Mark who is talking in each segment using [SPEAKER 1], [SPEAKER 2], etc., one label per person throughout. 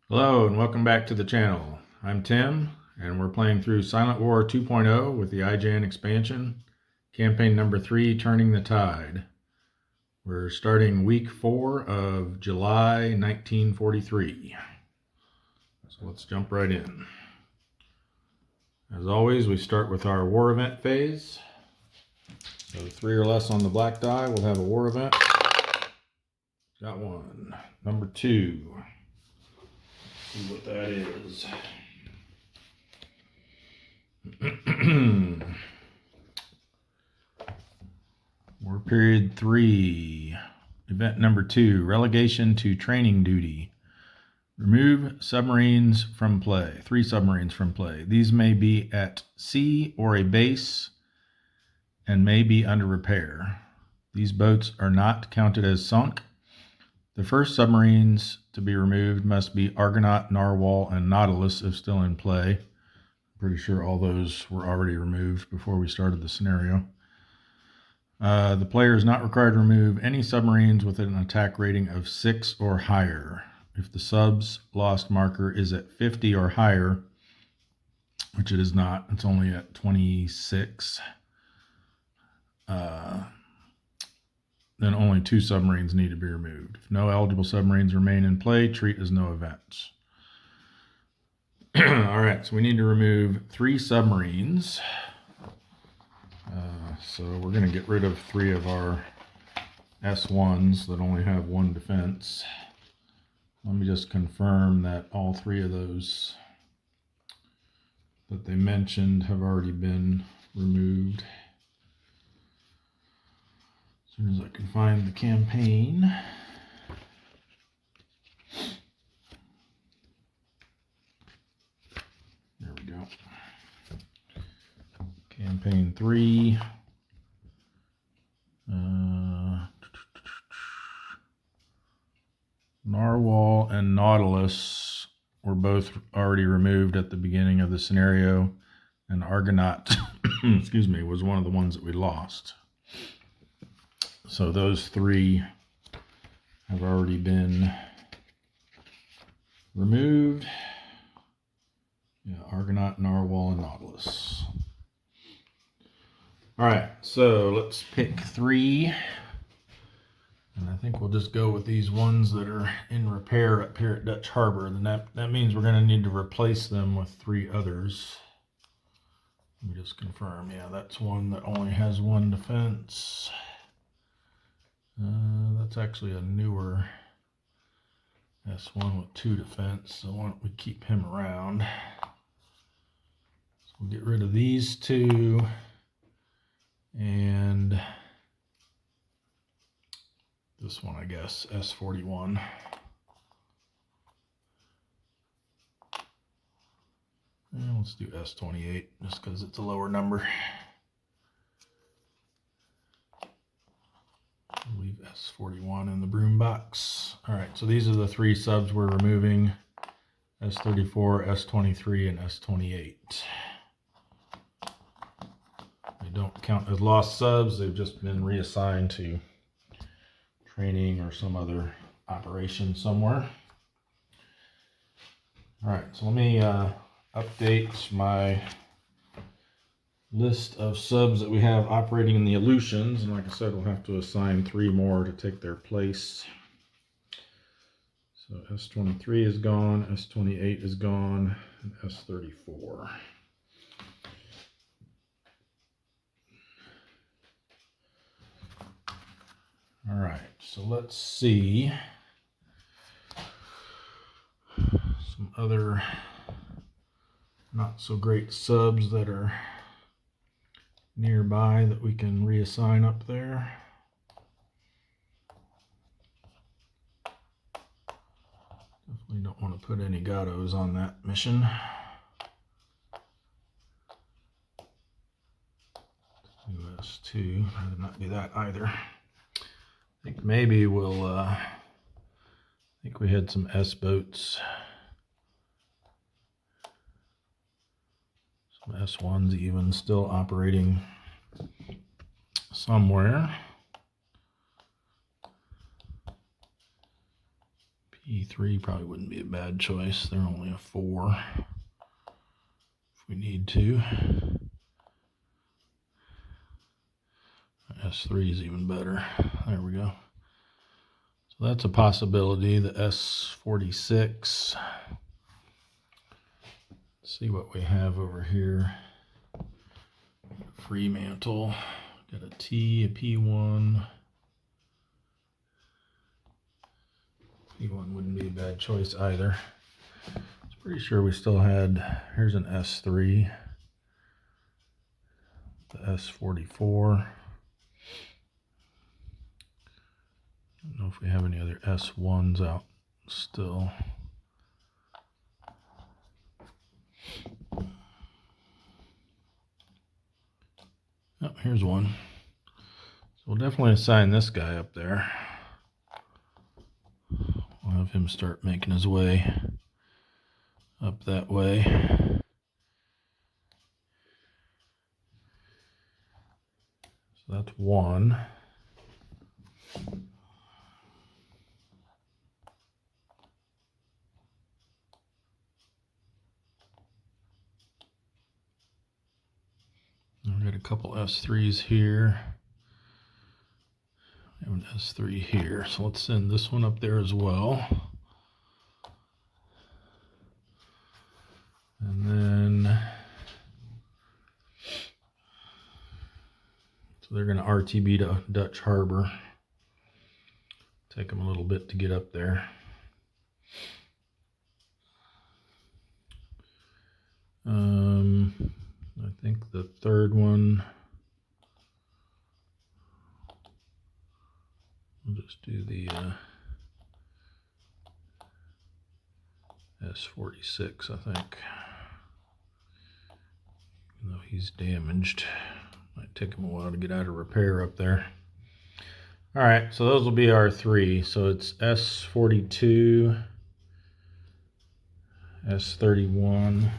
[SPEAKER 1] Hello and welcome back to the channel. I'm Tim and we're playing through Silent War 2.0 with the IJN expansion, campaign number 3, Turning the Tide. We're starting week 4 of July 1943. So let's jump right in. As always, we start with our war event phase. So 3 or less on the black die, we'll have a war event. Got one. Number 2. See what that is. War period 3. Event number 2. Relegation to training duty. Remove submarines from play. 3 submarines from play. These may be at sea or a base and may be under repair. These boats are not counted as sunk. The first submarines to be removed must be Argonaut, Narwhal, and Nautilus if still in play. I'm pretty sure all those were already removed before we started the scenario. The player is not required to remove any submarines with an attack rating of 6 or higher. If the sub's lost marker is at 50 or higher, which it is not, it's only at 26, then only 2 submarines need to be removed. If no eligible submarines remain in play, treat as no events. All right, so we need to remove 3 submarines. So we're going to get rid of 3 of our S1s that only have 1 defense. Let me just confirm that all 3 of those that they mentioned have already been removed. As soon as I can find the campaign. There we go. Campaign 3. Narwhal and Nautilus were both already removed at the beginning of the scenario, and Argonaut, excuse me, was one of the ones that we lost. So those 3 have already been removed. Yeah, Argonaut, Narwhal, and Nautilus. All right, so let's pick 3. And I think we'll just go with these ones that are in repair up here at Dutch Harbor. Then that means we're going to need to replace them with 3 others. Let me just confirm. Yeah, that's one that only has 1 defense. That's actually a newer S1 with 2 defense, so why don't we keep him around. So we'll get rid of these 2 and this one, I guess, S41. And let's do S28 just because it's a lower number. Leave S41 in the broom box. All right, so these are the 3 subs we're removing: S34, S23, and S28. They don't count as lost subs. They've just been reassigned to training or some other operation somewhere. All right, so let me update my list of subs that we have operating in the Aleutians, and like I said, we'll have to assign 3 more to take their place. So S23 is gone, S28 is gone, and S34. All right, so let's see some other not so great subs that are nearby that we can reassign up there. Definitely don't want to put any Gatos on that mission. US2, rather not do that either. I think maybe we'll, I think we had some S boats. Some S1s even still operating somewhere. E3 probably wouldn't be a bad choice. They're only a 4 if we need to. S3 is even better. There we go. So that's a possibility. The S46. Let's see what we have over here. Fremantle. Got a T, a P1. P1 wouldn't be a bad choice either. I'm pretty sure we still had, here's an S3. The S44. I don't know if we have any other S1s out still. Oh, here's one. So we'll definitely assign this guy up there. We'll have him start making his way up that way. So that's one. I've got a couple S3s here. I have an S3 here, so let's send this one up there as well. And then, so they're going to RTB to Dutch Harbor. Take them a little bit to get up there. I think the third one, we'll just do the S46, I think. Even though he's damaged, might take him a while to get out of repair up there. All right, so those will be our 3. So it's S42, S31,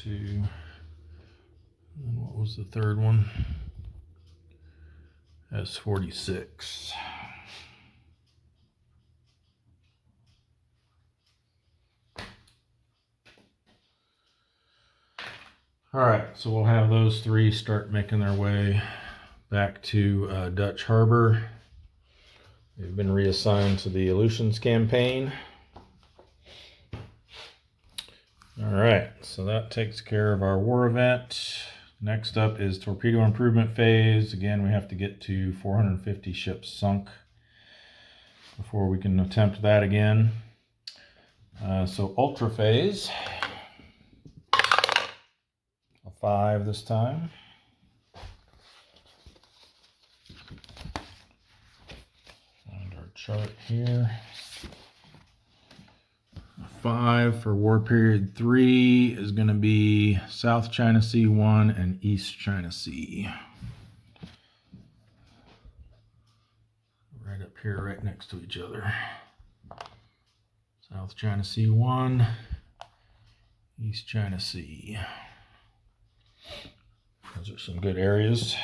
[SPEAKER 1] S42, and then what was the third one? S46. All right, so we'll have those 3 start making their way back to Dutch Harbor. They've been reassigned to the Aleutians campaign. All right, so that takes care of our war event. Next up is torpedo improvement phase. Again, we have to get to 450 ships sunk before we can attempt that again. So ultra phase. 5 this time. Find our chart here. 5 for war period 3 is going to be South China Sea 1 and East China Sea. Right up here, right next to each other. South China Sea 1, East China Sea. Those are some good areas.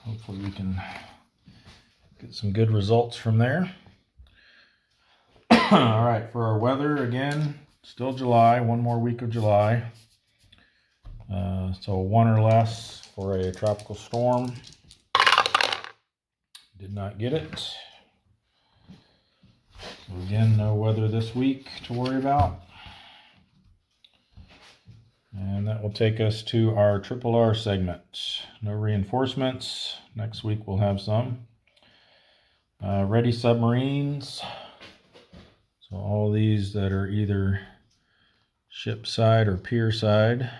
[SPEAKER 1] Hopefully we can get some good results from there. All right, for our weather, again, still July, one more week of July. So 1 or less for a tropical storm. Did not get it. So again, no weather this week to worry about. And that will take us to our RRR segment. No reinforcements. Next week we'll have some. Ready submarines. So all these that are either ship side or pier side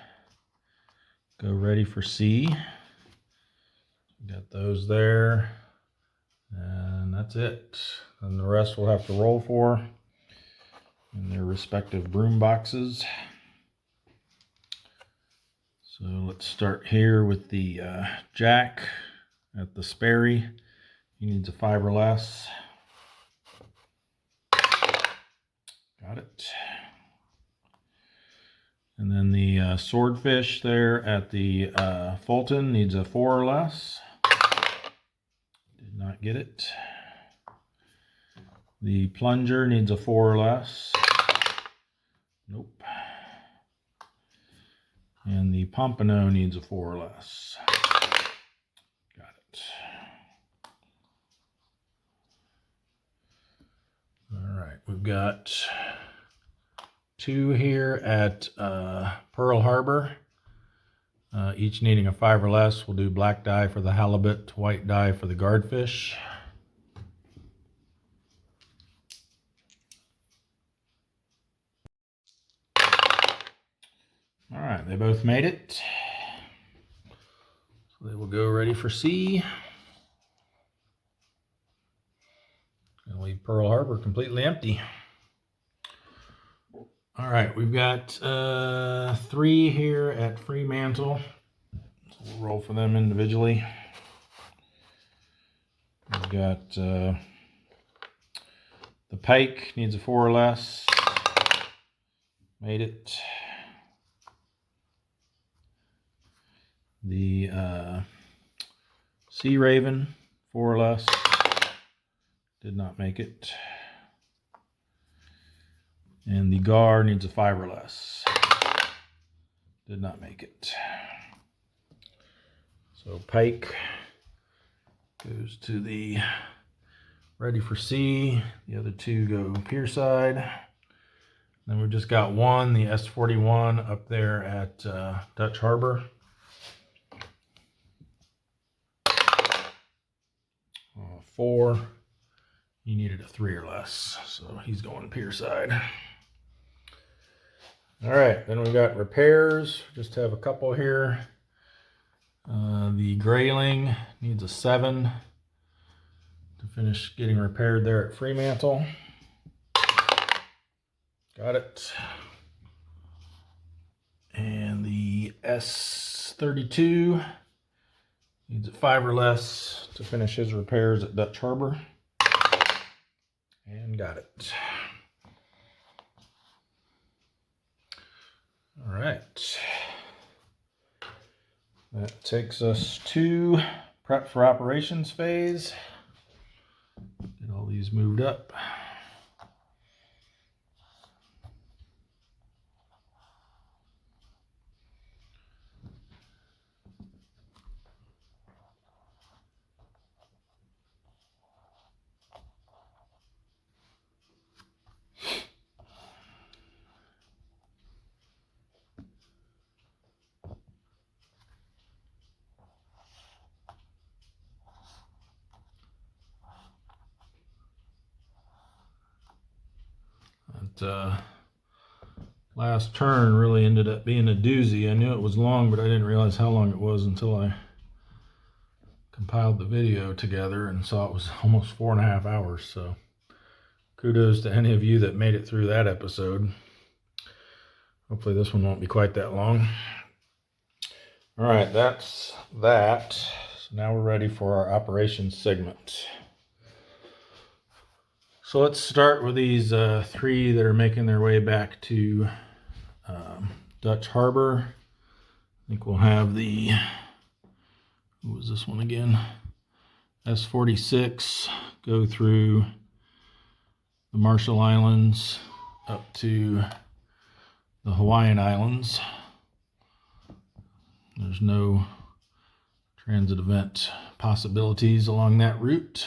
[SPEAKER 1] go ready for sea. Got those there. And that's it. And the rest we'll have to roll for in their respective broom boxes. So let's start here with the Jack at the Sperry. He needs a 5 or less. Got it. And then the Swordfish there at the Fulton needs a 4 or less. not get it. The plunger needs a 4 or less. Nope. And the pompano needs a 4 or less. Got it. All right, we've got 2 here at Pearl Harbor. Each needing a 5 or less. We'll do black dye for the halibut, white dye for the guardfish. All right, they both made it. So they will go ready for sea. And leave Pearl Harbor completely empty. All right, we've got 3 here at Fremantle. So we'll roll for them individually. We've got the Pike needs a 4 or less. Made it. The Sea Raven, 4 or less. Did not make it. And the Gar needs a 5 or less. Did not make it. So Pike goes to the ready for sea. The other 2 go pier side. Then we've just got 1, the S41 up there at Dutch Harbor. 4. He needed a 3 or less, so he's going pier side. All right, then we've got repairs. Just have a couple here. The Greenling needs a 7 to finish getting repaired there at Fremantle. Got it. And the S32 needs a 5 or less to finish his repairs at Dutch Harbor. And got it. All right. That takes us to prep for operations phase. Get all these moved up. Last turn really ended up being a doozy. I knew it was long, but I didn't realize how long it was until I compiled the video together and saw it was almost 4.5 hours. So kudos to any of you that made it through that episode. Hopefully this one won't be quite that long. All right, that's that. So now we're ready for our operations segment. So let's start with these 3 that are making their way back to Dutch Harbor. I think we'll have the, what was this one again? S46 go through the Marshall Islands up to the Hawaiian Islands. There's no transit event possibilities along that route.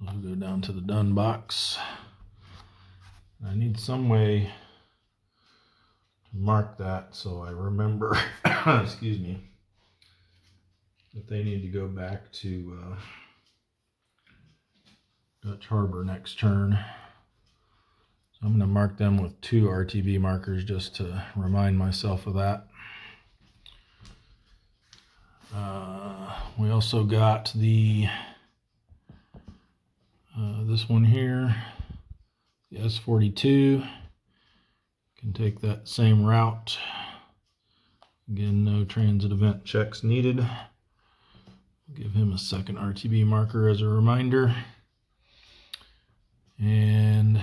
[SPEAKER 1] We'll go down to the done box. I need some way to mark that so I remember, excuse me, that they need to go back to Dutch Harbor next turn. So I'm going to mark them with 2 RTB markers just to remind myself of that. We also got the this one here, the S42, can take that same route. Again, no transit event checks needed. Give him a second RTB marker as a reminder. And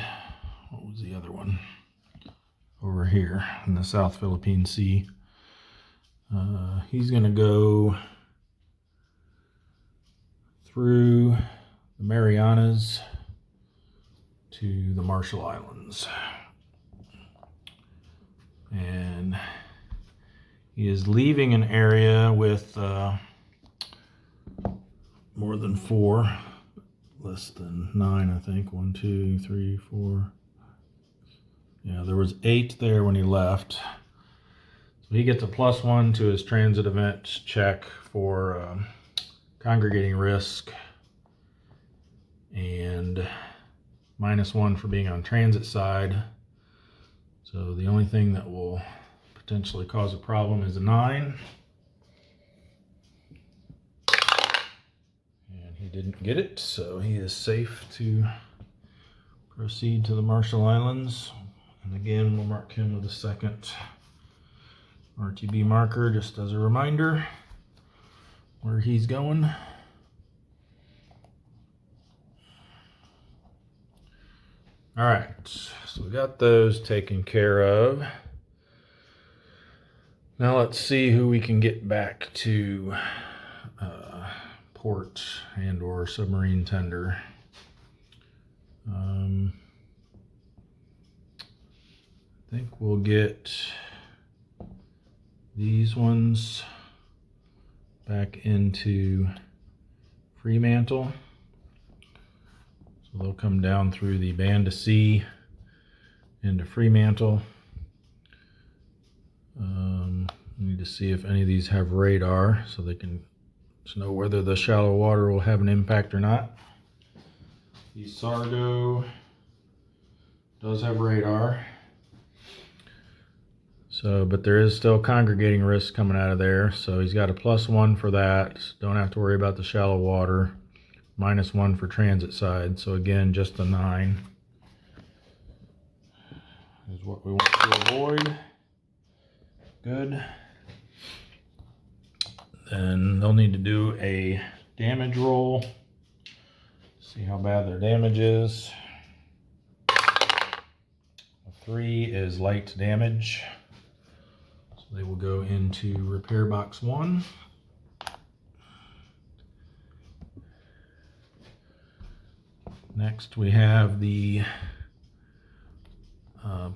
[SPEAKER 1] what was the other one? Over here in the South Philippine Sea. He's going to go through the Marianas to the Marshall Islands. And he is leaving an area with more than 4, less than 9, I think. 1, 2, 3, 4. Yeah, there was 8 there when he left. So he gets a +1 to his transit event check for congregating risk, and -1 for being on transit side. So the only thing that will potentially cause a problem is a 9. And he didn't get it, so he is safe to proceed to the Marshall Islands. And again, we'll mark him with a second RTB marker just as a reminder where he's going. All right, so we got those taken care of. Now let's see who we can get back to port and or submarine tender. I think we'll get these ones back into Fremantle. So they'll come down through the Band of Sea into Fremantle. We need to see if any of these have radar so they can know whether the shallow water will have an impact or not. The Sargo does have radar. So, but there is still congregating risk coming out of there. So he's got a +1 for that. Don't have to worry about the shallow water. -1 for transit side. So again, just a 9 is what we want to avoid. Good. Then they'll need to do a damage roll. See how bad their damage is. A 3 is light damage. So they will go into repair box 1. Next we have the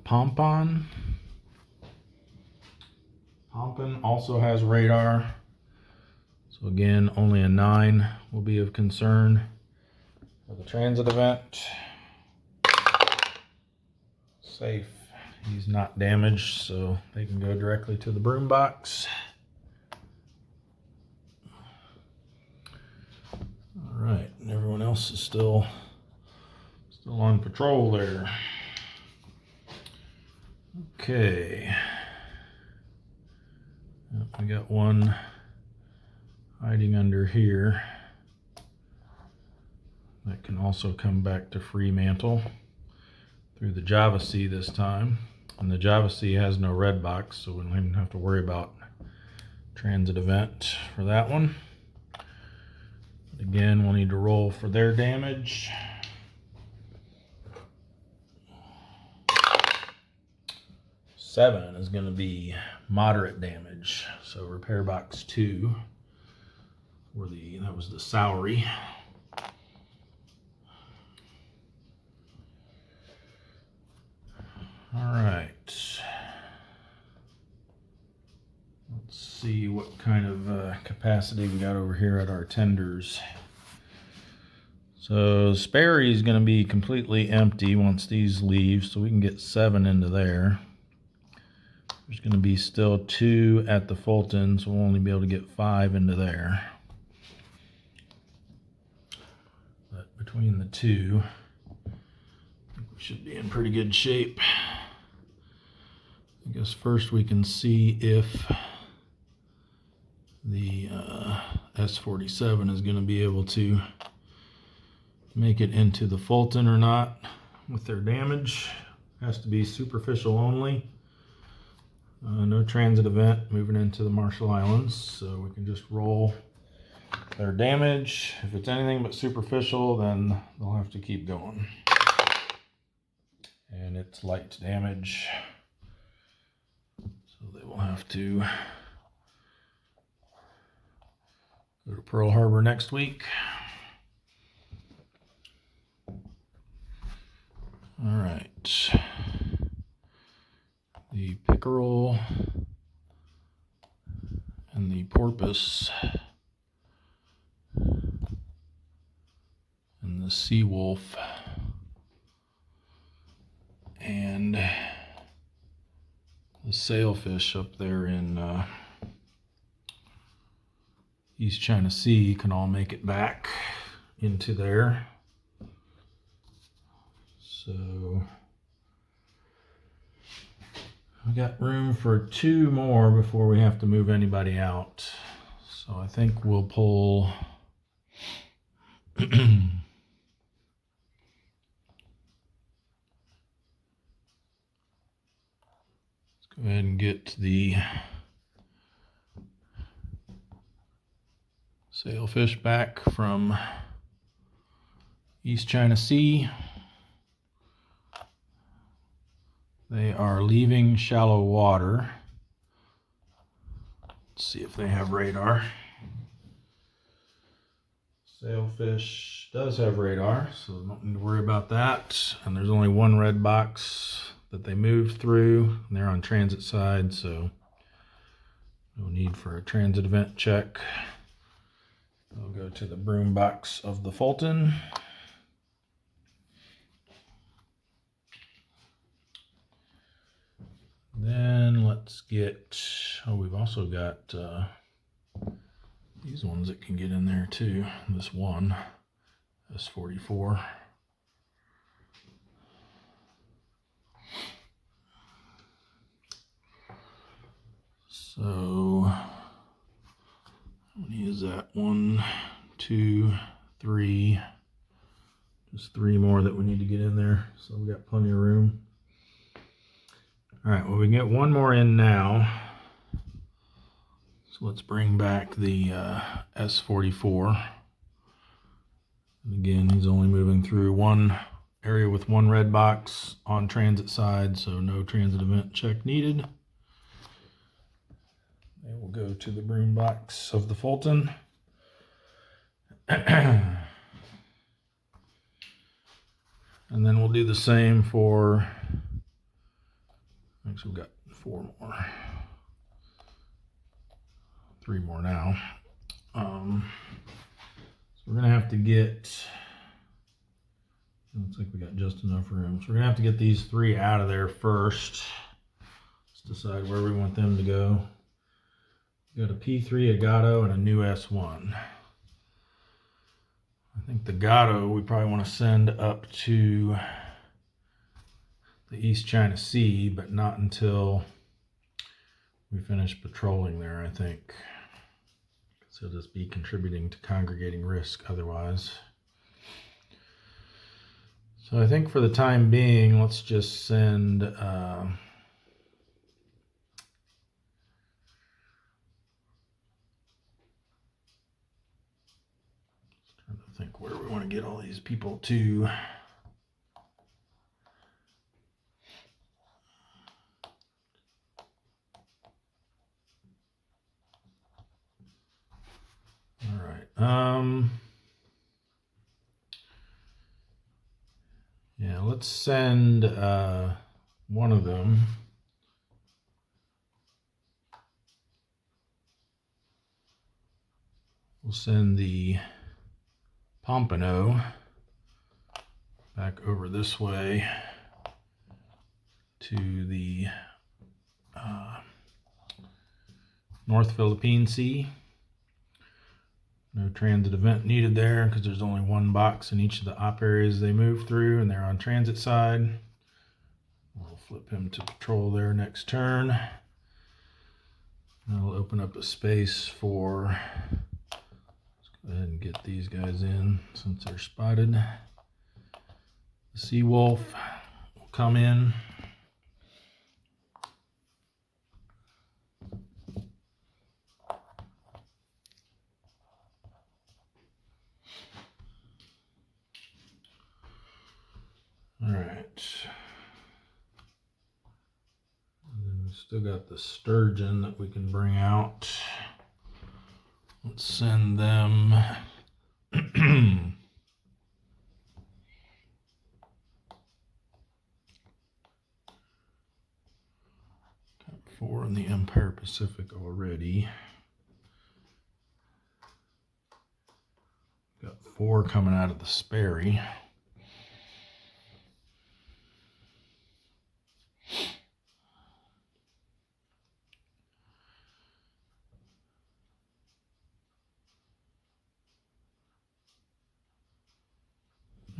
[SPEAKER 1] Pompon. Pompon also has radar. So again, only a 9 will be of concern for the transit event. Safe. He's not damaged, so they can go directly to the broom box. All right, and everyone else is still on patrol there. Okay. We got one hiding under here that can also come back to Fremantle through the Java Sea this time. And the Java Sea has no red box, so we don't even have to worry about transit event for that one. But again, we'll need to roll for their damage. Seven is going to be moderate damage, so repair box 2 for that was the Sowery. All right, let's see what kind of capacity we got over here at our tenders. So Sperry is going to be completely empty once these leave, so we can get 7 into there. There's going to be still 2 at the Fulton, so we'll only be able to get 5 into there. But between the two, I think we should be in pretty good shape. I guess first we can see if the S-47 is going to be able to make it into the Fulton or not with their damage. Has to be superficial only. No transit event moving into the Marshall Islands, so we can just roll their damage. If it's anything but superficial, then they'll have to keep going. And it's light damage, so they will have to go to Pearl Harbor next week. All right. The pickerel and the porpoise and the sea wolf and the sailfish up there in East China Sea can all make it back into there. So we got room for 2 more before we have to move anybody out. So I think we'll pull let's go ahead and get the sailfish back from East China Sea. They are leaving shallow water. Let's see if they have radar. Sailfish does have radar, so don't need to worry about that. And there's only 1 red box that they moved through, and they're on transit side, so no need for a transit event check. I'll go to the broom box of the Fulton. Then let's get, oh, we've also got these ones that can get in there too. This one, S44. So, how many is that? 1, 2, 3. Just 3 more that we need to get in there. So we got plenty of room. All right, well, we can get 1 more in now. So let's bring back the S44. And again, he's only moving through 1 area with 1 red box on transit side, so no transit event check needed. They will go to the broom box of the Fulton. And then we'll do the same for, actually we've got 4 more. 3 more now. So we're gonna have to get, looks like we got just enough room. So we're gonna have to get these 3 out of there first. Let's decide where we want them to go. We got a P3, a Gato, and a new S1. I think the Gato we probably want to send up to the East China Sea, but not until we finish patrolling there, I think. So he'll just be contributing to congregating risk otherwise. So I think for the time being, let's just send trying to think where we want to get all these people to. All right. Yeah, let's send 1 of them. We'll send the Pompano back over this way to the North Philippine Sea. No transit event needed there because there's only 1 box in each of the op areas they move through, and they're on transit side. We'll flip him to patrol there next turn. That'll open up a space for, let's go ahead and get these guys in since they're spotted. The Sea Wolf will come in. All right. And then we still got the sturgeon that we can bring out. Let's send them 4 in the Empire Pacific already. Got 4 coming out of the Sperry.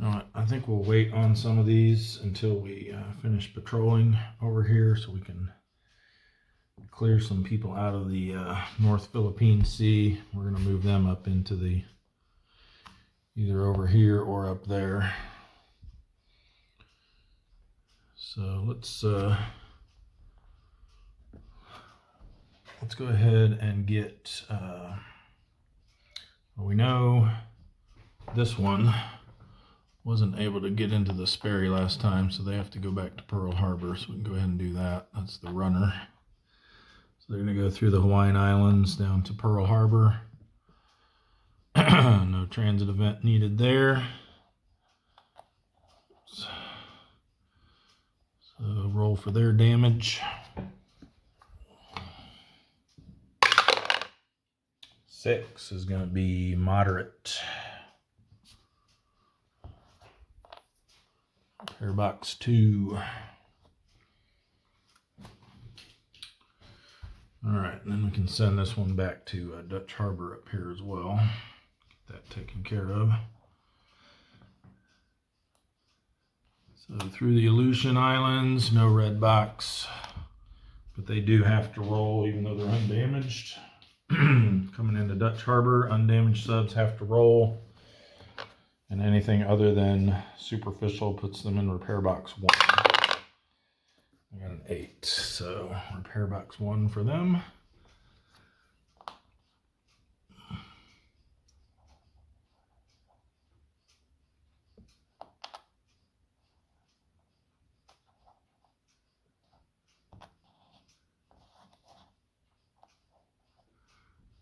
[SPEAKER 1] Alright, I think we'll wait on some of these until we finish patrolling over here so we can clear some people out of the North Philippine Sea. We're going to move them up into the either over here or up there. So let's go ahead and get well, we know this one wasn't able to get into the Sperry last time, so they have to go back to Pearl Harbor, so we can go ahead and do that. That's the runner. So they're going to go through the Hawaiian Islands down to Pearl Harbor. No transit event needed there. So roll for their damage. 6 is going to be moderate. Airbox 2. Alright, and then we can send this one back to Dutch Harbor up here as well. Get that taken care of. So through the Aleutian Islands, no red box. But they do have to roll even though they're undamaged. Coming into Dutch Harbor, undamaged subs have to roll. And anything other than superficial puts them in repair box 1. I got an 8, so repair box 1 for them.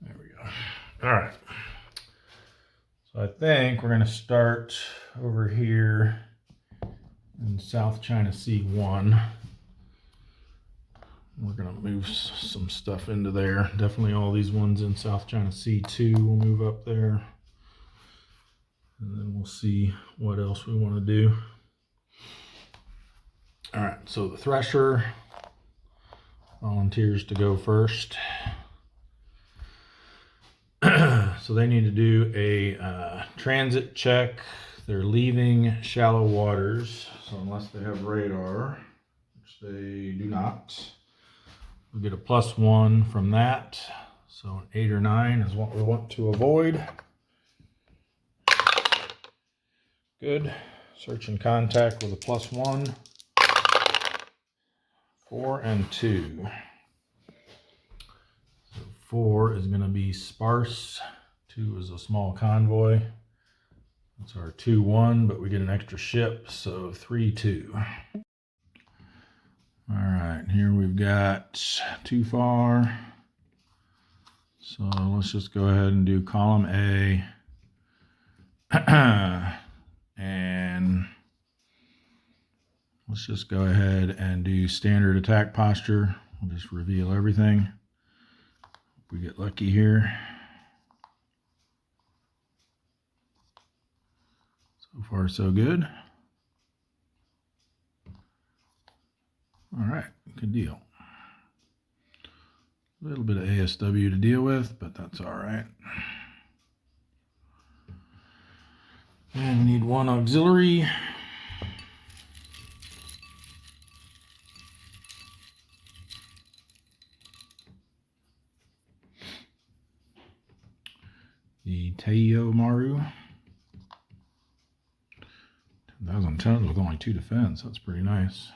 [SPEAKER 1] There we go. All right. So I think we're going to start over here in South China Sea 1. We're going to move some stuff into there. Definitely all these ones in South China Sea 2 will move up there. And then we'll see what else we want to do. All right, so the Thresher volunteers to go first. So they need to do a transit check. They're leaving shallow waters, so unless they have radar, which they do not, we'll get a +1 from that. So an 8 or 9 is what we want to avoid. Good. Search and contact with a +1. 4 and 2. So 4 is going to be sparse. 2 is a small convoy. That's our 2-1, but we get an extra ship, so 3-2. All right, here we've got too far. So let's just go ahead and do column A. And let's just go ahead and do standard attack posture. We'll just reveal everything. We get lucky here. So far, so good. All right, good deal. A little bit of ASW to deal with, but that's all right. And we need 1 auxiliary. The Taiyo Maru. 10,000 tons with only 2 defense. That's pretty nice.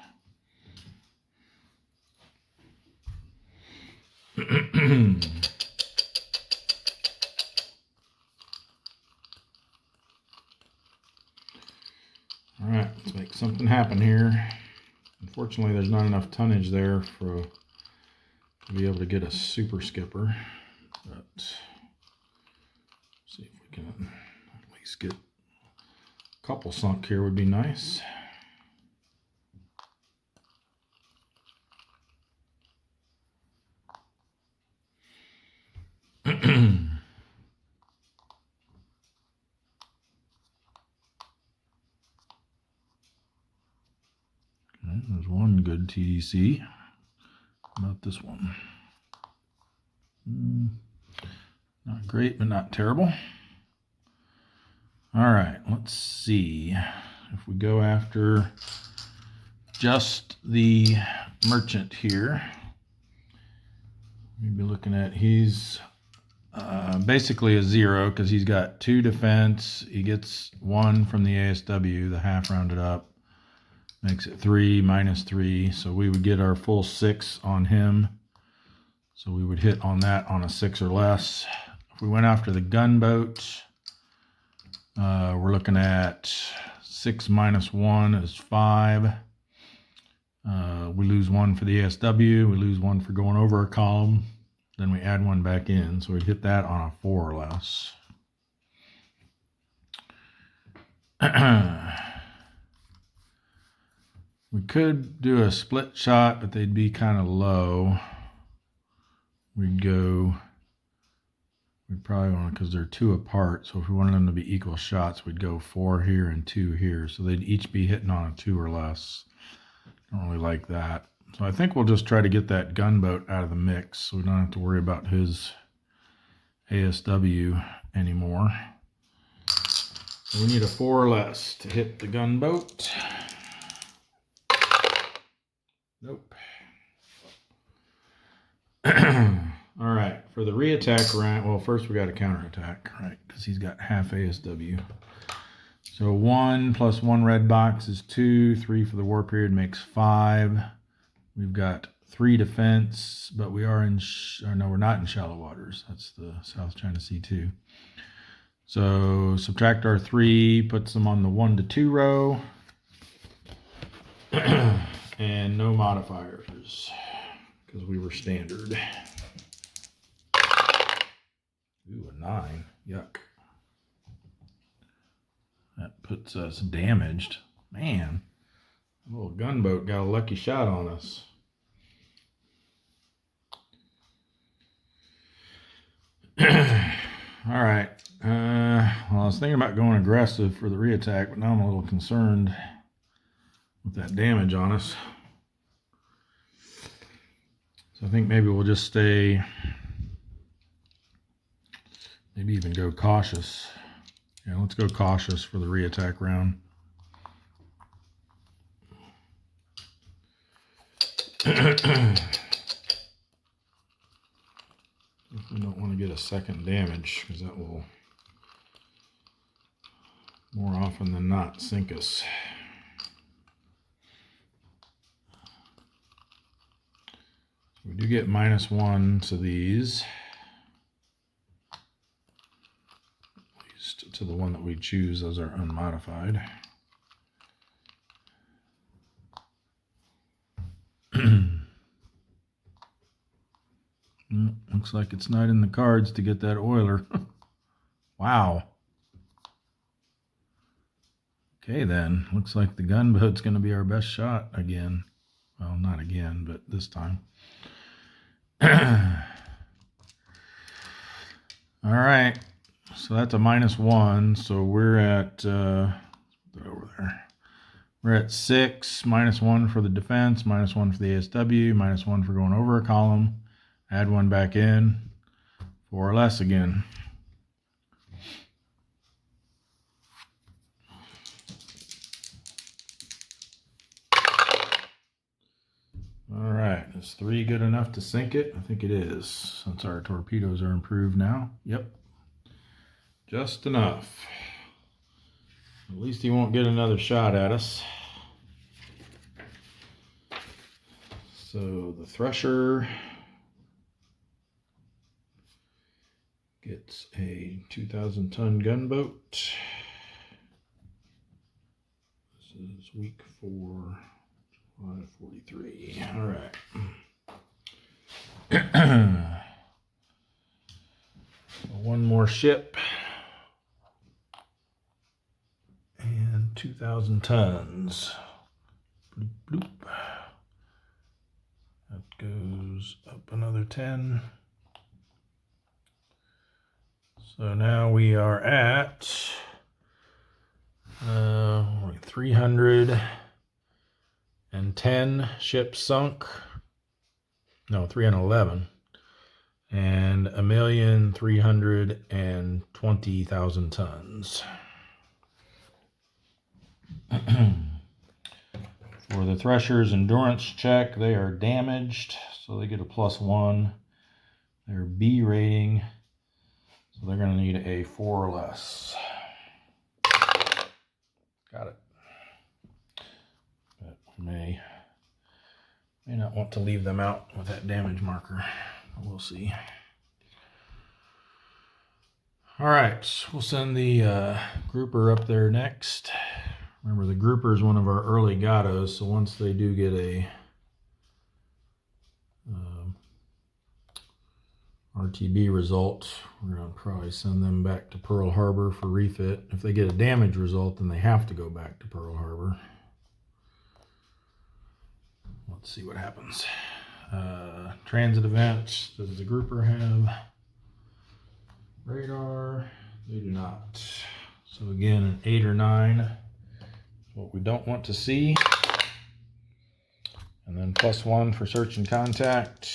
[SPEAKER 1] All right, let's make something happen here. Unfortunately, there's not enough tonnage there to be able to get a super skipper, but see if we can at least get a couple sunk here would be nice. There's one good TDC. How about this one? Not great, but not terrible. All right, let's see. If we go after just the merchant here, we'd be looking at, he's basically a 0 because he's got 2 defense. He gets 1 from the ASW, the half rounded up. Makes it 3 minus 3. So we would get our full 6 on him. So we would hit on that on a 6 or less. If we went after the gunboat, we're looking at 6 minus 1 is 5. We lose 1 for the ASW. We lose 1 for going over a column. Then we add 1 back in. So we hit that on a 4 or less. We could do a split shot, but they'd be kind of low. We'd probably want to, because they're 2 apart, so if we wanted them to be equal shots, we'd go 4 here and 2 here. So they'd each be hitting on a 2 or less. Don't really like that. So I think we'll just try to get that gunboat out of the mix so we don't have to worry about his ASW anymore. So we need a 4 or less to hit the gunboat. Nope. All right, for the reattack round, well, first we got a counterattack, right? Because he's got half ASW. So 1 plus 1 red box is 2. 3 for the war period makes 5. We've got 3 defense, but we are in, no, we're not in shallow waters. That's the South China Sea 2. So subtract our 3, puts them on the 1 to 2 row. And no modifiers, because we were standard. Ooh, a 9. Yuck. That puts us damaged. Man, a little gunboat got a lucky shot on us. All right. Well, I was thinking about going aggressive for the reattack, but now I'm a little concerned with that damage on us. So I think maybe we'll just stay, maybe even go cautious. Yeah, let's go cautious for the reattack round. We don't want to get a second damage, because that will more often than not sink us. We do get -1 to these, at least to the one that we choose as our unmodified. Looks like it's not in the cards to get that oiler. Wow. Okay then, looks like the gunboat's going to be our best shot again. Well, not again, but this time. All right, so that's a -1. So we're at over there. We're at 6, -1 for the defense, -1 for the ASW, -1 for going over a column. Add 1 back in, 4 or less again. All right, is 3 good enough to sink it? I think it is, since our torpedoes are improved now. Yep, just enough. At least he won't get another shot at us. So the Thresher gets a 2,000-ton gunboat. This is week 4. 543. All right. One more ship and 2,000 tons. Bloop, bloop. That goes up another 10. So now we are at 300. 310 ships sunk. No, 311. And 1,320,000 tons. For the Thresher's endurance check, they are damaged, so they get a +1. Their B rating, so they're going to need a 4 or less. Got it. But may not want to leave them out with that damage marker. We'll see. All right, we'll send the grouper up there next. Remember, the grouper is one of our early gatos, so once they do get a RTB result, we're going to probably send them back to Pearl Harbor for refit. If they get a damage result, then they have to go back to Pearl Harbor. Let's see what happens. Transit events. Does the grouper have radar? They do not. So again, an 8 or 9. What we don't want to see. And then +1 for search and contact.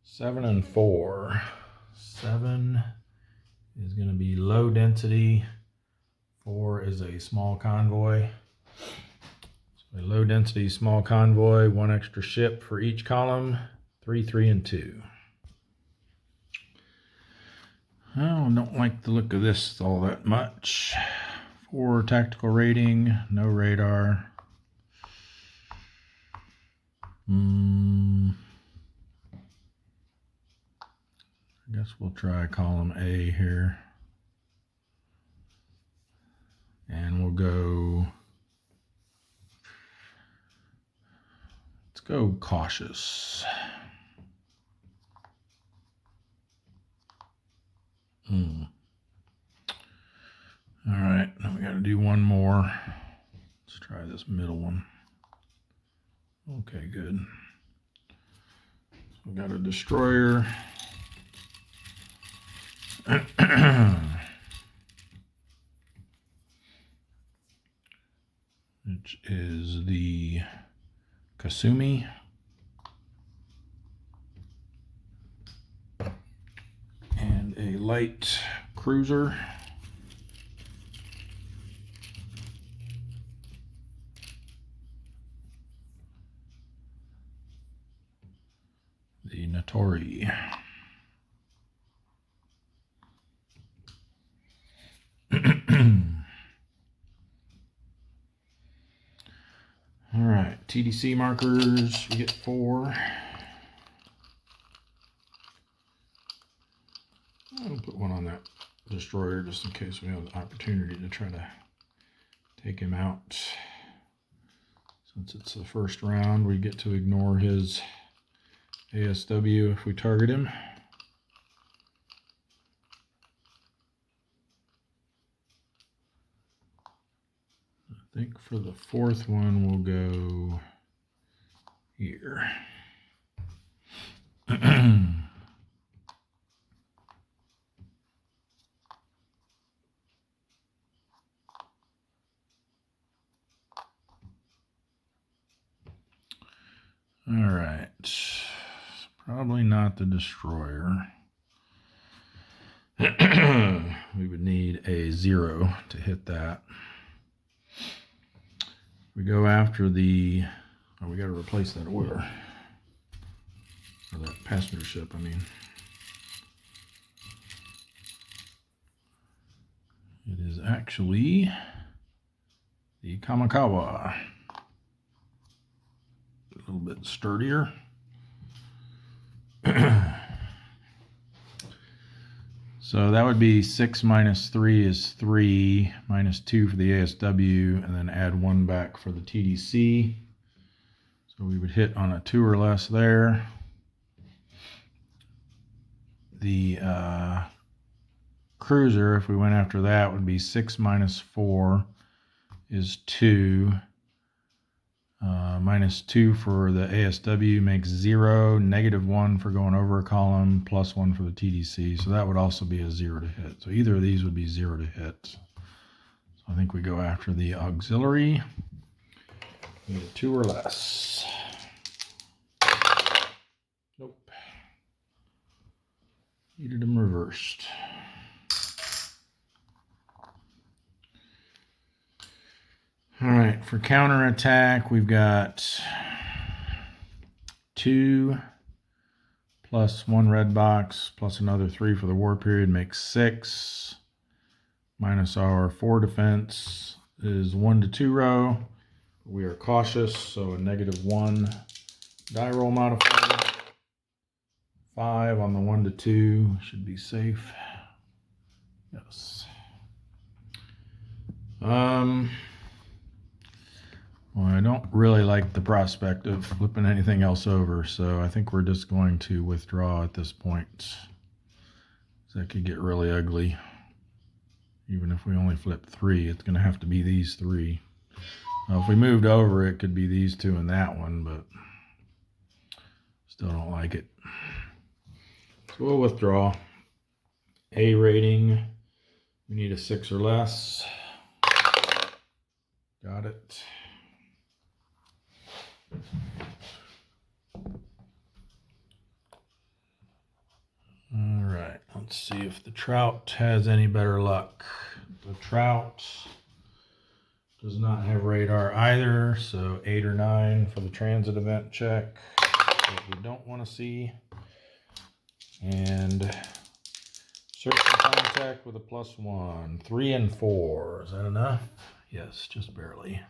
[SPEAKER 1] 7 and 4. 7 is going to be low density. 4 is a small convoy. So a low density small convoy, 1 extra ship for each column. 3, 3, and 2. I don't like the look of this all that much. 4 tactical rating, no radar. I guess we'll try column A here. And we'll go, let's go cautious. All right, now we got to do one more. Let's try this middle one. Okay, good. So we got a destroyer. Which is the Kasumi. And a light cruiser. The Notori. All right, TDC markers, we get 4. I'll put one on that destroyer just in case we have the opportunity to try to take him out. Since it's the first round, we get to ignore his ASW if we target him. I think for the 4th one, we'll go here. All right. Probably not the destroyer. We would need a 0 to hit that. We go after the, oh, we got to replace that oiler. Or that passenger ship, I mean. It is actually the Kamikawa. A little bit sturdier. So that would be 6 minus 3 is 3, minus 2 for the ASW, and then add 1 back for the TDC. So we would hit on a 2 or less there. The cruiser, if we went after that, would be 6 minus 4 is 2. Minus 2 for the ASW makes 0, -1 for going over a column, +1 for the TDC. So that would also be a 0 to hit. So either of these would be 0 to hit. So I think we go after the auxiliary. Need a 2 or less. Nope. Needed them reversed. All right, for counterattack, we've got 2 plus 1 red box plus another 3 for the war period makes 6. Minus our 4 defense is 1 to 2 row. We are cautious, so a -1 die roll modifier. 5 on the 1 to 2 should be safe. Yes. Well, I don't really like the prospect of flipping anything else over, so I think we're just going to withdraw at this point. That could get really ugly. Even if we only flip 3, it's going to have to be these 3. Now, if we moved over, it could be these 2 and that one, but still don't like it. So we'll withdraw. A rating, we need a 6 or less. Got it. All right, let's see if the Trout has any better luck. The Trout does not have radar either, so 8 or 9 for the transit event check. What we don't want to see. And search and contact with a +1. 3 and 4. Is that enough? Yes, just barely.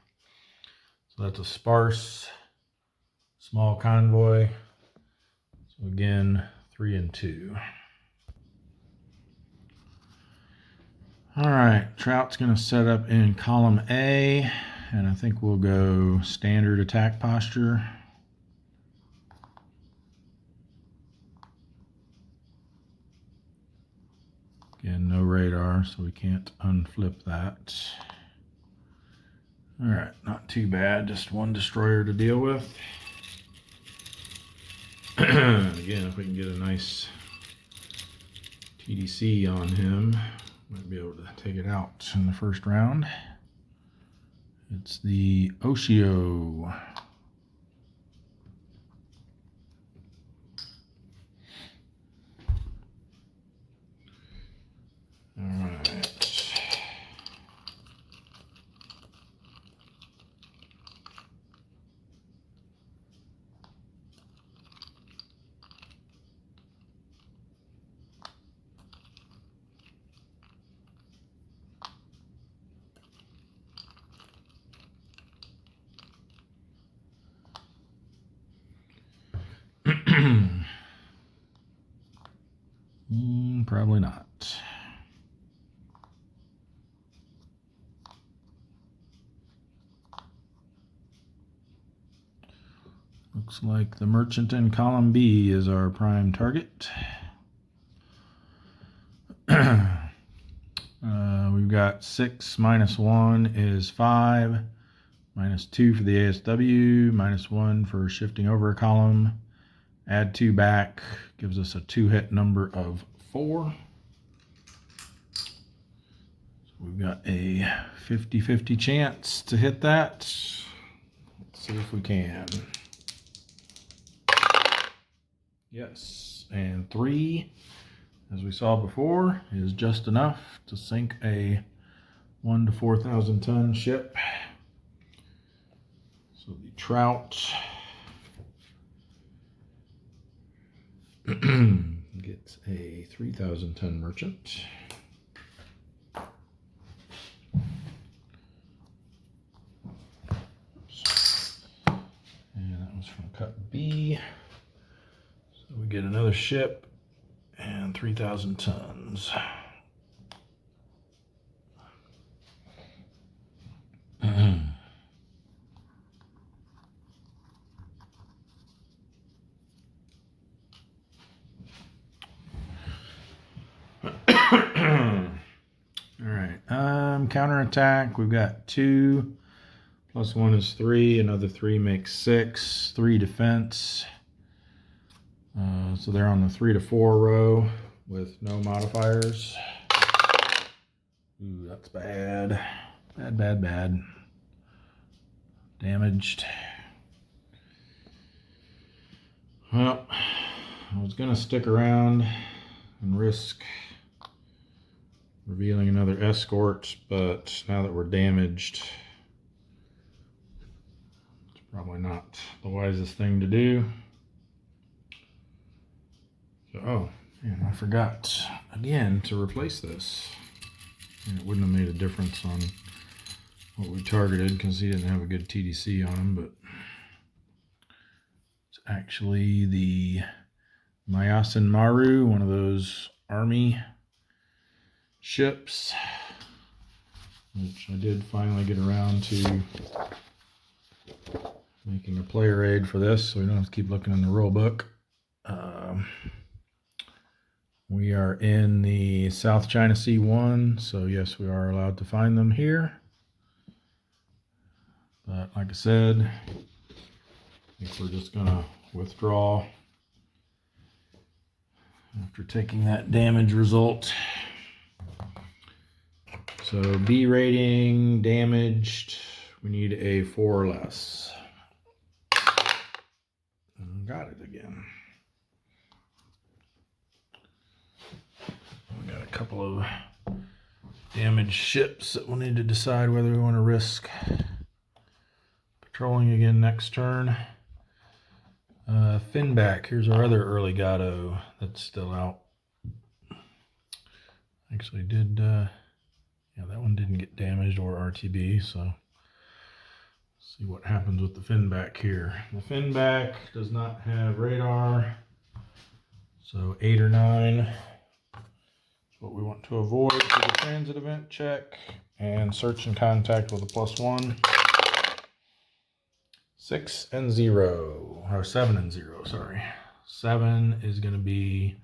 [SPEAKER 1] So that's a sparse, small convoy. So again, 3 and 2. All right, Trout's going to set up in column A, and I think we'll go standard attack posture. Again, no radar, so we can't unflip that. All right, not too bad, just 1 destroyer to deal with. Again, if we can get a nice TDC on him, might be able to take it out in the first round. It's the Oshio. All right. Probably not. Looks like the merchant in column B is our prime target. We've got 6 minus 1 is 5, minus 2 for the ASW, minus 1 for shifting over a column. Add 2 back gives us a 2-hit number of 4. So we've got a 50-50 chance to hit that. Let's see if we can. Yes, and 3, as we saw before, is just enough to sink a 1 to 4,000 ton ship. So the Trout gets a 3,000 ton merchant. And that was from cut B. So we get another ship and 3,000 tons. Counterattack, we've got 2 plus 1 is 3, another 3 makes 6, 3 defense. So they're on the 3 to 4 row with no modifiers. Ooh, that's bad. Bad. damaged. Well, I was going to stick around and risk revealing another escort, but now that we're damaged, it's probably not the wisest thing to do. So, oh, and I forgot again to replace this. And it wouldn't have made a difference on what we targeted because he didn't have a good TDC on him, but it's actually the Myōkō Maru, one of those army ships, which I did finally get around to making a player aid for this, so we don't have to keep looking in the rule book. We are in the South China Sea 1, so yes, we are allowed to find them here. But like I said, I think we're just gonna withdraw after taking that damage result. So B rating, damaged, we need a 4 or less. Got it again. We got a couple of damaged ships that we'll need to decide whether we want to risk patrolling again next turn. Finback, here's our other early Gato that's still out. Actually did, yeah, that one didn't get damaged or RTB, so let's see what happens with the Finback here. The Finback does not have radar, so 8 or 9 is what we want to avoid for the transit event check, and search and contact with a +1. 6 and 0, or 7 and 0, sorry. 7 is going to be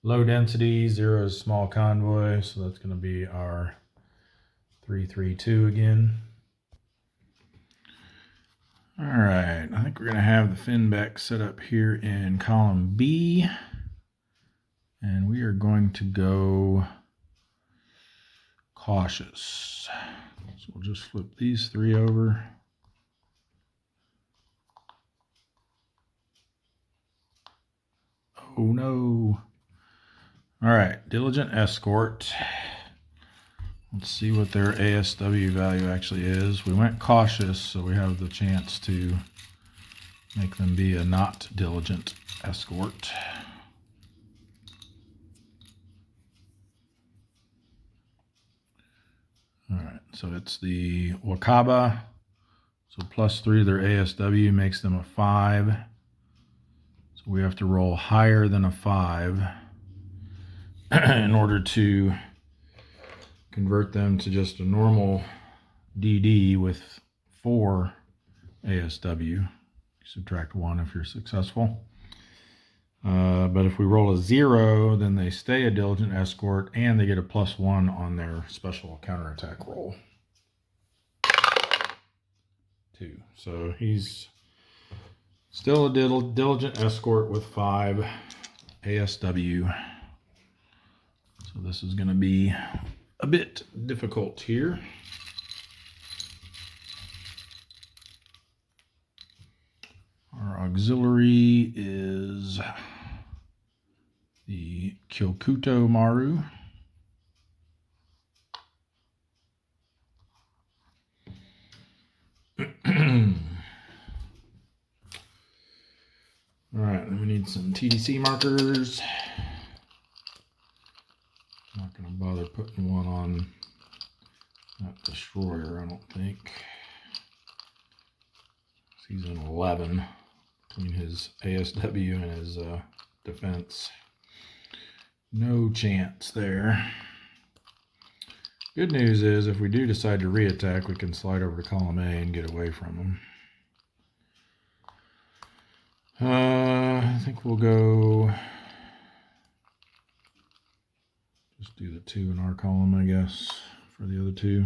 [SPEAKER 1] low density, 0 is small convoy, so that's going to be our 332 again. All right, I think we're going to have the Finback set up here in column B, and we are going to go cautious. So we'll just flip these 3 over. Oh no. All right, Diligent Escort. Let's see what their ASW value actually is. We went cautious, so we have the chance to make them be a not diligent escort. All right, so it's the Wakaba. So +3 to their ASW makes them a 5. So we have to roll higher than a 5 in order to convert them to just a normal DD with 4 ASW. Subtract 1 if you're successful. But if we roll a 0, then they stay a diligent escort and they get a +1 on their special counterattack roll. 2. So he's still a diligent escort with 5 ASW. So this is going to be a bit difficult here. Our auxiliary is the Kyokuto Maru. All right, then we need some TDC markers. I'm not going to bother putting one on that destroyer, I don't think. He's an 11 between his ASW and his defense. No chance there. Good news is if we do decide to re-attack, we can slide over to column A and get away from him. I think we'll go, just do the 2 in our column, I guess, for the other 2.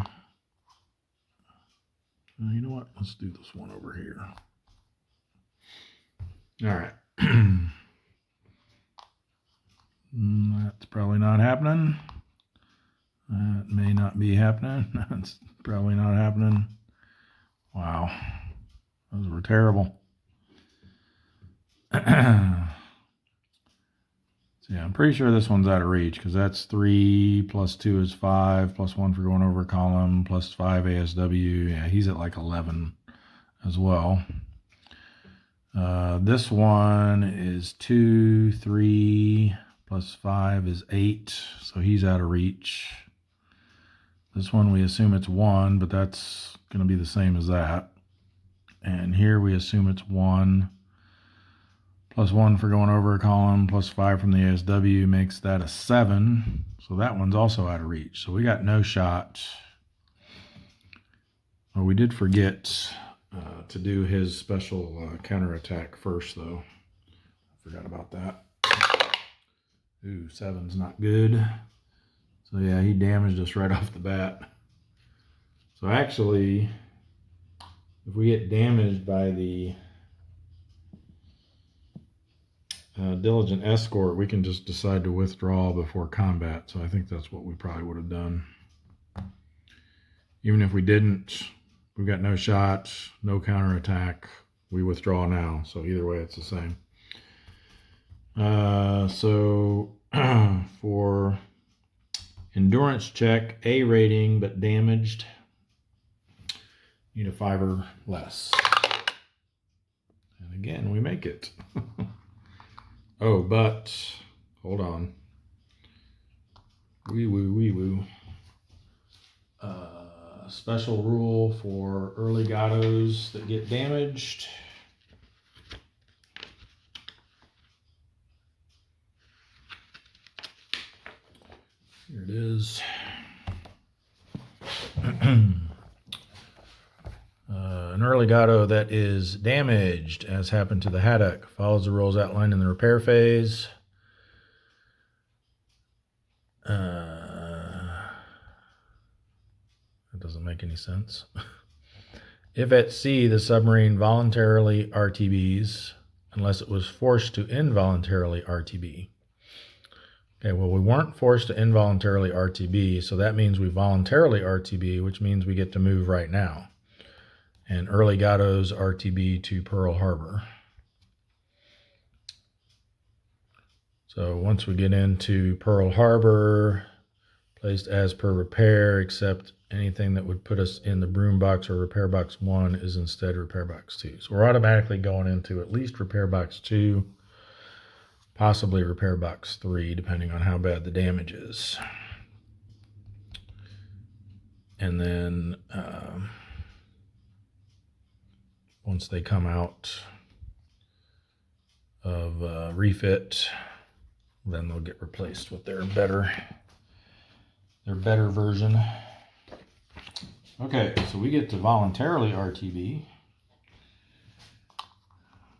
[SPEAKER 1] You know what? Let's do this one over here. All right. That's probably not happening. That may not be happening. That's probably not happening. Wow. Those were terrible. So yeah, I'm pretty sure this one's out of reach because that's 3 plus 2 is 5 plus 1 for going over a column plus 5 ASW. Yeah, he's at like 11 as well. This one is 2, 3 plus 5 is 8, so he's out of reach. This one we assume it's 1, but that's going to be the same as that. And here we assume it's 1 plus 1 for going over a column plus 5 from the ASW makes that a 7. So that one's also out of reach. So we got no shot. Oh, we did forget to do his special counterattack first, though. I forgot about that. Ooh, 7's not good. So yeah, he damaged us right off the bat. So actually, if we get damaged by the diligent escort, we can just decide to withdraw before combat. So I think that's what we probably would have done. Even if we didn't, we've got no shots, no counterattack. We withdraw now. So either way, it's the same. So for endurance check, A rating, but damaged, need a 5 or less. And again, we make it. Oh, but hold on. Wee woo. Special rule for early gatos that get damaged. Here it is. An early gato that is damaged, as happened to the haddock, follows the rules outlined in the repair phase. That doesn't make any sense. If at sea, the submarine voluntarily RTBs, unless it was forced to involuntarily RTB. Okay, well, we weren't forced to involuntarily RTB, so that means we voluntarily RTB, which means we get to move right now. And early gatos RTB to Pearl Harbor. So once we get into Pearl Harbor, placed as per repair, except anything that would put us in the broom box or repair box 1 is instead repair box 2. So we're automatically going into at least repair box 2, possibly repair box 3, depending on how bad the damage is. And then once they come out of refit, then they'll get replaced with their better version. Okay, so we get to voluntarily RTB,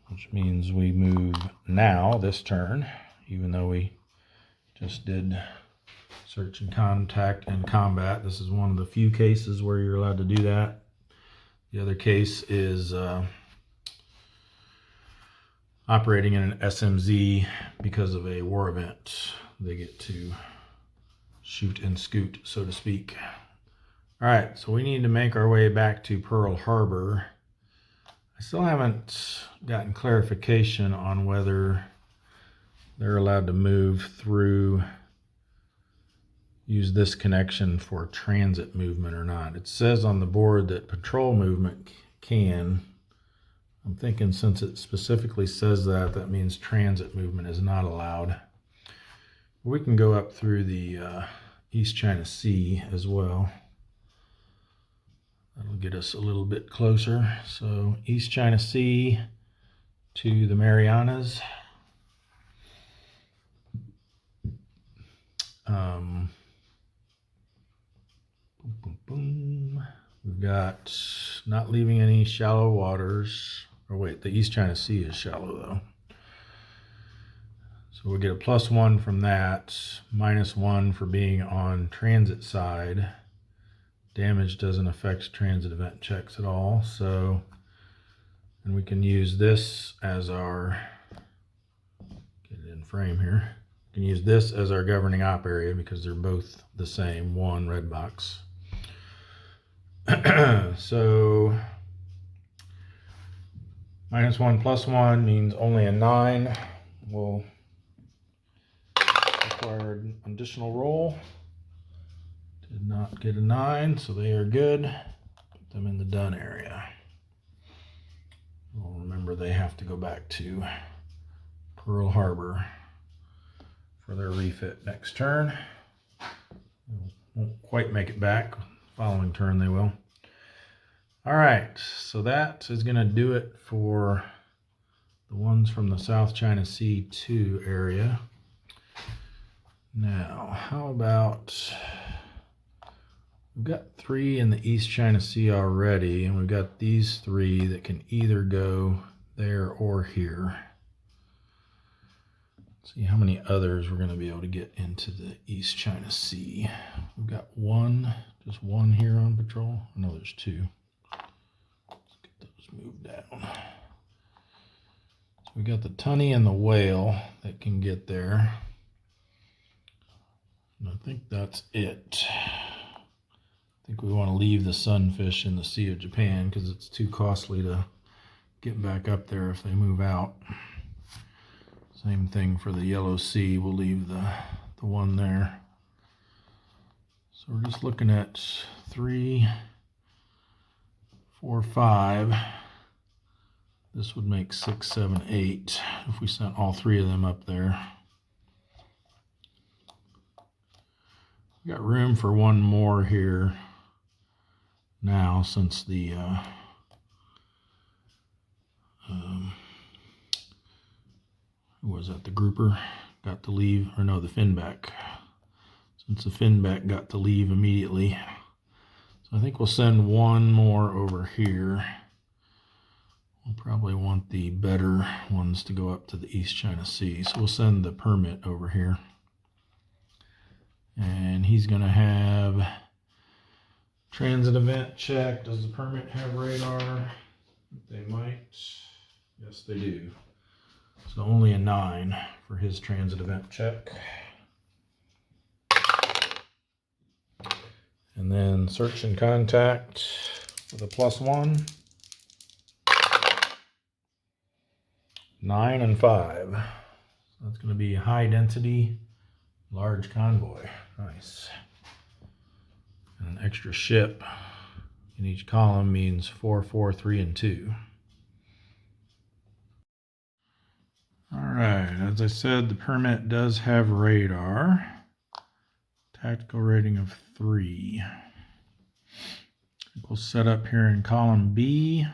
[SPEAKER 1] which means we move now this turn, even though we just did search and contact and combat. This is one of the few cases where you're allowed to do that. The other case is operating in an SMZ because of a war event. They get to shoot and scoot, so to speak. All right, so we need to make our way back to Pearl Harbor. I still haven't gotten clarification on whether they're allowed to move through, use this connection for transit movement or not. It says on the board that patrol movement can. I'm thinking since it specifically says that, that means transit movement is not allowed. We can go up through the East China Sea as well. That'll get us a little bit closer. So East China Sea to the Marianas. We've got not leaving any shallow waters. Or wait, the East China Sea is shallow though. So we get a +1 from that, -1 for being on transit side. Damage doesn't affect transit event checks at all. So, and we can use this as our, get it in frame here. We can use this as our governing op area because they're both the same, one red box. So -1 +1 means only a 9 will require an additional roll. Did not get a 9, so they are good. Put them in the done area. Well, remember, they have to go back to Pearl Harbor for their refit next turn. Won't quite make it back. Following turn they will. All right, so that is going to do it for the ones from the South China Sea 2 area. Now, how about, we've got 3 in the East China Sea already, and we've got these 3 that can either go there or here. Let's see how many others we're going to be able to get into the East China Sea. We've got just one here on patrol. I know there's 2. Let's get those moved down. So we got the tunny and the whale that can get there. And I think that's it. I think we want to leave the sunfish in the Sea of Japan because it's too costly to get back up there if they move out. Same thing for the Yellow Sea. We'll leave the one there. So we're just looking at 3, 4, 5. This would make 6, 7, 8 if we sent all 3 of them up there. We got room for one more here now, since the who was that? The grouper got to leave, or no, the finback. Since the finback got to leave immediately, so I think we'll send one more over here. We'll probably want the better ones to go up to the East China Sea, so we'll send the permit over here. And he's going to have transit event check. Does the permit have radar? They might. Yes, they do. So only a 9 for his transit event check. And then search and contact with a +1. 9 and 5. So that's going to be high density, large convoy. Nice. And an extra ship in each column means 4, 4, 3, and 2. All right, as I said, the permit does have radar. Tactical rating of 3. We'll set up here in column B.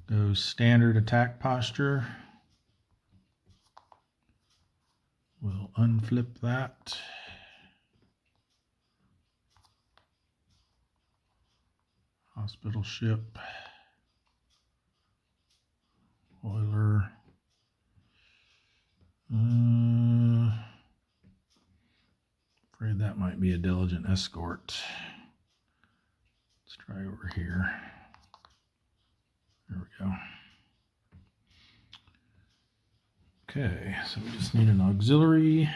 [SPEAKER 1] Go standard attack posture. We'll unflip that. Hospital ship. Oiler. Afraid that might be a diligent escort. Let's try over here. There we go. Okay, so we just need an auxiliary.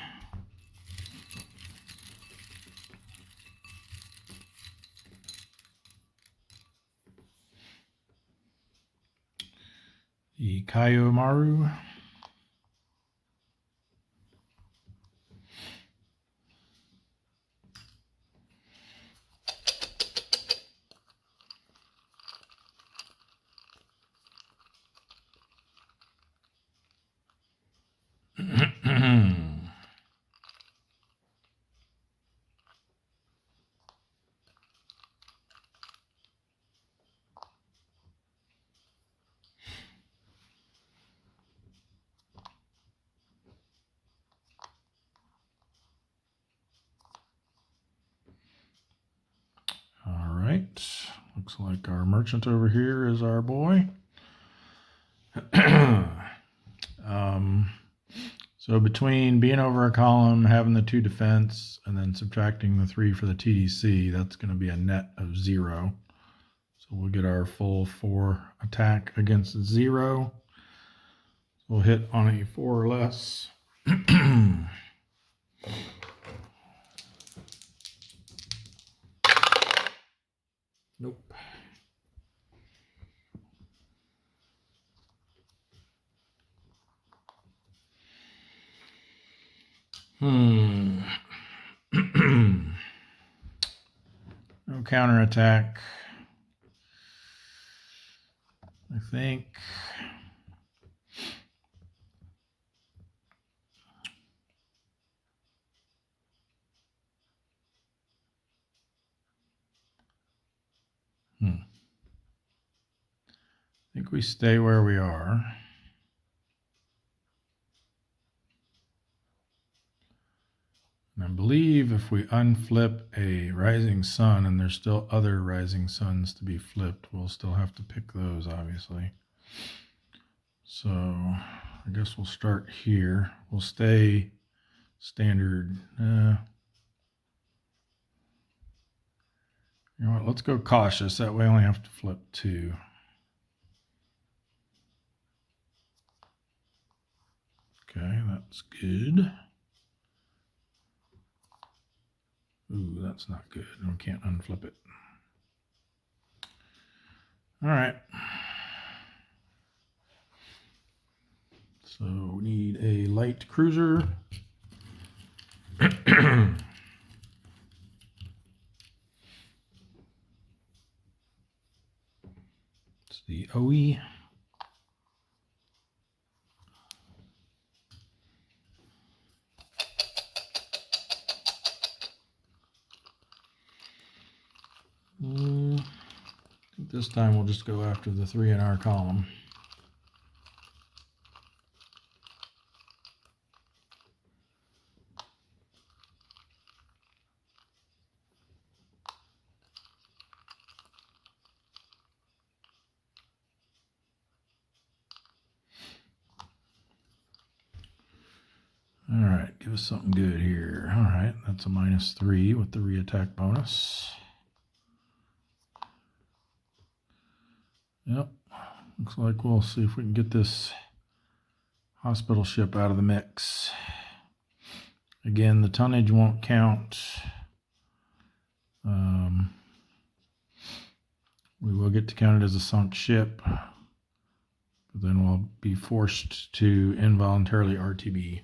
[SPEAKER 1] The Kaio Maru. Looks like our merchant over here is our boy. So between being over a column, having the 2 defense, and then subtracting the 3 for the TDC, that's going to be a net of 0. So we'll get our full 4 attack against 0. We'll hit on a 4 or less. Nope. No counterattack. I think. I think we stay where we are. And I believe if we unflip a rising sun, and there's still other rising suns to be flipped, we'll still have to pick those, obviously. So I guess we'll start here. We'll stay standard. You know what? Let's go cautious. That way I only have to flip 2. Okay, that's good. Ooh, that's not good. We can't unflip it. All right. So we need a light cruiser. It's the OE. I think this time we'll just go after the 3 in our column. All right, give us something good here. All right, that's a -3 with the reattack bonus. Yep, looks like we'll see if we can get this hospital ship out of the mix. Again, the tonnage won't count. We will get to count it as a sunk ship, but then we'll be forced to involuntarily RTB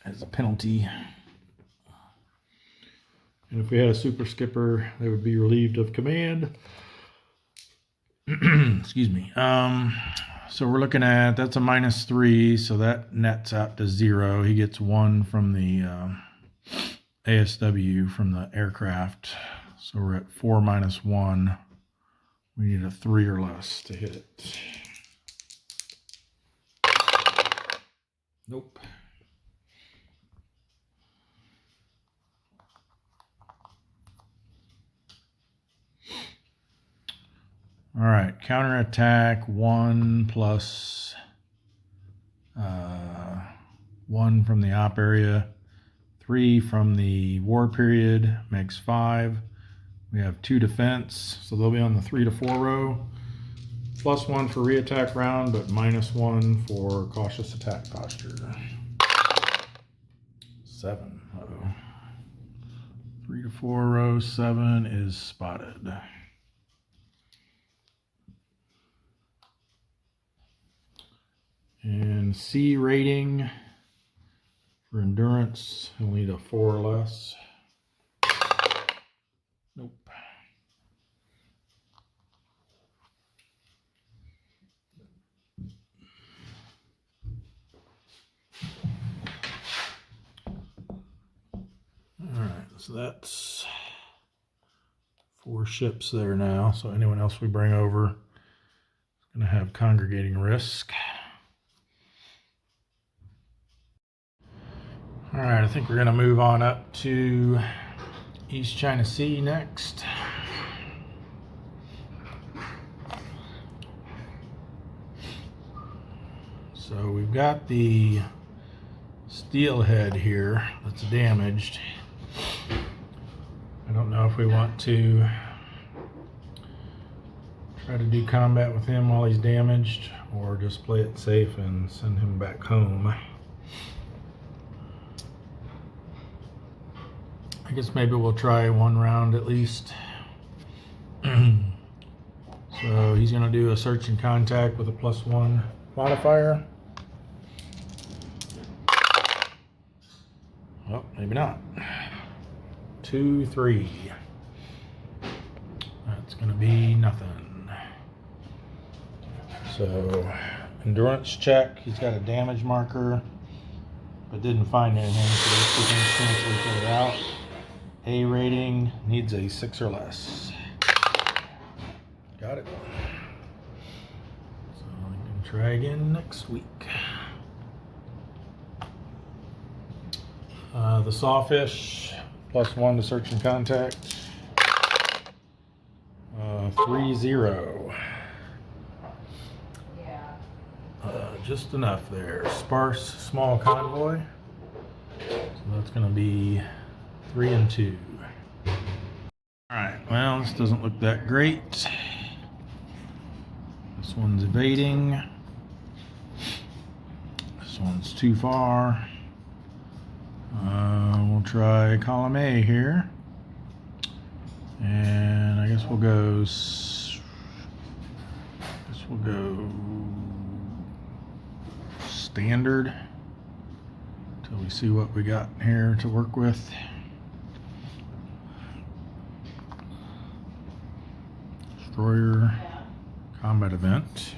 [SPEAKER 1] as a penalty. And if we had a super skipper, they would be relieved of command. Excuse me. So we're looking at, that's a -3, so that nets out to 0. He gets 1 from the ASW from the aircraft. So we're at 4 - 1. We need a 3 or less to hit it. Nope. All right, counterattack 1 plus 1 from the op area, 3 from the war period makes 5. We have 2 defense, so they'll be on the 3 to 4 row. +1 for reattack round, but -1 for cautious attack posture. 7. Uh-oh. 3 to 4 row, 7 is spotted. And C rating for endurance, we'll need a 4 or less. Nope. All right, so that's 4 ships there now. So anyone else we bring over is going to have congregating risk. All right, I think we're going to move on up to East China Sea next. So we've got the Steelhead here that's damaged. I don't know if we want to try to do combat with him while he's damaged or just play it safe and send him back home. I guess maybe we'll try 1 round at least. So he's going to do a search and contact with a +1 modifier. Well, maybe not. 2, 3. That's gonna be nothing. So, endurance check. He's got a damage marker, but didn't find anything, so let's cancel each other out. A rating needs a 6 or less. Got it. So I can try again next week. The Sawfish, +1 to search and contact. 3-0. Just enough there. Sparse, small convoy. So that's going to be 3 and 2. Alright, well, this doesn't look that great. This one's evading. This one's too far. We'll try column A here. And I guess we'll go standard until we see what we got here to work with. Destroyer combat event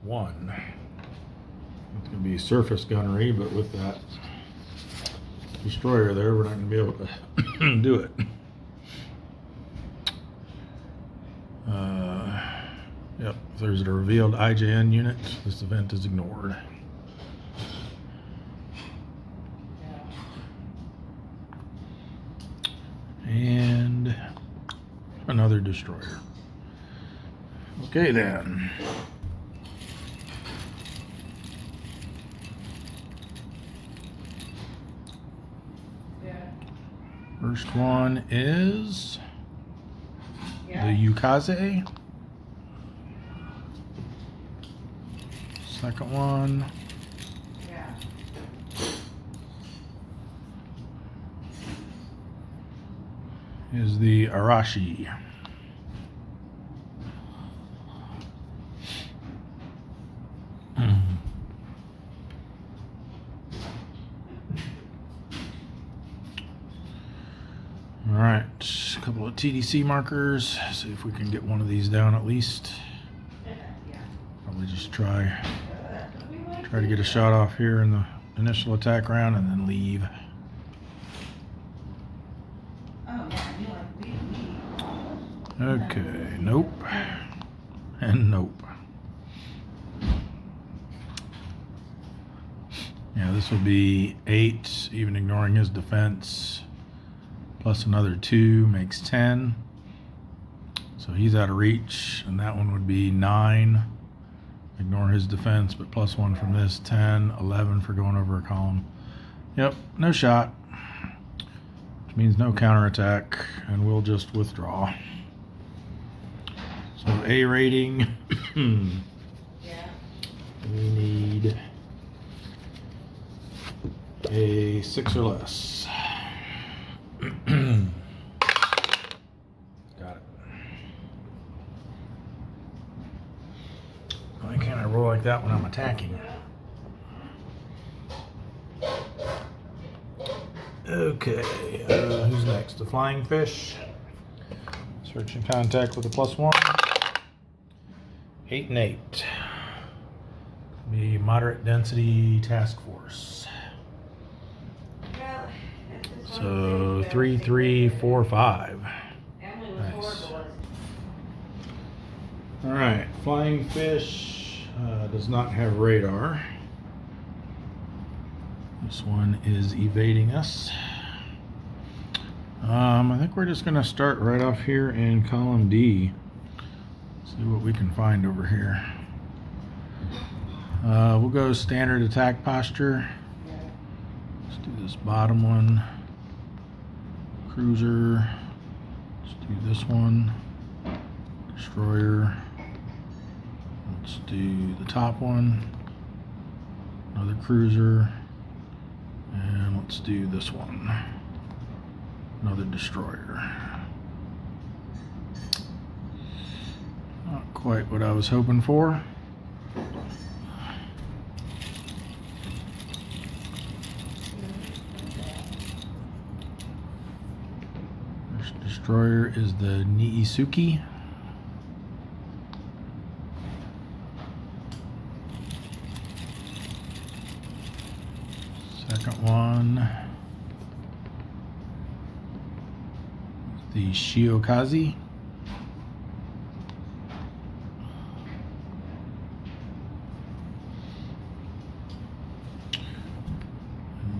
[SPEAKER 1] 1. It's going to be surface gunnery, but with that destroyer there, we're not going to be able to do it. Yep, if there's a revealed IJN unit, this event is ignored. And another destroyer. Okay then. First one is the Minekaze. Second one is the Arashi. All right, a couple of TDC markers. See if we can get one of these down at least. Probably just try to get a shot off here in the initial attack round and then leave. Okay, nope, and nope. Yeah, this will be 8, even ignoring his defense, plus another 2 makes 10. So he's out of reach, and that one would be 9. Ignore his defense, but +1 from this, 10, 11 for going over a column. Yep, no shot, which means no counterattack, and we'll just withdraw. So A rating, we need a 6 or less. Got it. Why can't I roll like that when I'm attacking? Okay, who's next? The Flying Fish. Search and contact with a +1. 8 and 8. Be moderate density task force. So 3, 3, 4, 5. Nice. All right, Flying Fish does not have radar. This one is evading us. I think we're just gonna start right off here in column D. See what we can find over here. We'll go standard attack posture. Let's do this bottom one. Cruiser. Let's do this one. Destroyer. Let's do the top one. Another cruiser. And let's do this one. Another destroyer. Not quite what I was hoping for. destroyer is the Niisuki. Second one, the Shimakaze.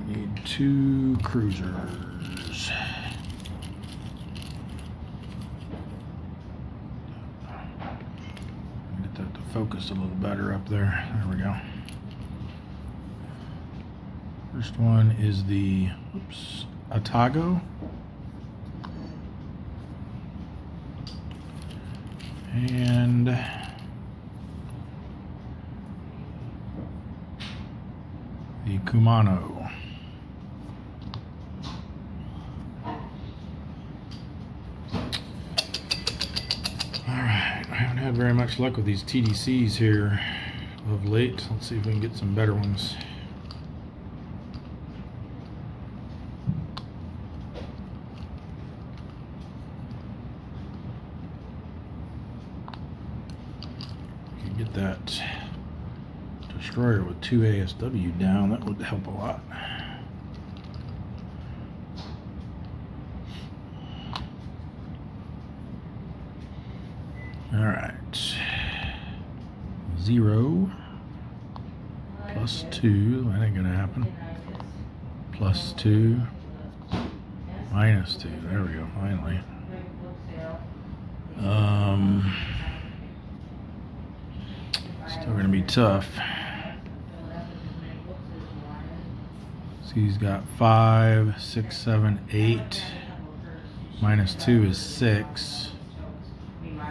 [SPEAKER 1] We need 2 cruisers. Get that to focus a little better up there. There we go. First one is the Atago. And the Kumano. Alright, I haven't had very much luck with these TDCs here of late. Let's see if we can get some better ones. Get that destroyer with 2 ASW down, that would help a lot. All right, 0 plus 2, that ain't gonna happen. Plus 2 minus 2, there we go, finally. Still gonna be tough. So he's got 5, 6, 7, 8. Minus 2 is 6.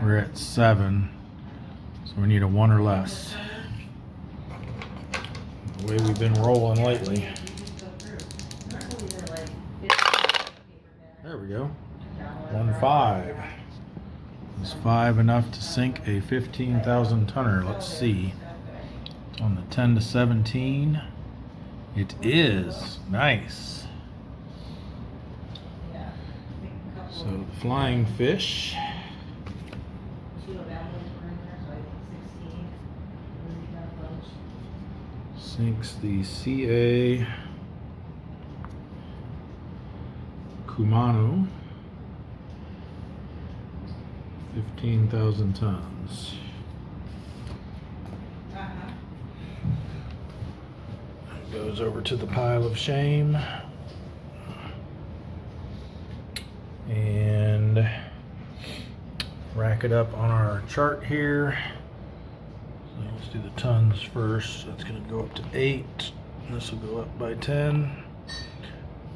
[SPEAKER 1] We're at 7. So we need a 1 or less. The way we've been rolling lately. There we go. 1, 5. Is 5 enough to sink a 15,000 tonner? Let's see. It's on the 10 to 17. It is. Nice. So the flying fish sinks the CA Kumano. 15,000 tons. Goes over to the pile of shame. And rack it up on our chart here. So let's do the tons first. That's going to go up to 8. This will go up by 10.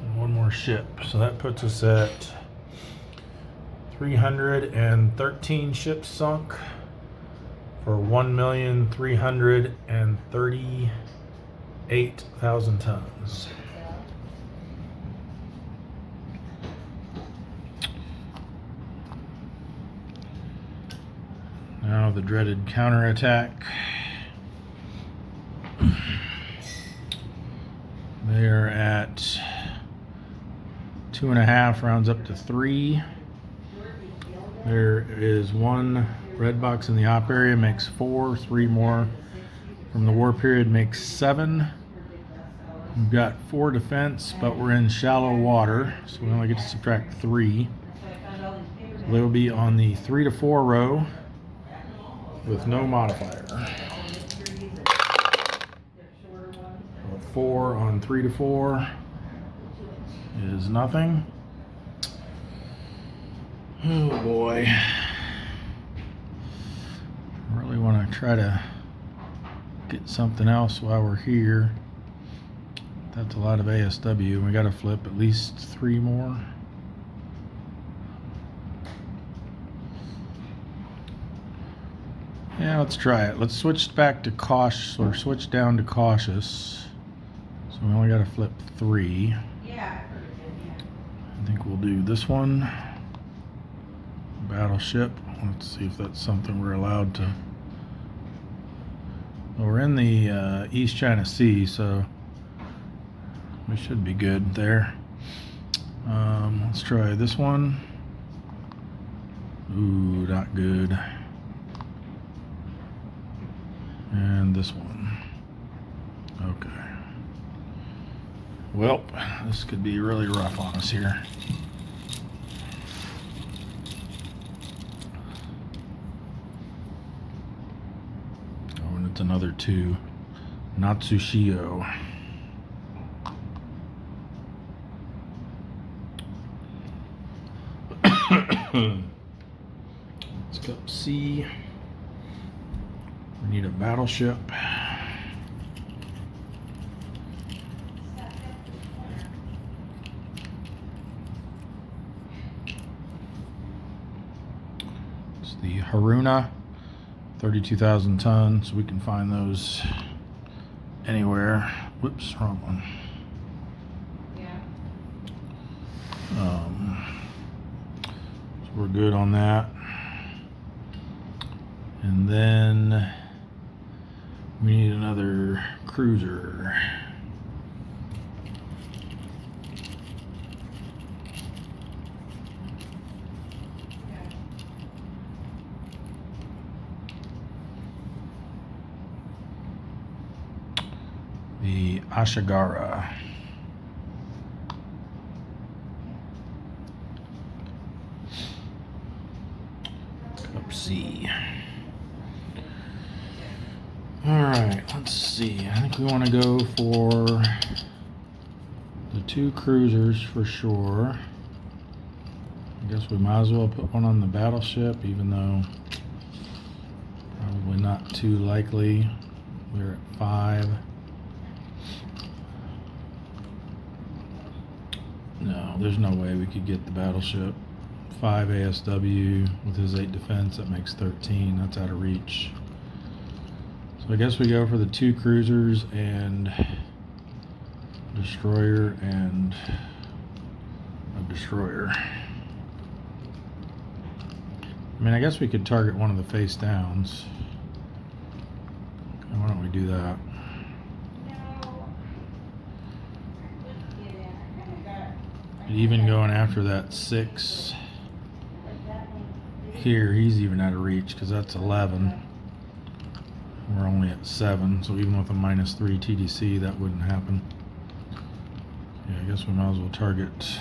[SPEAKER 1] And 1 more ship. So that puts us at 313 ships sunk for 1,338,000 tons. Now the dreaded counterattack. They're at 2.5, rounds up to 3. There is 1 red box in the op area, makes 4, 3 more from the war period makes 7. We've got 4 defense, but we're in shallow water, so we only get to subtract 3. So they will be on the 3 to 4 row with no modifier. 4 on 3 to 4 is nothing. Oh boy. I really want to try to get something else while we're here. That's a lot of ASW. We got to flip at least 3 more. Yeah, let's try it. Let's switch back to cautious, or switch down to cautious. So we only got to flip 3. I think we'll do this one. Battleship. Let's see if that's something we're allowed to. Well, we're in the East China Sea, so we should be good there. Let's try this one. Ooh, not good. And this one. Okay. Well, this could be really rough on us here. Oh, and it's another 2. Natsushio. Let's go C. We need a battleship. It's the Haruna, 32,000 tons. We can find those anywhere. Whoops, wrong one. So we're good on that. And then we need another cruiser. The Ashigara. Cup C. Alright, let's see. I think we want to go for the 2 cruisers for sure. I guess we might as well put one on the battleship, even though probably not too likely. We're at 5. No, there's no way we could get the battleship. 5 ASW with his 8 defense, that makes 13. That's out of reach. So I guess we go for the 2 cruisers and destroyer and a destroyer. I mean, I guess we could target one of the face downs. Why don't we do that? Even going after that 6 here, he's even out of reach because that's 11. We're only at 7, so even with a -3 TDC, that wouldn't happen. Yeah, I guess we might as well target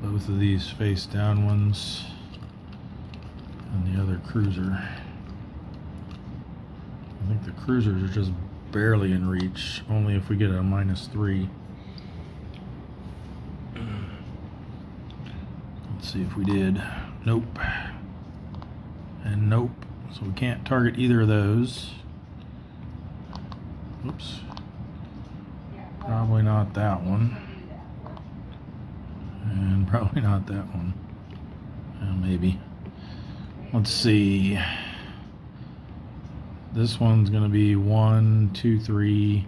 [SPEAKER 1] both of these face down ones and the other cruiser. I think the cruisers are just barely in reach, only if we get a -3. Let's see if we did. Nope. And nope. So we can't target either of those. Oops. Probably not that one. And probably not that one. Maybe. Let's see. This one's going to be 1, 2, 3.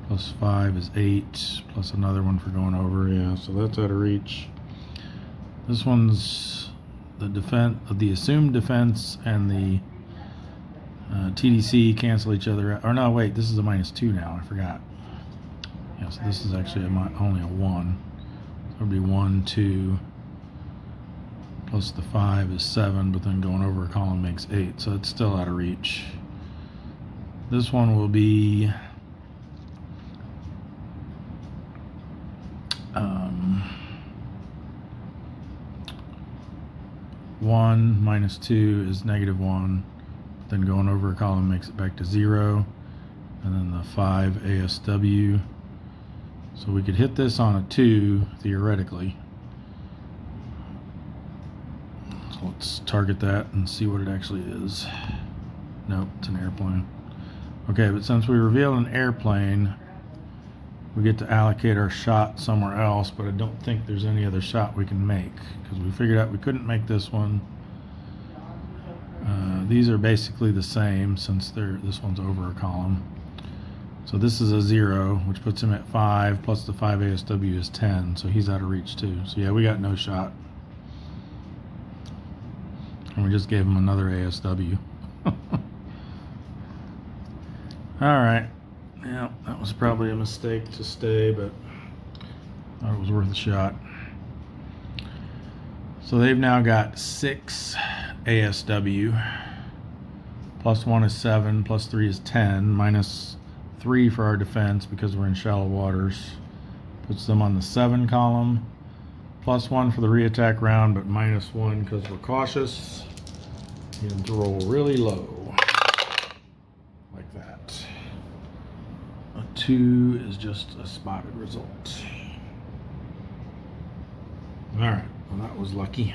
[SPEAKER 1] Plus 5 is 8. Plus another one for going over. Yeah, so that's out of reach. This one's the defense, the assumed defense and the TDC cancel each other out. Or no, wait, this is a -2 now. I forgot. Yeah, so this is actually only a 1. So it'll be 1, 2. Plus the 5 is 7, but then going over a column makes 8. So it's still out of reach. This one will be 1 -2 is -1. Then going over a column makes it back to 0. And then the 5 ASW. So we could hit this on a 2, theoretically. So let's target that and see what it actually is. Nope, it's an airplane. Okay, but since we revealed an airplane, we get to allocate our shot somewhere else, but I don't think there's any other shot we can make because we figured out we couldn't make this one. These are basically the same since this one's over a column. So this is a 0, which puts him at 5, plus the 5 ASW is 10, so he's out of reach too. So yeah, we got no shot. And we just gave him another ASW. Alright. Yeah, that was probably a mistake to stay, but I thought it was worth a shot. So they've now got 6 ASW. +1 is 7, +3 is 10, -3 for our defense because we're in shallow waters. Puts them on the 7 column. +1 for the reattack round, but -1 because we're cautious. You have to roll really low, like that. A 2 is just a spotted result. Alright, well that was lucky.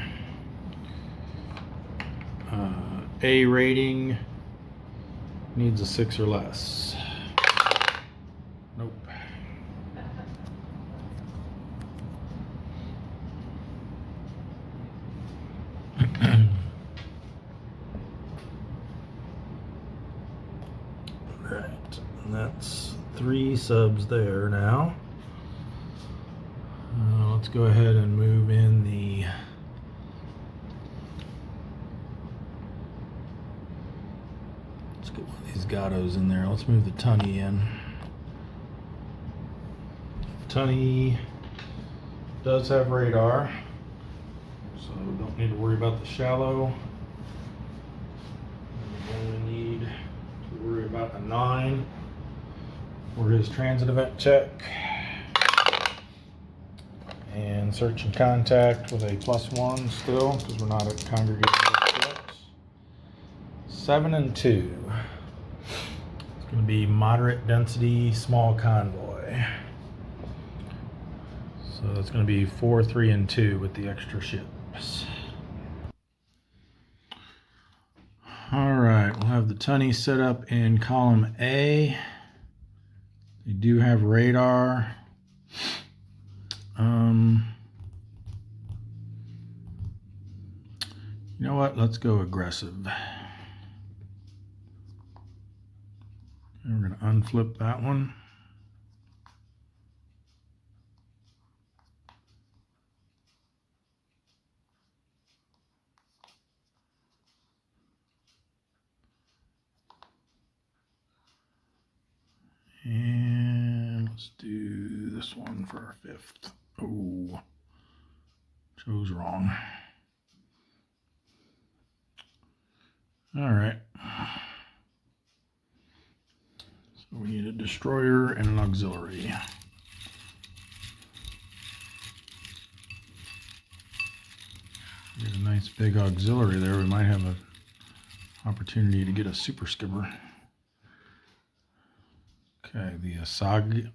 [SPEAKER 1] A rating needs a 6 or less. Nope. Alright, and that's 3 subs there now. Let's go ahead and move in the these Gatos in there. Let's move the Tunny in. Tunny does have radar, so don't need to worry about the shallow. We only need to worry about a 9 for his transit event check. And search and contact with a +1 still, because we're not at congregation yet. 7 and 2. It's going to be moderate density, small convoy. So that's going to be 4, 3, and 2 with the extra ships. Alright, we'll have the Tunny set up in column A. They do have radar. You know what? Let's go aggressive. And we're going to unflip that one. And let's do this one for our 5th. Oh, chose wrong. All right. So we need a destroyer and an auxiliary. Get a nice big auxiliary there. We might have an opportunity to get a super skipper. Okay, the Asageo.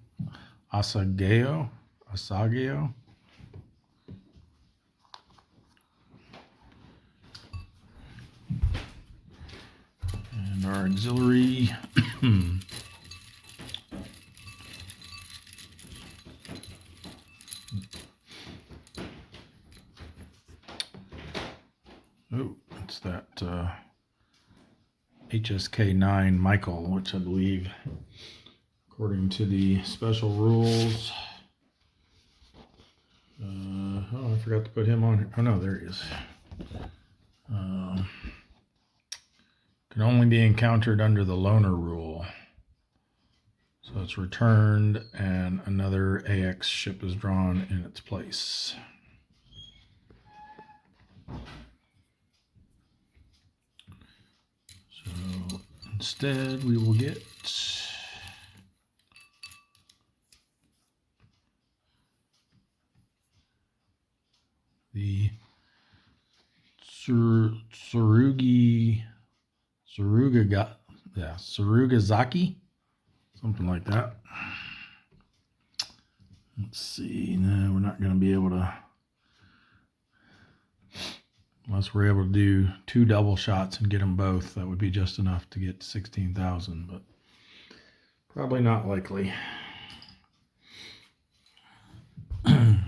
[SPEAKER 1] And our auxiliary. Oh, it's that HSK-9 Michael, which I believe, according to the special rules, oh, I forgot to put him on here. Oh no, there he is. Can only be encountered under the loner rule. So it's returned and another AX ship is drawn in its place. So instead we will get the Surugazaki, something like that. Let's see. No, we're not going to be able to, unless we're able to do 2 double shots and get them both. That would be just enough to get 16,000, but probably not likely. All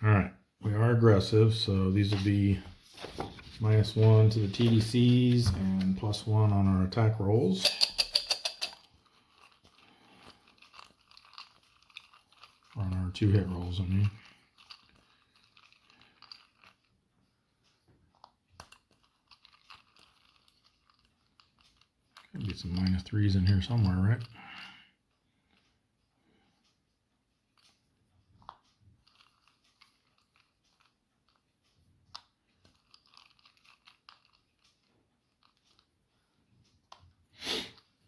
[SPEAKER 1] right, we are aggressive, so these will be -1 to the TDCs and +1 on our attack rolls. On our 2 hit rolls, I mean. Gotta get some -3s in here somewhere, right?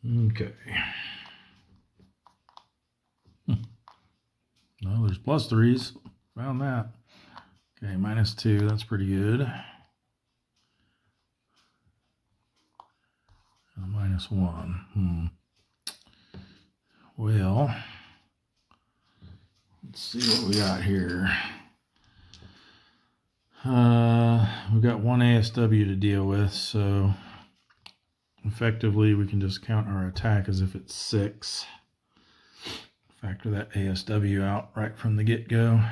[SPEAKER 1] Okay. Well, there's +3s. Found that. Okay, -2. That's pretty good. And a -1. Well, let's see what we got here. We've got one ASW to deal with, so effectively we can just count our attack as if it's 6. Factor that ASW out right from the get-go.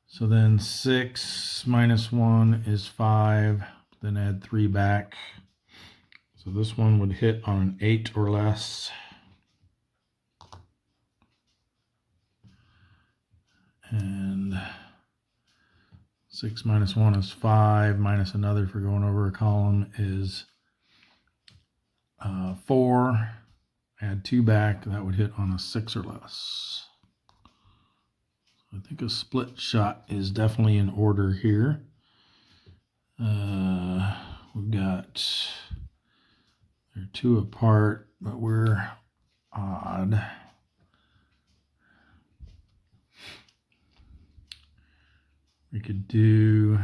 [SPEAKER 1] So then 6 minus 1 is 5, then add 3 back. So this one would hit on an 8 or less. And 6 minus 1 is 5, minus another for going over a column is 4. Add 2 back, that would hit on a 6 or less. I think a split shot is definitely in order here. We've got, they're 2 apart, but we're odd. We could do,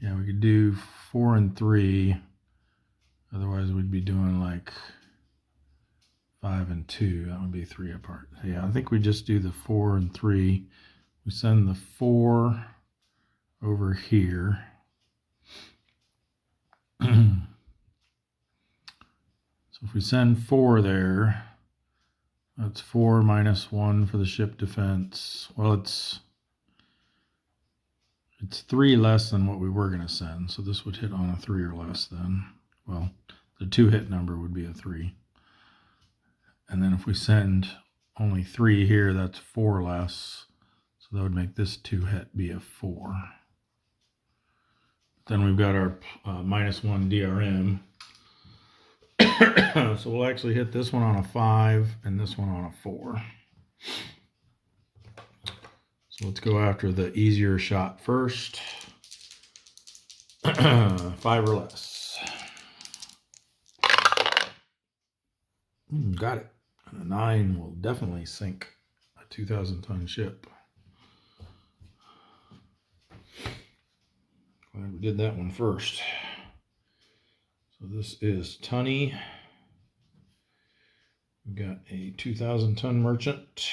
[SPEAKER 1] yeah, we could do 4 and 3. Otherwise, we'd be doing like 5 and 2. That would be 3 apart. Yeah, I think we just do the 4 and 3. We send the 4 over here. So if we send 4 there, that's 4 minus 1 for the ship defense. Well, it's 3 less than what we were going to send. So this would hit on a 3 or less then. Well, the 2 hit number would be a 3. And then if we send only 3 here, that's 4 less. So that would make this 2 hit be a 4. Then we've got our -1 DRM. So we'll actually hit this one on a 5 and this one on a 4. So let's go after the easier shot first. 5 or less. Got it. And a 9 will definitely sink a 2,000-ton ship. Glad we did that one first. So this is Tunny. We've got a 2,000-ton merchant.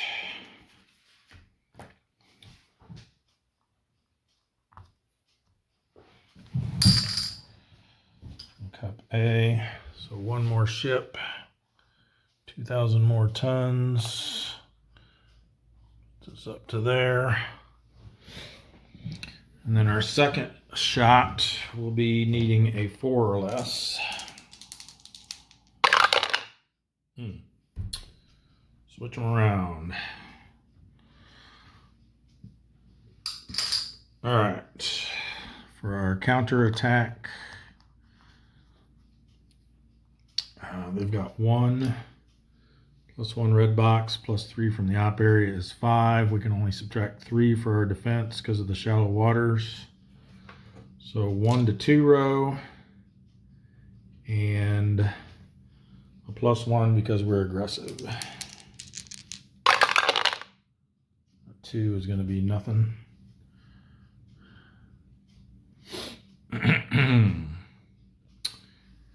[SPEAKER 1] Cup A. So one more ship. 2,000 more tons. It's up to there. And then our second shot will be needing a 4 or less. Switch them around. All right. For our counter attack, they've got 1 plus 1 red box plus 3 from the op area is 5. We can only subtract 3 for our defense because of the shallow waters. So 1 to 2 row and a +1 because we're aggressive. 2 is going to be nothing.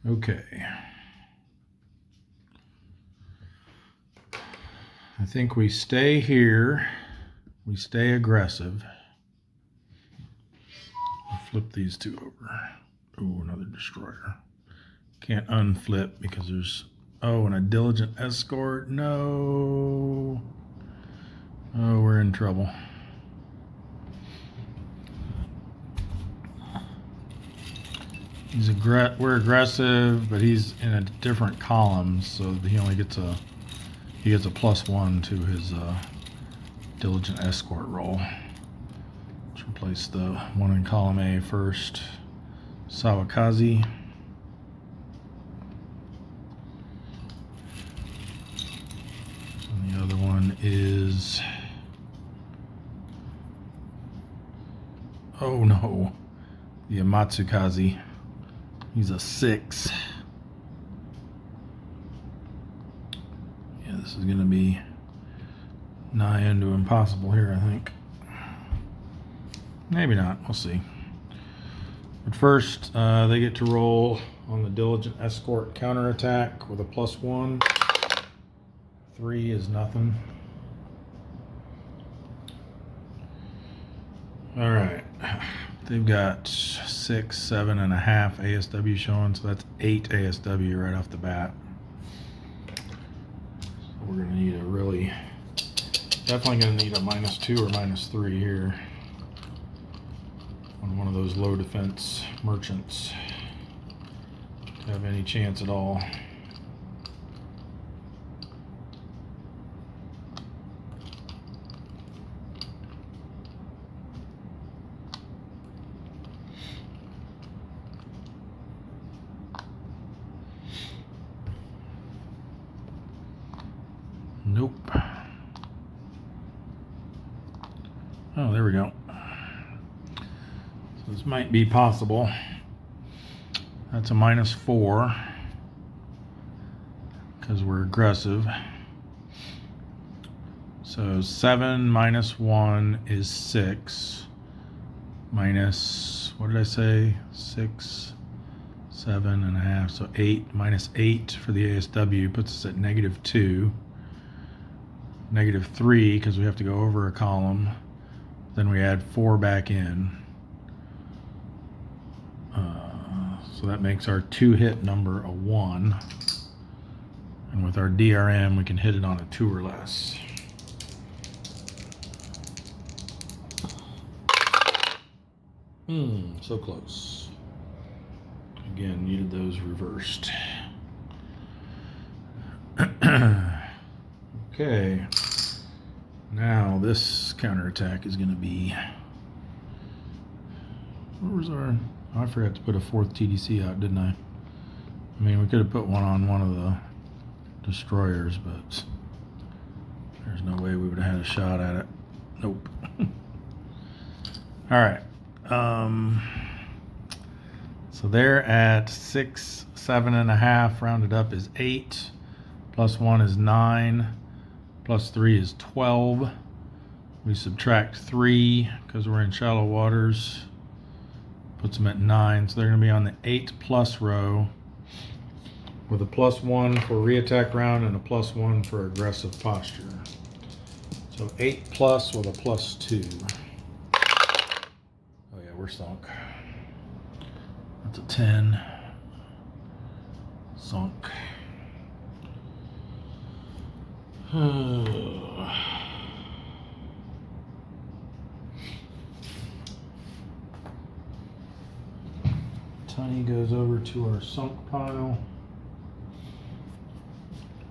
[SPEAKER 1] Okay. I think we stay here. We stay aggressive. I'll flip these 2 over. Oh, another destroyer. Can't unflip because there's, oh, and a diligent escort. No. Oh, we're in trouble. We're aggressive, but he's in a different column, so he only gets a +1 to his diligent escort roll. Let's replace the one in column A first. Sawakaze. And the other one is, oh no, the Amatsukaze. He's a 6. Yeah, this is going to be nigh into impossible here, I think. Maybe not. We'll see. But first, they get to roll on the Diligent Escort counterattack with a +1. 3 is nothing. All right. They've got 6, 7.5 ASW showing, so that's 8 ASW right off the bat. So we're going to need a really, definitely going to need a -2 or -3 here on one of those low defense merchants to have any chance at all. Nope. Oh, there we go. So this might be possible. That's a -4 because we're aggressive. So 7 - 1 is 6. Minus, what did I say? 6, 7.5. So 8 -8 for the ASW puts us at -2. -3 because we have to go over a column. Then we add 4 back in. So that makes our 2-hit number a 1. And with our DRM, we can hit it on a 2 or less. So close. Again, needed those reversed. Okay. Now this counterattack is going to be. Where was our? Oh, I forgot to put a 4th TDC out, didn't I? I mean, we could have put one on one of the destroyers, but there's no way we would have had a shot at it. Nope. All right. So they're at 6, 7.5. Rounded up is 8. +1 is 9. +3 is 12. We subtract 3 because we're in shallow waters. Puts them at 9. So they're going to be on the 8+ row with a +1 for reattack round and a +1 for aggressive posture. So 8+ with a +2. Oh yeah, we're sunk. That's a 10. Sunk. Tunny goes over to our sunk pile.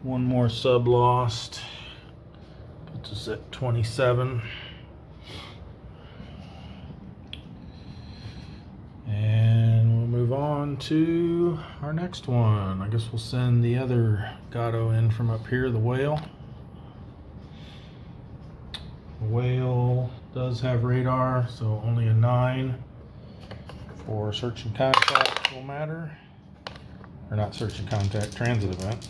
[SPEAKER 1] One more sub lost. Puts us at 27. And we'll move on to our next one. I guess we'll send the other Gato in from up here, the whale. The whale does have radar, so only a 9 for search and contact will matter. Or not search and contact, transit event.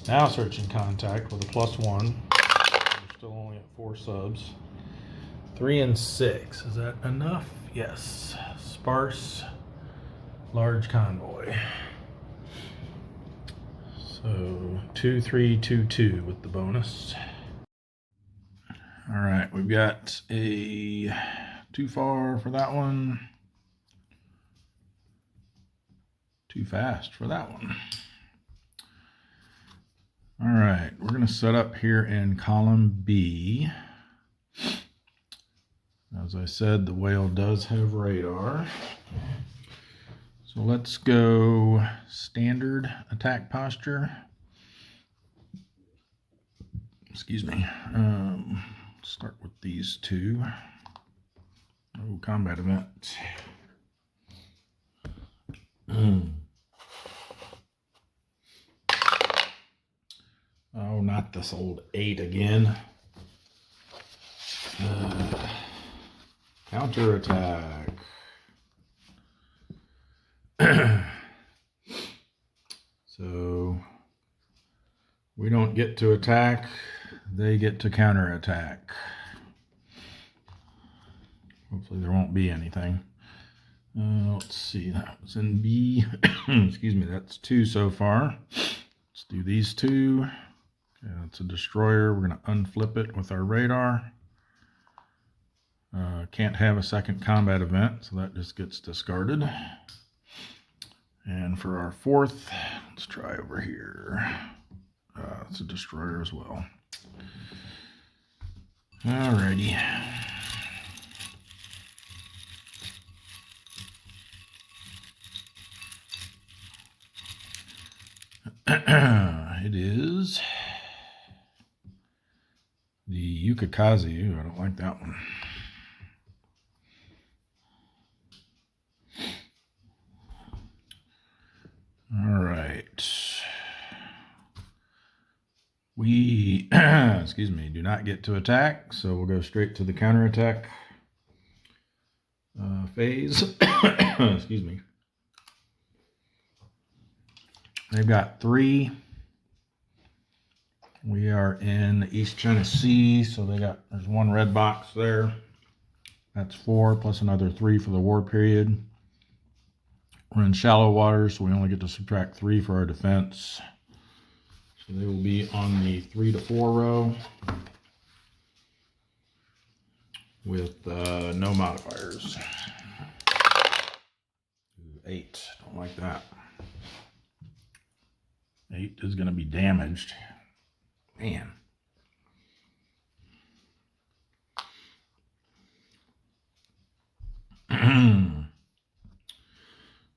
[SPEAKER 1] Now search and contact with a +1. We're still only at 4 subs. 3 and 6. Is that enough? Yes. Sparse, large convoy. So 2, 3, 2, 2 with the bonus. All right, we've got a too far for that one. Too fast for that one. All right, we're going to set up here in column B. As I said, the whale does have radar. So let's go standard attack posture. Excuse me. Start with these two. Oh, combat event. Oh, not this old 8 again. Counterattack. So We don't get to attack, they get to counterattack. Hopefully there won't be anything. Let's see, that was in B. Excuse me, that's 2 so far. Let's do these 2. Okay, that's a destroyer. We're going to unflip it with our radar. Can't have a second combat event, so that just gets discarded. And for our 4th, let's try over here. It's a destroyer as well. Alrighty. It is the Myōkō. Ooh, I don't like that one. All right. We, excuse me, do not get to attack, so we'll go straight to the counterattack phase. Excuse me. They've got 3. We are in the East China Sea, so there's 1 red box there. That's 4 plus another 3 for the war period. We're in shallow waters, so we only get to subtract 3 for our defense. So they will be on the 3 to 4 row with no modifiers. 8, don't like that. 8 is going to be damaged. Man.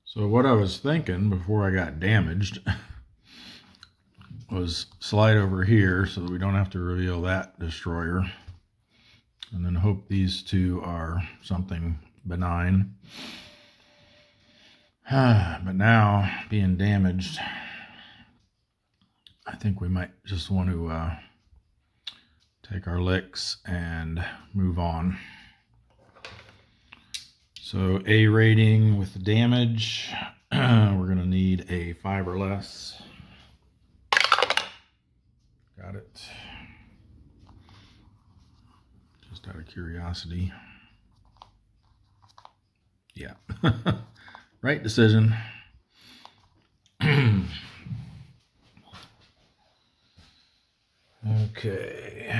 [SPEAKER 1] So what I was thinking before I got damaged was slide over here so that we don't have to reveal that destroyer. And then hope these 2 are something benign. But now, being damaged, I think we might just want to take our licks and move on. So A rating with the damage, we're going to need a 5 or less. Got it. Just out of curiosity. Yeah. Right decision. Okay.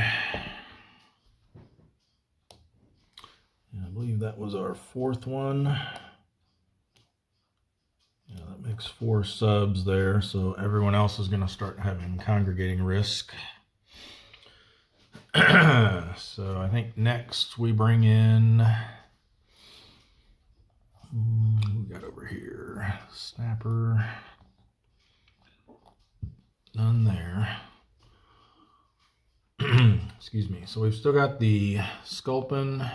[SPEAKER 1] I believe that was our 4th one. Yeah, that makes 4 subs there, so everyone else is going to start having congregating risk. So I think next we bring in, we got over here, snapper, none there. Excuse me. So we've still got the Sculpin,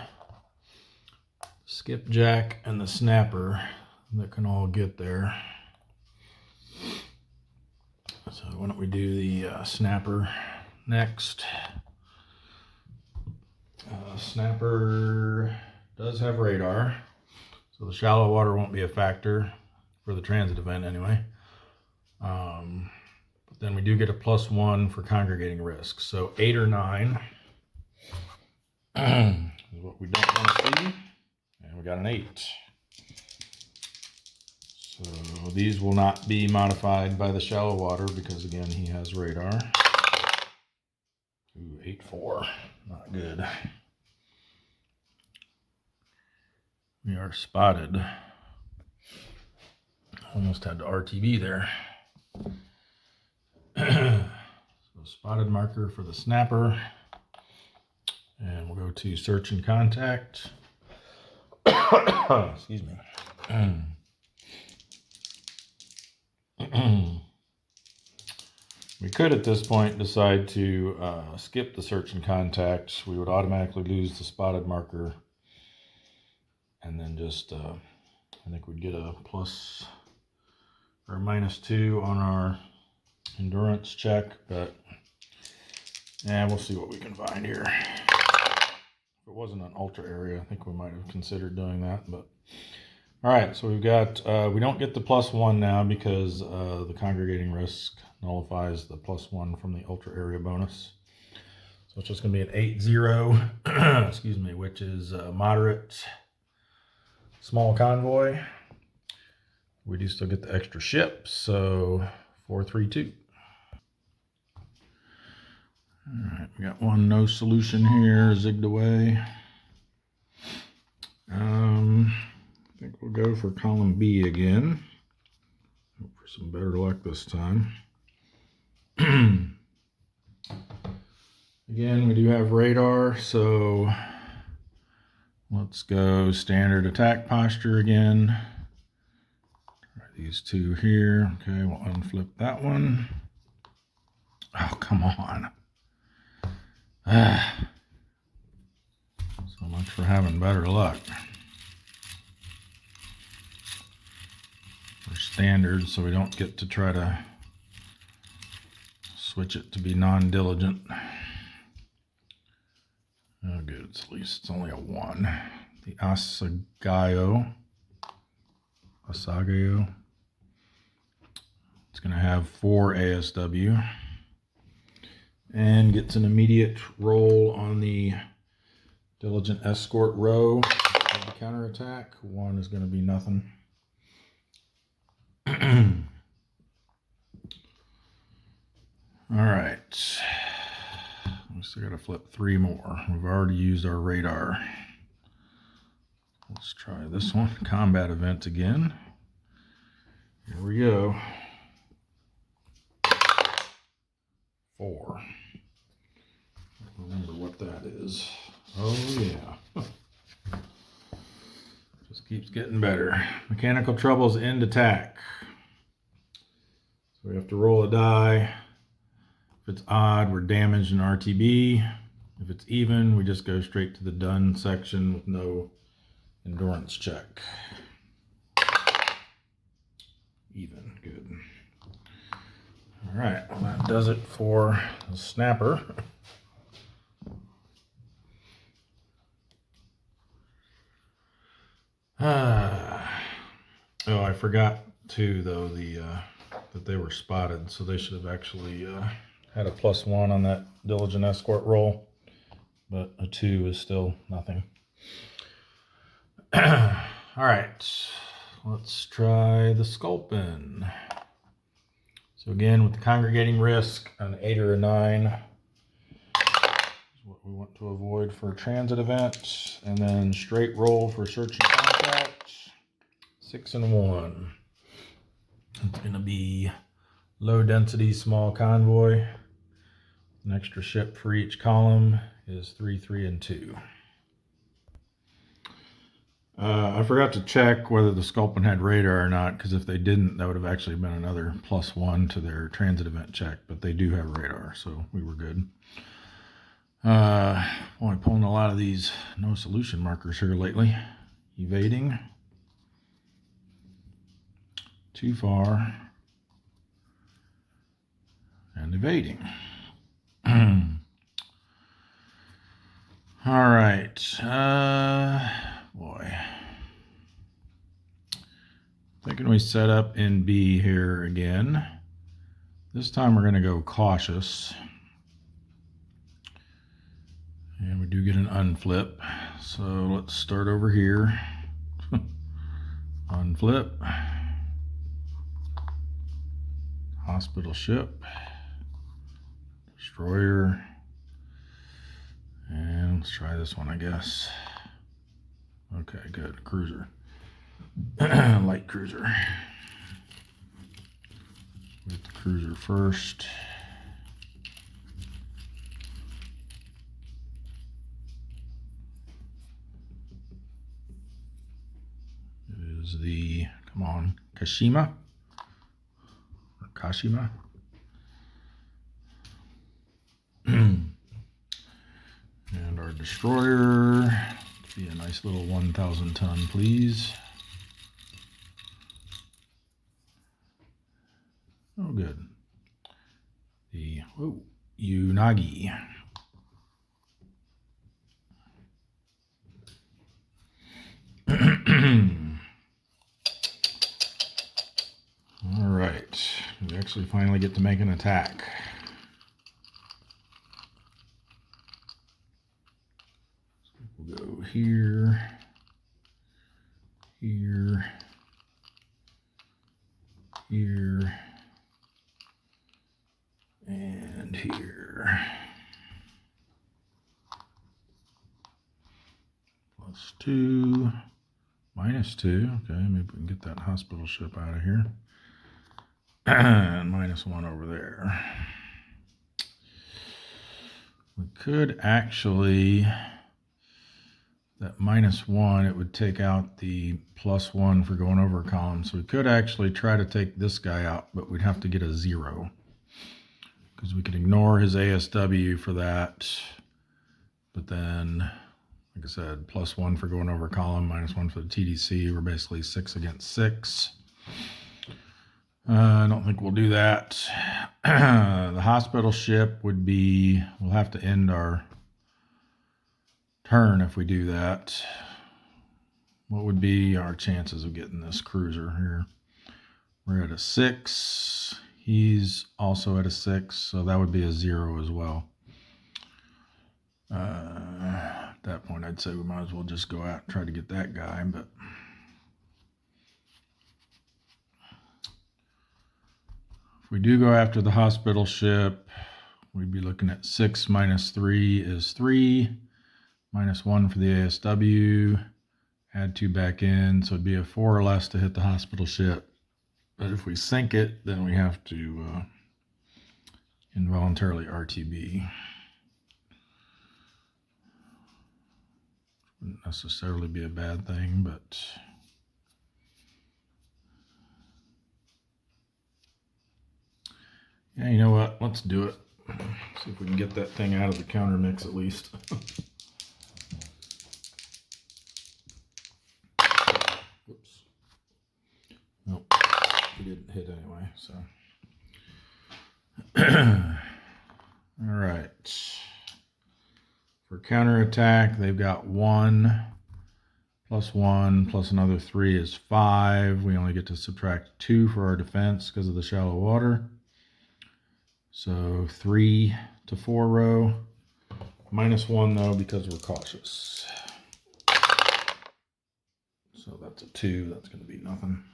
[SPEAKER 1] skipjack, and the snapper that can all get there. So why don't we do the snapper next? Snapper does have radar, so the shallow water won't be a factor for the transit event anyway. But then we do get a +1 for congregating risk. So 8 or 9 is what we don't want to see. And we got an 8. So these will not be modified by the shallow water because, again, he has radar. Ooh, 8-4. Not good. We are spotted. Almost had to RTB there. So spotted marker for the snapper. And we'll go to search and contact. Excuse me. We could at this point decide to skip the search and contact. We would automatically lose the spotted marker. And then just, I think we'd get a plus or a -2 on our endurance check. But, yeah, we'll see what we can find here. If it wasn't an ultra area, I think we might have considered doing that. But All right, so we've got, we don't get the +1 now because the congregating risk nullifies the +1 from the ultra area bonus. So it's just going to be an 8-0, excuse me, which is moderate small convoy. We do still get the extra ship, so 4-3-2. All right, we got one no solution here, zigged away. I think we'll go for column B again. Hope for some better luck this time. Again, we do have radar, so let's go standard attack posture again. Try these two here. Okay, we'll unflip that one. Oh, come on. So much for having better luck. We're standard, so we don't get to try to switch it to be non-diligent. Oh, good. At least it's only a 1. The Asahi. It's going to have 4 ASW. And gets an immediate roll on the diligent escort row of the counterattack. 1 is going to be nothing. All right. We still got to flip 3 more. We've already used our radar. Let's try this one. Combat event again. Here we go. 4. Remember what that is. Oh yeah. Just keeps getting better. Mechanical troubles end attack. So we have to roll a die. If it's odd, we're damaged in RTB. If it's even, we just go straight to the done section with no endurance check. Even, good. All right, well, that does it for the snapper. Oh, I forgot too, though, that they were spotted, so they should have actually had a +1 on that diligent escort roll, but a 2 is still nothing. All right, let's try the Sculpin. So again, with the congregating risk, an 8 or a 9 is what we want to avoid for a transit event, and then straight roll for search and contact. 6 and 1. It's going to be low density small convoy. An extra ship for each column is 3, 3, and 2. I forgot to check whether the Sculpin had radar or not, because if they didn't, that would have actually been another +1 to their transit event check, but they do have radar, so we were good. Boy, pulling a lot of these no solution markers here lately. Evading. Too far. And evading. All right. Boy. Thinking we set up in B here again. This time we're going to go cautious. And we do get an unflip. So let's start over here. Unflip. Hospital ship. Destroyer. And let's try this one, I guess. Okay, good. Cruiser. Light cruiser. Get the cruiser first. It is the, come on, Kashima? Or Kashima? And our destroyer, be a nice little 1,000 ton, please. Oh, good. The Unagi. actually finally get to make an attack. We'll go here, here, here, and here. +2, -2. Okay, maybe we can get that hospital ship out of here. And -1 over there. We could actually, that -1, it would take out the +1 for going over a column. So we could actually try to take this guy out, but we'd have to get a 0. Because we could ignore his ASW for that. But then, like I said, +1 for going over a column, -1 for the TDC. We're basically 6 against 6. I don't think we'll do that. The hospital ship would be, we'll have to end our turn if we do that. What would be our chances of getting this cruiser here? We're at a 6. He's also at a 6, so that would be a 0 as well. At that point, I'd say we might as well just go out and try to get that guy, but if we do go after the hospital ship, we'd be looking at 6 minus 3 is 3, -1 for the ASW, add 2 back in, so it'd be a 4 or less to hit the hospital ship. But if we sink it, then we have to involuntarily RTB. Wouldn't necessarily be a bad thing, but yeah, you know what? Let's do it. See if we can get that thing out of the counter mix at least. Whoops. Nope. We didn't hit anyway, so. All right. For counterattack, they've got 1 plus 1 plus another 3 is 5. We only get to subtract 2 for our defense because of the shallow water. So 3 to 4 row. -1 though because we're cautious. So that's a 2. That's going to be nothing.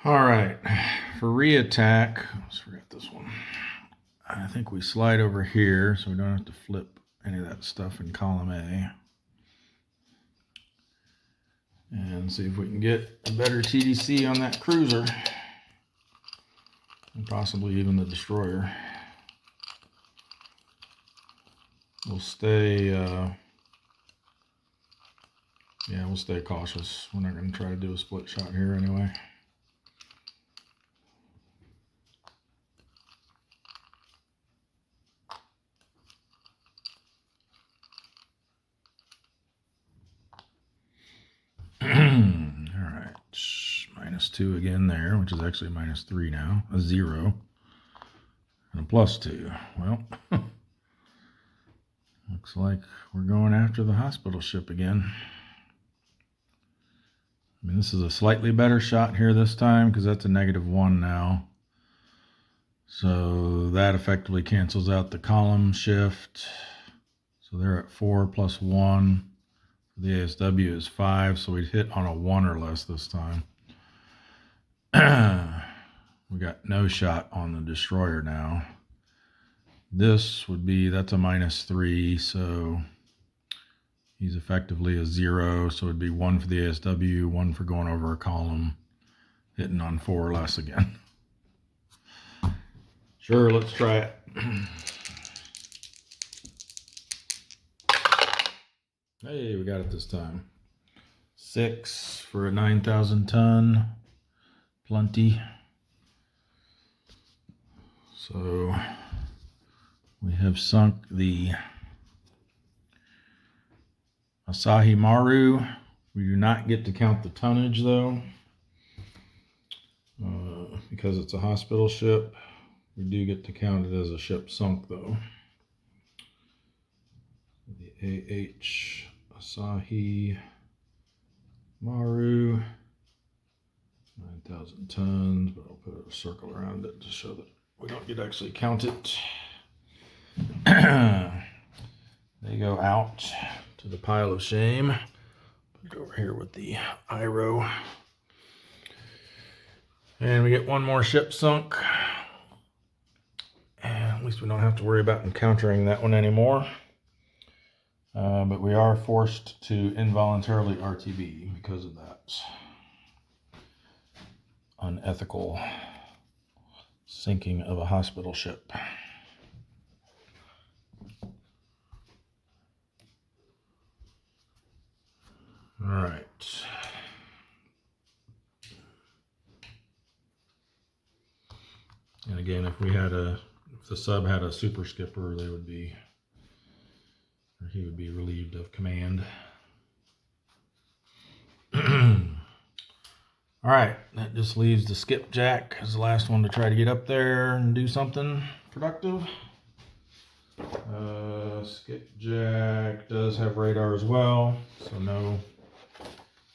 [SPEAKER 1] All right. For re-attack, let's forget this one. I think we slide over here so we don't have to flip any of that stuff in column A. And see if we can get a better TDC on that cruiser. And possibly even the destroyer. We'll stay, we'll stay cautious. We're not going to try to do a split shot here anyway. Alright, -2 again there, which is actually -3 now, a 0, and a +2. Well, looks like we're going after the hospital ship again. I mean, this is a slightly better shot here this time because that's a -1 now. So that effectively cancels out the column shift. So they're at 4 plus 1. The ASW is 5, so we'd hit on a 1 or less this time. We got no shot on the destroyer now. This would be, that's a -3, so he's effectively a 0, so it'd be 1 for the ASW, 1 for going over a column, hitting on 4 or less again. Sure, let's try it. Hey, we got it this time. 6 for a 9,000 ton. Plenty. So we have sunk the Asahi Maru. We do not get to count the tonnage though. Because it's a hospital ship. We do get to count it as a ship sunk though. The AH Asahi Maru 9,000 tons, but I'll put a circle around it to show that we don't get to actually count it. They go out to the pile of shame. Put it over here with the Iro. And we get one more ship sunk. And at least we don't have to worry about encountering that one anymore. But we are forced to involuntarily RTB because of that unethical sinking of a hospital ship. All right. And again, if the sub had a super skipper, he would be relieved of command. All right, that just leaves the skipjack as the last one to try to get up there and do something productive. Skipjack does have radar as well, so no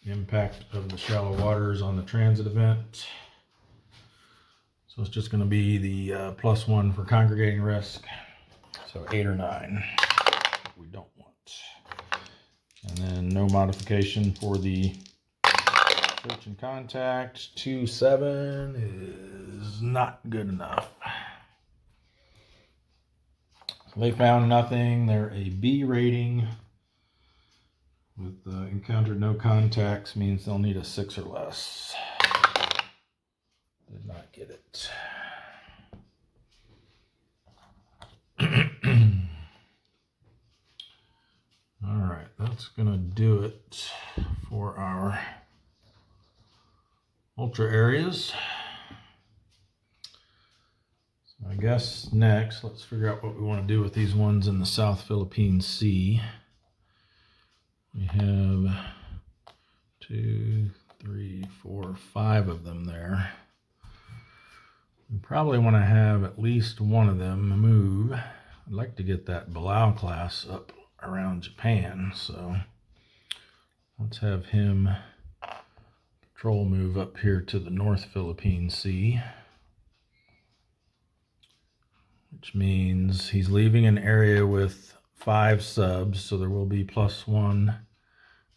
[SPEAKER 1] impact of the shallow waters on the transit event. So it's just going to be the +1 for congregating risk, so 8 or 9 we don't want. And then no modification for the search and contact. 2.7 is not good enough. They found nothing. They're a B rating with encountered no contacts, means they'll need a 6 or less. Did not get it. All right, that's gonna do it for our ultra areas. So I guess next, let's figure out what we want to do with these ones in the South Philippine Sea. We have 2, 3, 4, 5 of them there. We probably want to have at least one of them move. I'd like to get that Bilal class up around Japan, so let's have him patrol move up here to the North Philippine Sea, which means he's leaving an area with 5 subs, so there will be +1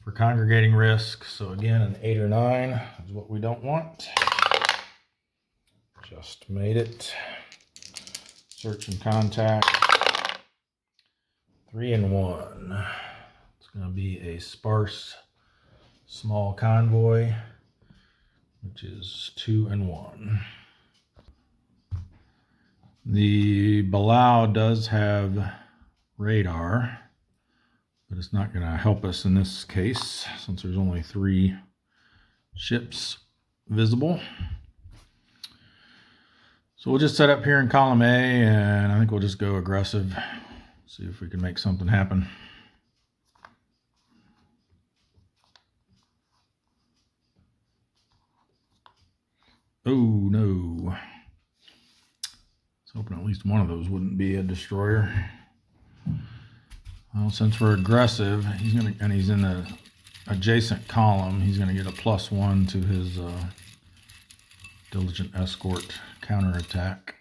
[SPEAKER 1] for congregating risk. So again, an 8 or 9 is what we don't want. Just made it. Search and contact. 3 and 1. It's going to be a sparse small convoy, which is 2 and 1. The Bilal does have radar, but it's not going to help us in this case since there's only 3 ships visible. So we'll just set up here in column A, and I think we'll just go aggressive, see if we can make something happen. Oh no. I was hoping at least one of those wouldn't be a destroyer. Well, since we're aggressive, he's in the adjacent column, he's gonna get a +1 to his diligent escort counterattack.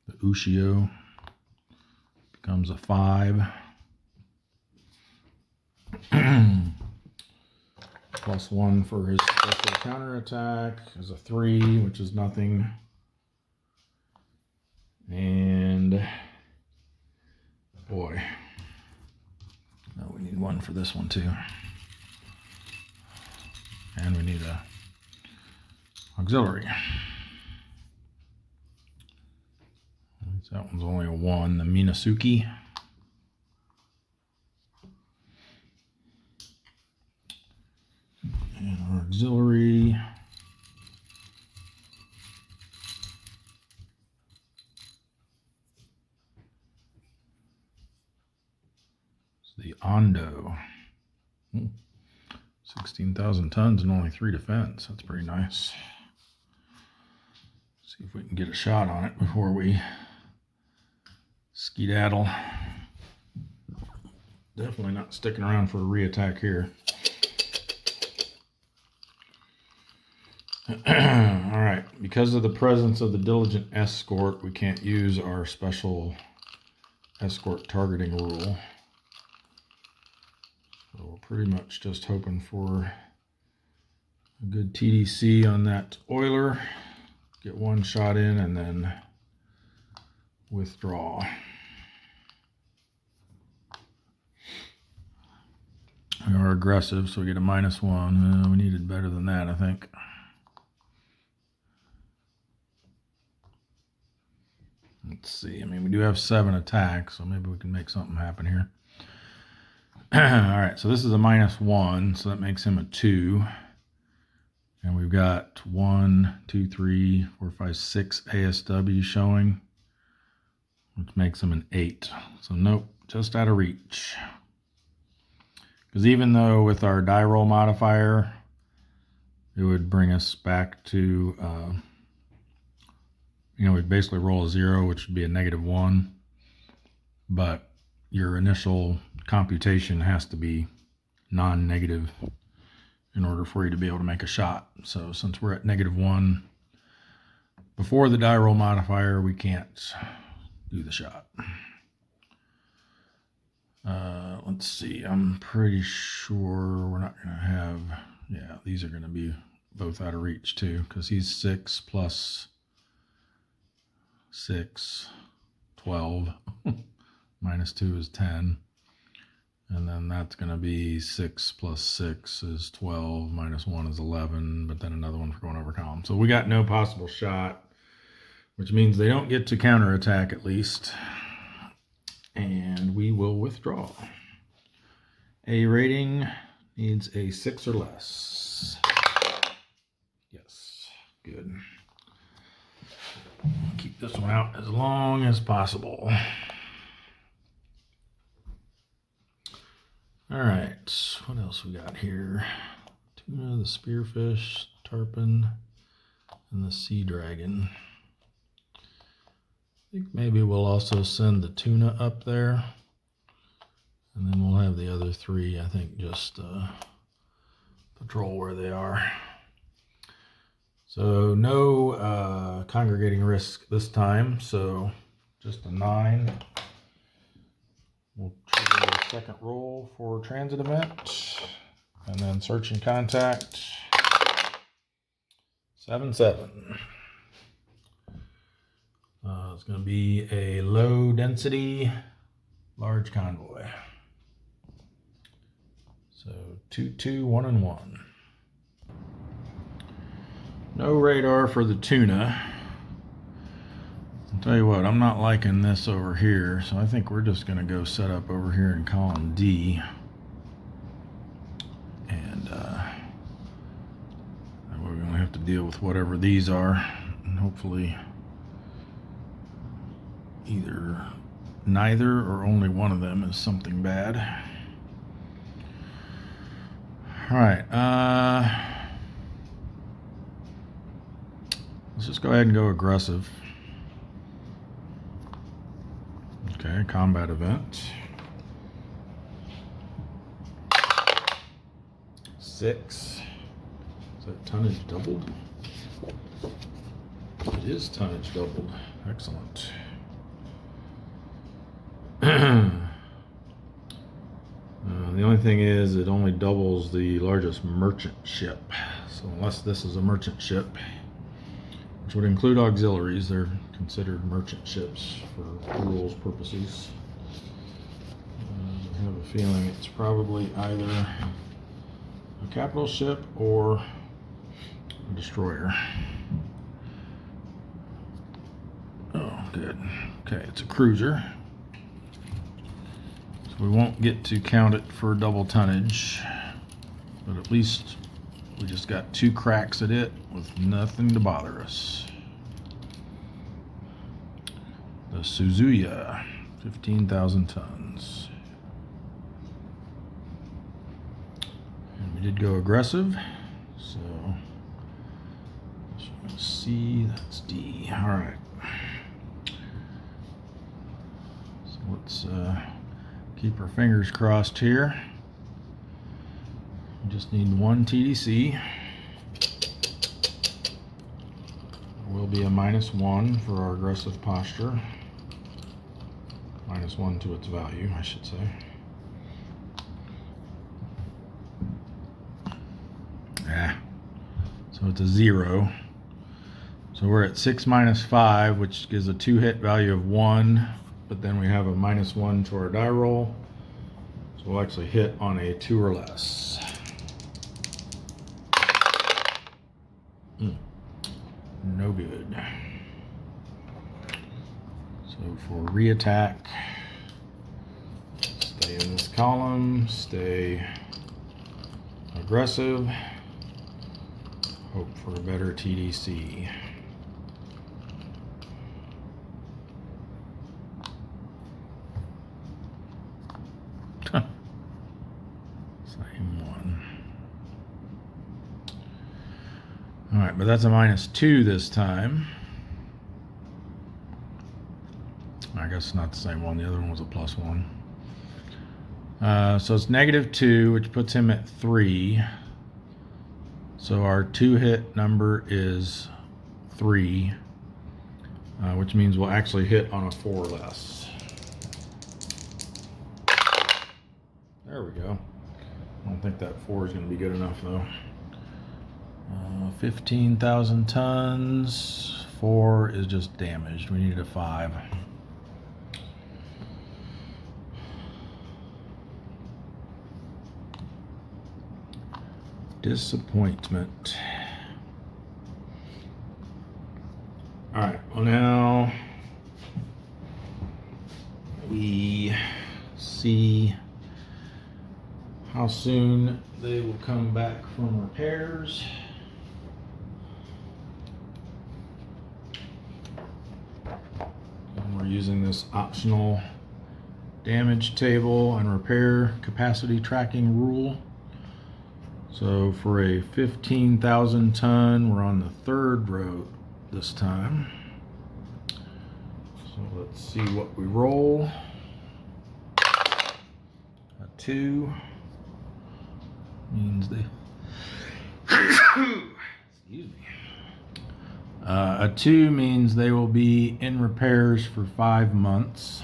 [SPEAKER 1] The Ushio becomes a 5. +1 for his special counterattack is a 3, which is nothing. And boy, no, we need 1 for this one too. And we need a auxiliary. That one's only a 1, the Minasuki. And our auxiliary. It's the Ondo. 16,000 tons and only 3 defense. That's pretty nice. See if we can get a shot on it before we skedaddle. Definitely not sticking around for a re-attack here. Alright, because of the presence of the diligent escort, we can't use our special escort targeting rule. So we're pretty much just hoping for a good TDC on that oiler. Get one shot in and then withdraw. We are aggressive, so we get a -1. We needed better than that, I think. Let's see. I mean, we do have 7 attacks, so maybe we can make something happen here. All right, so this is a -1, so that makes him a 2. And we've got 1, 2, 3, 4, 5, 6 ASW showing, which makes him an 8. So nope, just out of reach. Because even though with our die roll modifier, it would bring us back to, we'd basically roll a 0, which would be a -1. But your initial computation has to be non-negative in order for you to be able to make a shot. So since we're at -1 before the die roll modifier, we can't do the shot. Let's see, I'm pretty sure we're not going to have, yeah, these are going to be both out of reach too, because he's 6 plus 6, 12, -2 is 10, and then that's going to be 6 plus 6 is 12, -1 is 11, but then another one for going over column. So we got no possible shot, which means they don't get to counterattack at least, and we will withdraw. A rating needs a 6 or less. Yes, good. Keep this one out as long as possible. All right, what else we got here? Tuna, the spearfish, tarpon, and the Seadragon. I think maybe we'll also send the tuna up there, and then we'll have the other 3, I think, just patrol where they are. So no congregating risk this time, so just a 9. We'll trigger the second roll for transit event, and then search and contact. 7-7. It's going to be a low density, large convoy. So 2-2, 1-1. No radar for the tuna. I'll tell you what, I'm not liking this over here, so I think we're just going to go set up over here in column D. And we're going to have to deal with whatever these are, and hopefully either neither or only one of them is something bad. All right, let's just go ahead and go aggressive. Okay, combat event. 6. Is that tonnage doubled? It is tonnage doubled. Excellent. The only thing is it only doubles the largest merchant ship. So unless this is a merchant ship, which would include auxiliaries, they're considered merchant ships for rules purposes. I have a feeling it's probably either a capital ship or a destroyer. Oh, good. Okay, it's a cruiser. So we won't get to count it for double tonnage, but at least we just got 2 cracks at it with nothing to bother us. The Suzuya, 15,000 tons. And we did go aggressive, so C, that's D. All right. So let's keep our fingers crossed here. We just need 1 TDC. will be a -1 for our aggressive posture. -1 to its value, I should say. So it's a 0. So we're at 6 - 5, which gives a 2-hit value of 1, but then we have a -1 to our die roll. So we'll actually hit on a 2 or less. No good. So for re-attack, stay in this column, stay aggressive, hope for a better TDC. Same one. All right, but that's a -2 this time. I guess it's not the same one. The other one was a +1. So it's -2, which puts him at 3. So our 2-hit number is 3, which means we'll actually hit on a 4 or less. There we go. I don't think that 4 is going to be good enough, though. 15,000 tons. 4 is just damaged. We needed a 5. Disappointment. All right, well now we see how soon they will come back from repairs. And we're using this optional damage table and repair capacity tracking rule. So for a 15,000 ton, we're on the 3rd row this time. So let's see what we roll. A 2 means they excuse me. A 2 means they will be in repairs for 5 months.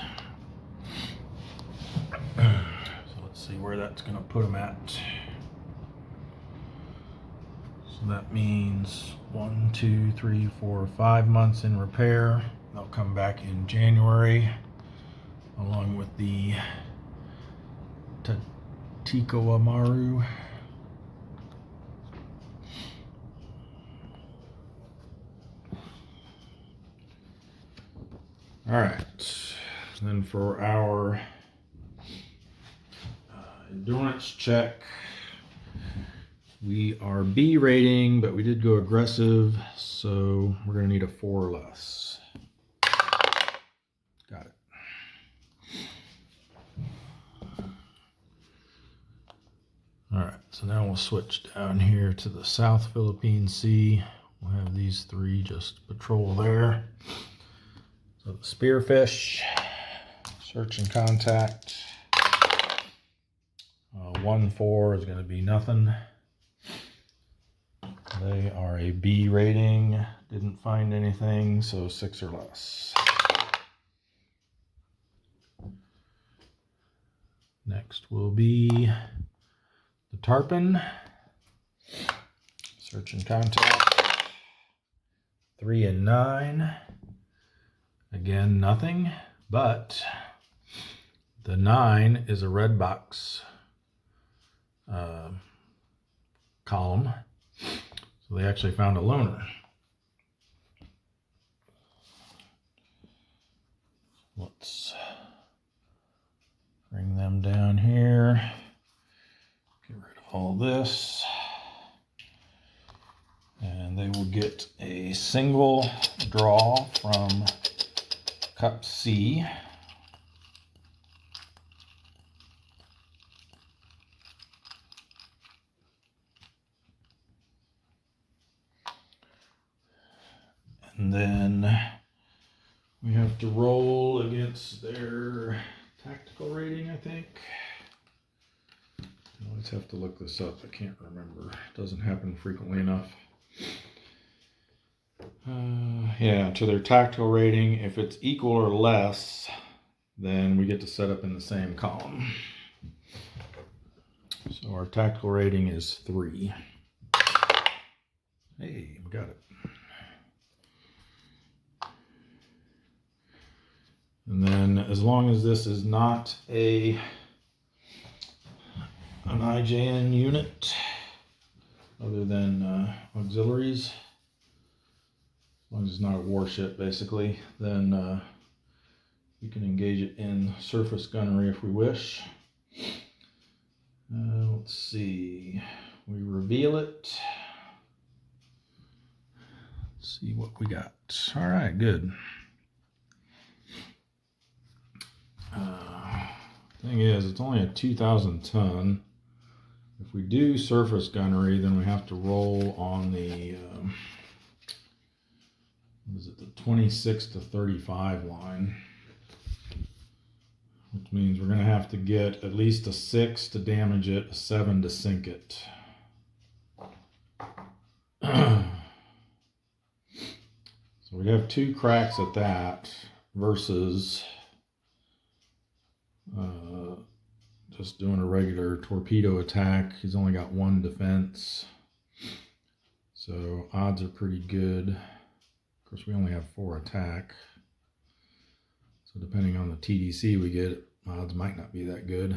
[SPEAKER 1] So let's see where that's going to put them at. So that means 1, 2, 3, 4, 5 months in repair. They'll come back in January, along with the Maru. All right, then for our endurance check, we are B rating, but we did go aggressive, so we're going to need a 4 or less. Got it. All right, so now we'll switch down here to the South Philippine Sea. We'll have these 3 just patrol there. So the spearfish, search and contact. 1-4 is going to be nothing. They are a B rating, didn't find anything, so 6 or less. Next will be the tarpon, search and contact. 3 and 9, again nothing, but the 9 is a red box column. So they actually found a loner. Let's bring them down here. Get rid of all this. And they will get a single draw from Cup C. And then we have to roll against their tactical rating, I think. I always have to look this up. I can't remember. It doesn't happen frequently enough. yeah, to their tactical rating. If it's equal or less, then we get to set up in the same column. So our tactical rating is 3. Hey, we got it. And then as long as this is not an IJN unit, other than auxiliaries, as long as it's not a warship basically, then we can engage it in surface gunnery if we wish. Let's see, we reveal it. Let's see what we got. All right, good. Thing is, it's only a 2,000 ton. If we do surface gunnery, then we have to roll on the what is it, the 26 to 35 line, which means we're going to have to get at least a 6 to damage it, a 7 to sink it. So we'd have 2 cracks at that versus just doing a regular torpedo attack. He's only got 1 defense, so odds are pretty good. Of course, we only have 4 attack, so depending on the TDC we get, odds might not be that good.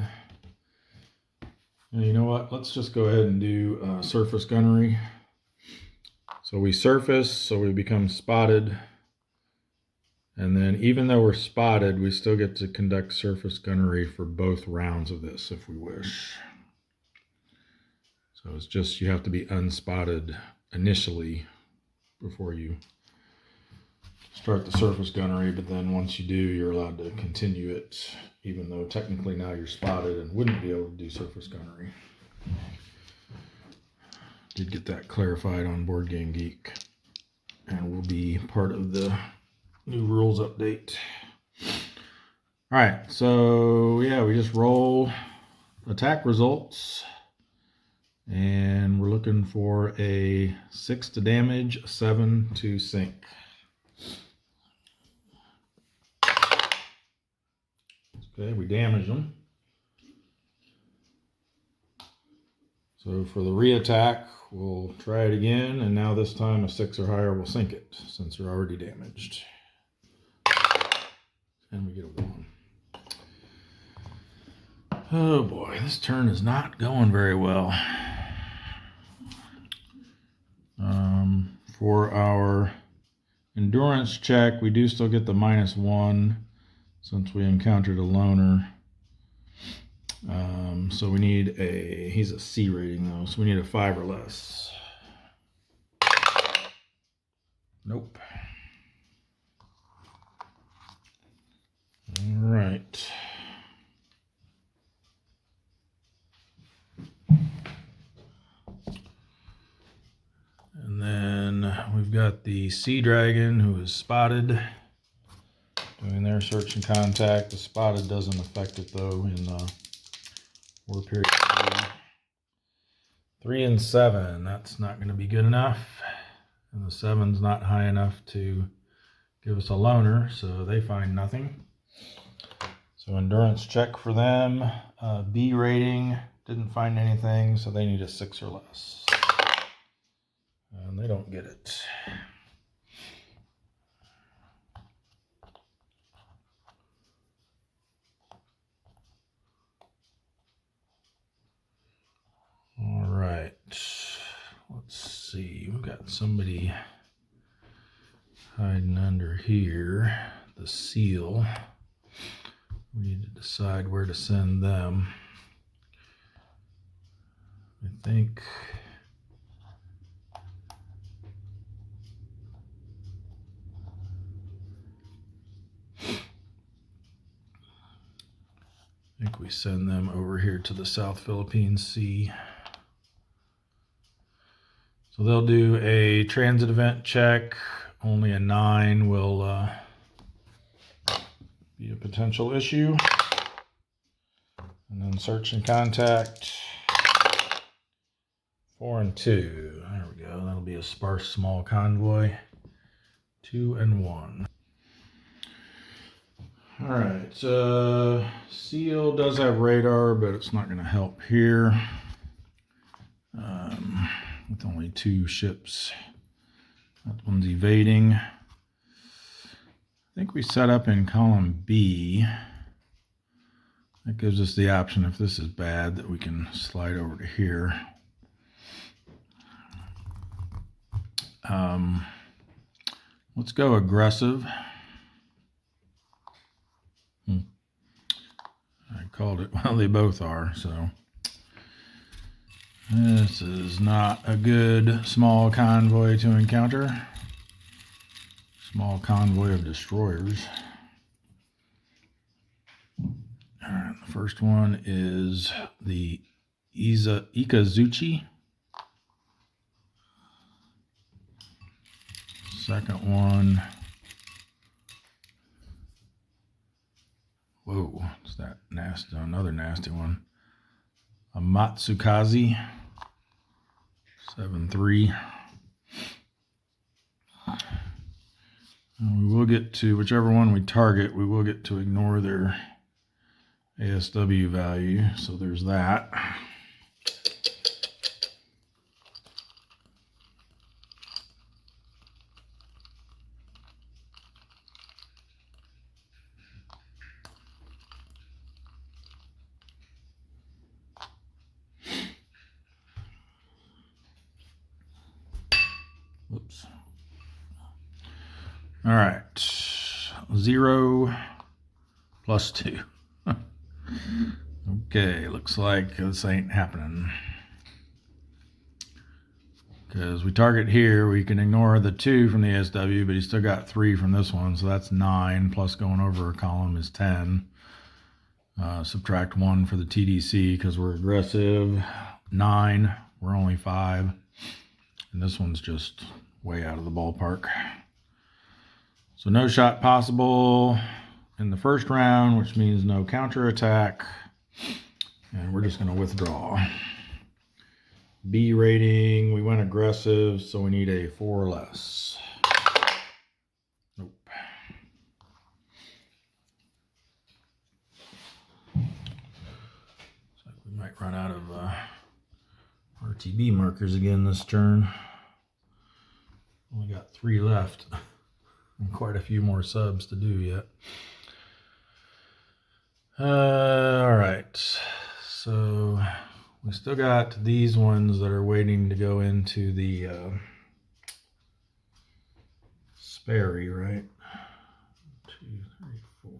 [SPEAKER 1] And you know what, let's just go ahead and do surface gunnery. So we surface, so we become spotted. And then even though we're spotted, we still get to conduct surface gunnery for both rounds of this if we wish. So it's just, you have to be unspotted initially before you start the surface gunnery, but then once you do, you're allowed to continue it, even though technically now you're spotted and wouldn't be able to do surface gunnery. Did get that clarified on Board Game Geek, and will be part of the new rules update. All right, so yeah, we just roll attack results, and we're looking for a 6 to damage, a 7 to sink. Okay, we damage them. So for the re-attack, we'll try it again, and now this time a 6 or higher will sink it, since they're already damaged. And we get a 1. Oh boy, this turn is not going very well. For our endurance check, we do still get the -1 since we encountered a loner. So we need he's a C rating though, so we need a 5 or less. Nope. All right. And then we've got the Seadragon, who is spotted, doing their search and contact. The spotted doesn't affect it though in War Period 3. 3 and 7, that's not going to be good enough. And the 7's not high enough to give us a loner, so they find nothing. So endurance check for them, B rating, didn't find anything, so they need a 6 or less. And they don't get it. All right, let's see, we've got somebody hiding under here, the seal. We need to decide where to send them. I think we send them over here to the South Philippine Sea. So they'll do a transit event check. Only a 9 will be a potential issue. And then search and contact. 4 and 2. There we go. That'll be a sparse small convoy. 2 and 1. All right, Seal does have radar, but it's not going to help here. With only 2 ships. That one's evading. I think we set up in column B. That gives us the option, if this is bad, that we can slide over to here. Let's go aggressive. I called it, well, they both are, so. This is not a good small convoy to encounter. Small convoy of destroyers. All right, the first one is the Ikazuchi. Second one. Whoa, what's that nasty? Another nasty one. A Matsukaze 7-3. We will get to, whichever one we target, we will get to ignore their ASW value. So there's that. Whoops. All right. 0 plus 2. Okay, looks like this ain't happening. Because we target here, we can ignore the 2 from the ASW, but he's still got 3 from this one, so that's 9, plus going over a column is 10. Subtract 1 for the TDC because we're aggressive. 9, we're only 5. And this one's just way out of the ballpark. So no shot possible in the first round, which means no counterattack. And we're just going to withdraw. B rating, we went aggressive, so we need a 4 or less. Nope. Looks like we might run out of RTB markers again this turn. Only got 3 left. And quite a few more subs to do yet. All right. So we still got these ones that are waiting to go into the Sperry, right? 2, 3, 4.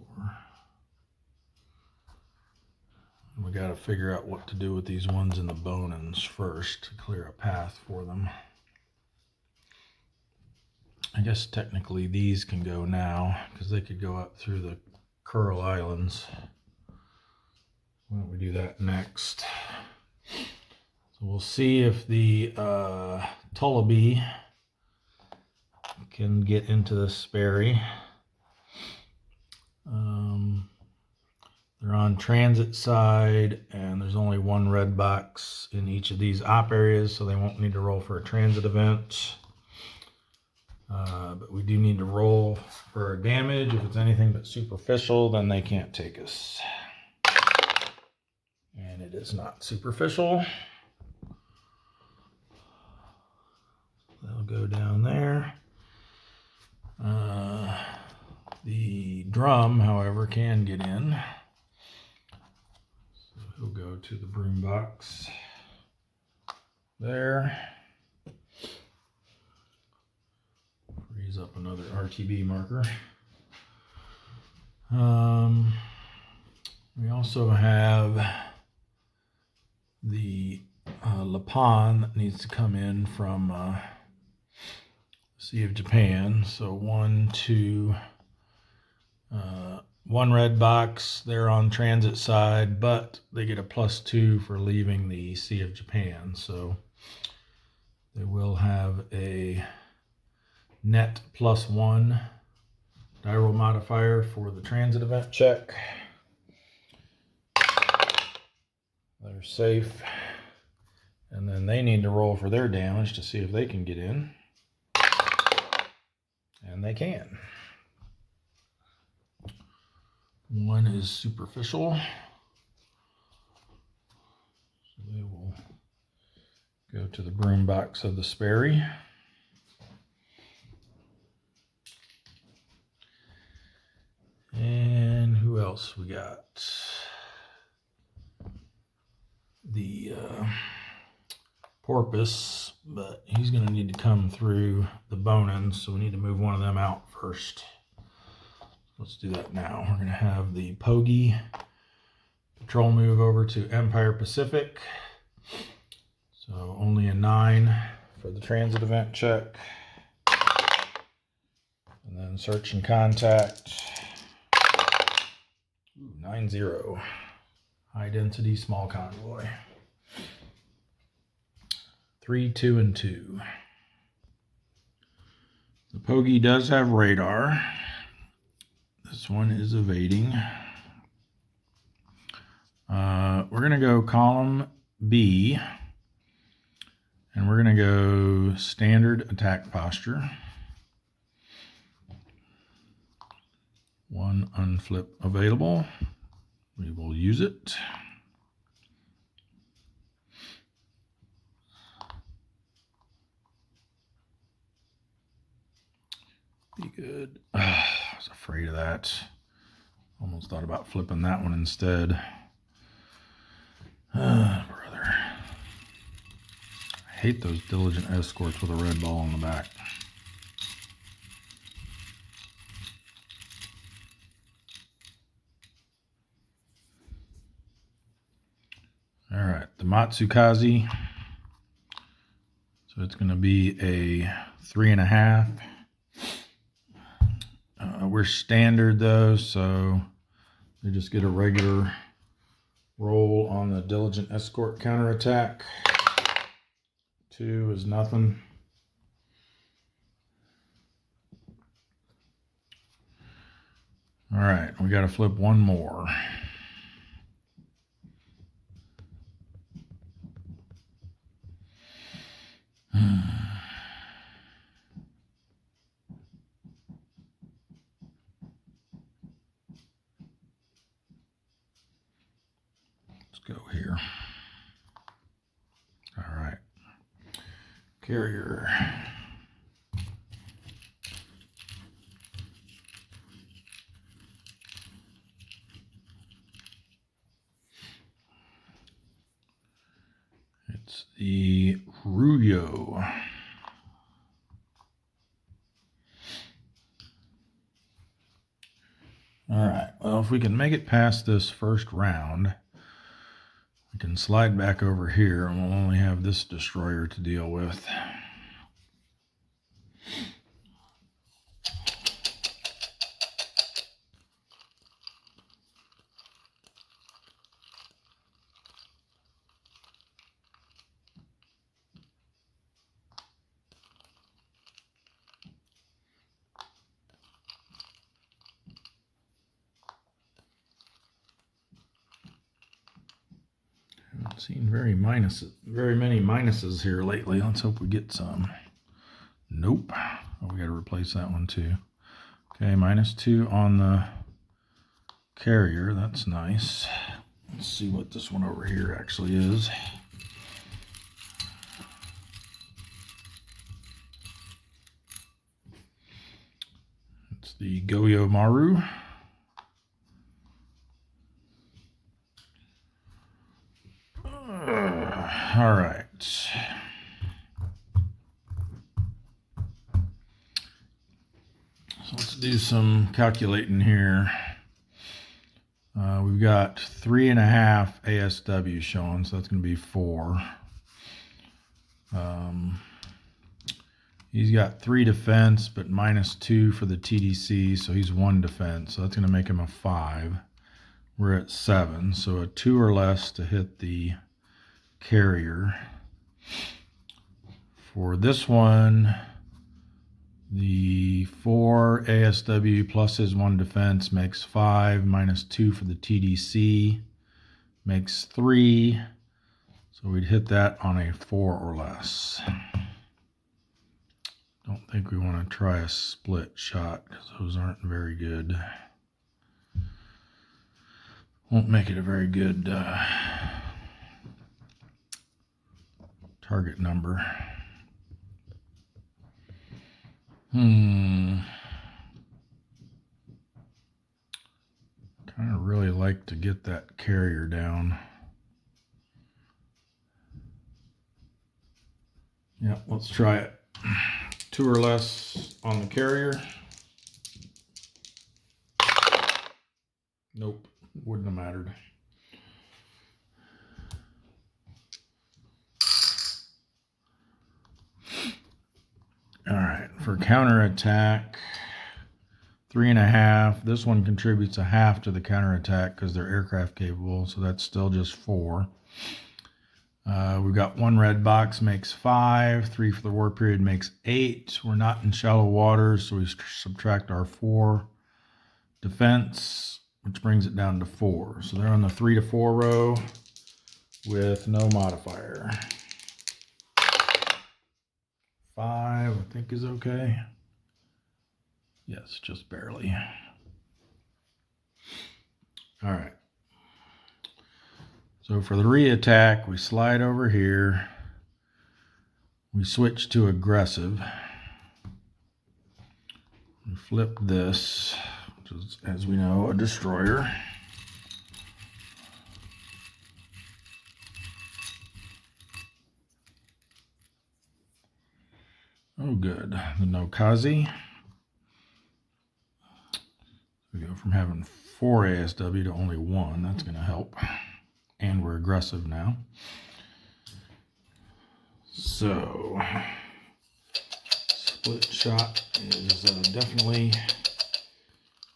[SPEAKER 1] We got to figure out what to do with these ones in the bonins first to clear a path for them. I guess technically these can go now because they could go up through the Curl Islands. Why don't we do that next? So we'll see if the Tullaby can get into the Sperry. They're on transit side, and there's only 1 red box in each of these op areas, so they won't need to roll for a transit event. But we do need to roll for damage. If it's anything but superficial, then they can't take us. And it is not superficial. They'll go down there. The drum, however, can get in. So he'll go to the broom box there. Freeze up another RTB marker. We also have the Lapon that needs to come in from Sea of Japan. So 1, 2, 1 red box. They're on transit side, but they get a +2 for leaving the Sea of Japan. So they will have a net +1 die roll modifier for the transit event check. They're safe. And then they need to roll for their damage to see if they can get in. And and they can. One is superficial, so they will go to the broom box of the Sperry. And who else we got? The porpoise, but he's going to need to come through the bone-ins, so we need to move one of them out first. Let's do that now. We're going to have the Pogie patrol move over to Empire Pacific. So only a 9 for the transit event check. And then search and contact. 9-0. High density small convoy. 3, 2, and 2. The Pogie does have radar. This one is evading. We're going to go column B. And we're going to go standard attack posture. 1 unflip available. We will use it. Be good. I was afraid of that. Almost thought about flipping that one instead. Brother. I hate those diligent escorts with a red ball on the back. All right, the Matsukaze. So it's going to be a 3.5. We're standard though, so they just get a regular roll on the diligent escort counterattack. 2 is nothing. All right, we got to flip one more. Go here. All right. Carrier. It's the Ruyo. All right. Well, if we can make it past this first round, we can slide back over here and we'll only have this destroyer to deal with. I've seen very many minuses here lately. Let's hope we get some. Nope. Oh, we got to replace that one too. Okay, -2 on the carrier. That's nice. Let's see what this one over here actually is. It's the Goyo Maru. All right. So let's do some calculating here. We've got 3.5 ASW showing, so that's going to be 4. He's got 3 defense, but -2 for the TDC, so he's 1 defense. So that's going to make him a 5. We're at 7, so a 2 or less to hit the carrier. For this one, the 4 ASW plus his 1 defense makes 5, -2 for the TDC makes 3. So we'd hit that on a 4 or less. Don't think we want to try a split shot because those aren't very good. Won't make it a very good target number. Kind of really like to get that carrier down. Yeah, let's try it. 2 or less on the carrier. Nope, wouldn't have mattered. All right, for counterattack, 3.5. This one contributes 1/2 to the counterattack because they're aircraft capable, so that's still just 4. We've got 1 red box, makes 5. 3 for the war period makes 8. We're not in shallow water, so we subtract our 4 defense, which brings it down to 4. So they're on the 3 to 4 row with no modifier. 5, I think, is okay. Yes, just barely. All right. So for the re-attack, we slide over here. We switch to aggressive. We flip this, which is, as we know, a destroyer. Oh, good. The Minekaze. We go from having 4 ASW to only 1. That's going to help. And we're aggressive now. So, split shot is definitely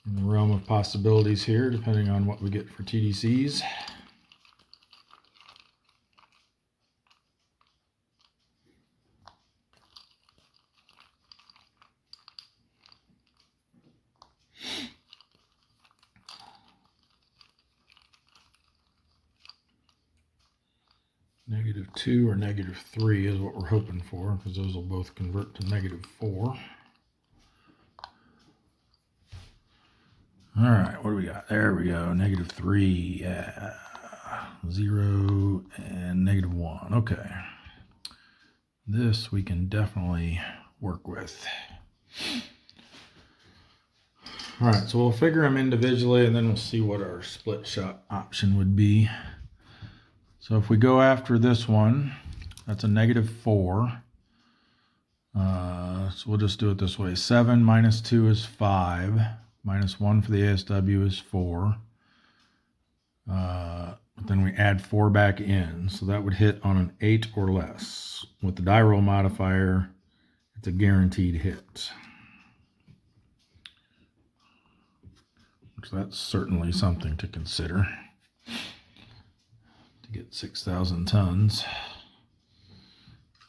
[SPEAKER 1] in the realm of possibilities here, depending on what we get for TDCs. -2 or -3 is what we're hoping for, because those will both convert to -4. All right, what do we got? There we go, -3, yeah. 0 and -1. Okay. This we can definitely work with. All right, so we'll figure them individually, and then we'll see what our split shot option would be. So if we go after this one, that's a -4. So we'll just do it this way. 7 minus 2 is 5. -1 for the ASW is 4. But then we add 4 back in. So that would hit on an 8 or less. With the die roll modifier, it's a guaranteed hit. So that's certainly something to consider. To get 6,000 tons.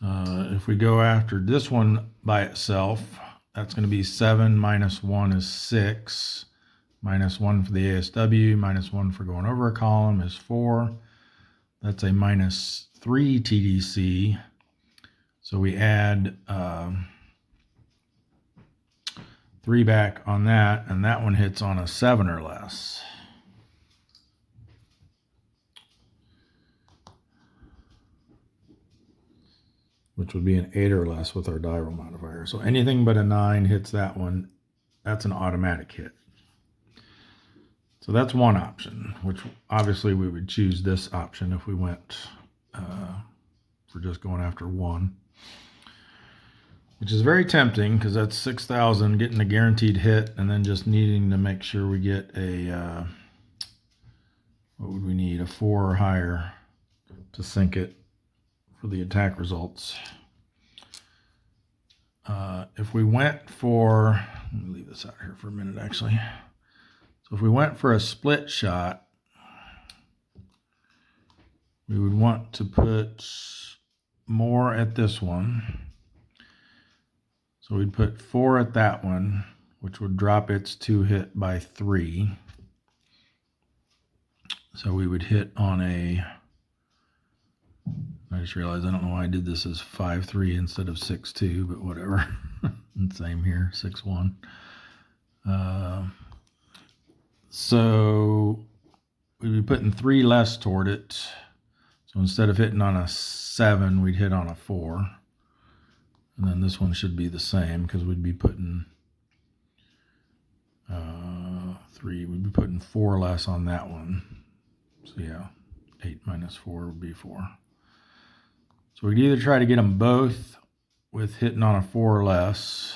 [SPEAKER 1] If we go after this one by itself, that's going to be 7 minus 1 is 6. -1 for the ASW, -1 for going over a column is 4. That's a -3 TDC. So we add 3 back on that, and that one hits on a 7 or less. Which would be an 8 or less with our die roll modifier. So anything but a 9 hits that one. That's an automatic hit. So that's one option, which obviously we would choose this option if we went for just going after 1. Which is very tempting because that's 6,000, getting a guaranteed hit, and then just needing to make sure we get a, what would we need? A 4 or higher to sink it for the attack results. If we went for, let me leave this out here for a minute actually. So if we went for a split shot, we would want to put more at this one. So we'd put 4 at that one, which would drop its 2 hit by 3. So we would hit on a I just realized I don't know why I did this as 5.3 instead of 6.2, but whatever. Same here, 6.1. So we'd be putting 3 less toward it. So instead of hitting on a 7, we'd hit on a 4. And then this one should be the same because we'd be putting 3. We'd be putting 4 less on that one. So yeah, 8 minus 4 would be 4. So we'd either try to get them both with hitting on a 4 or less,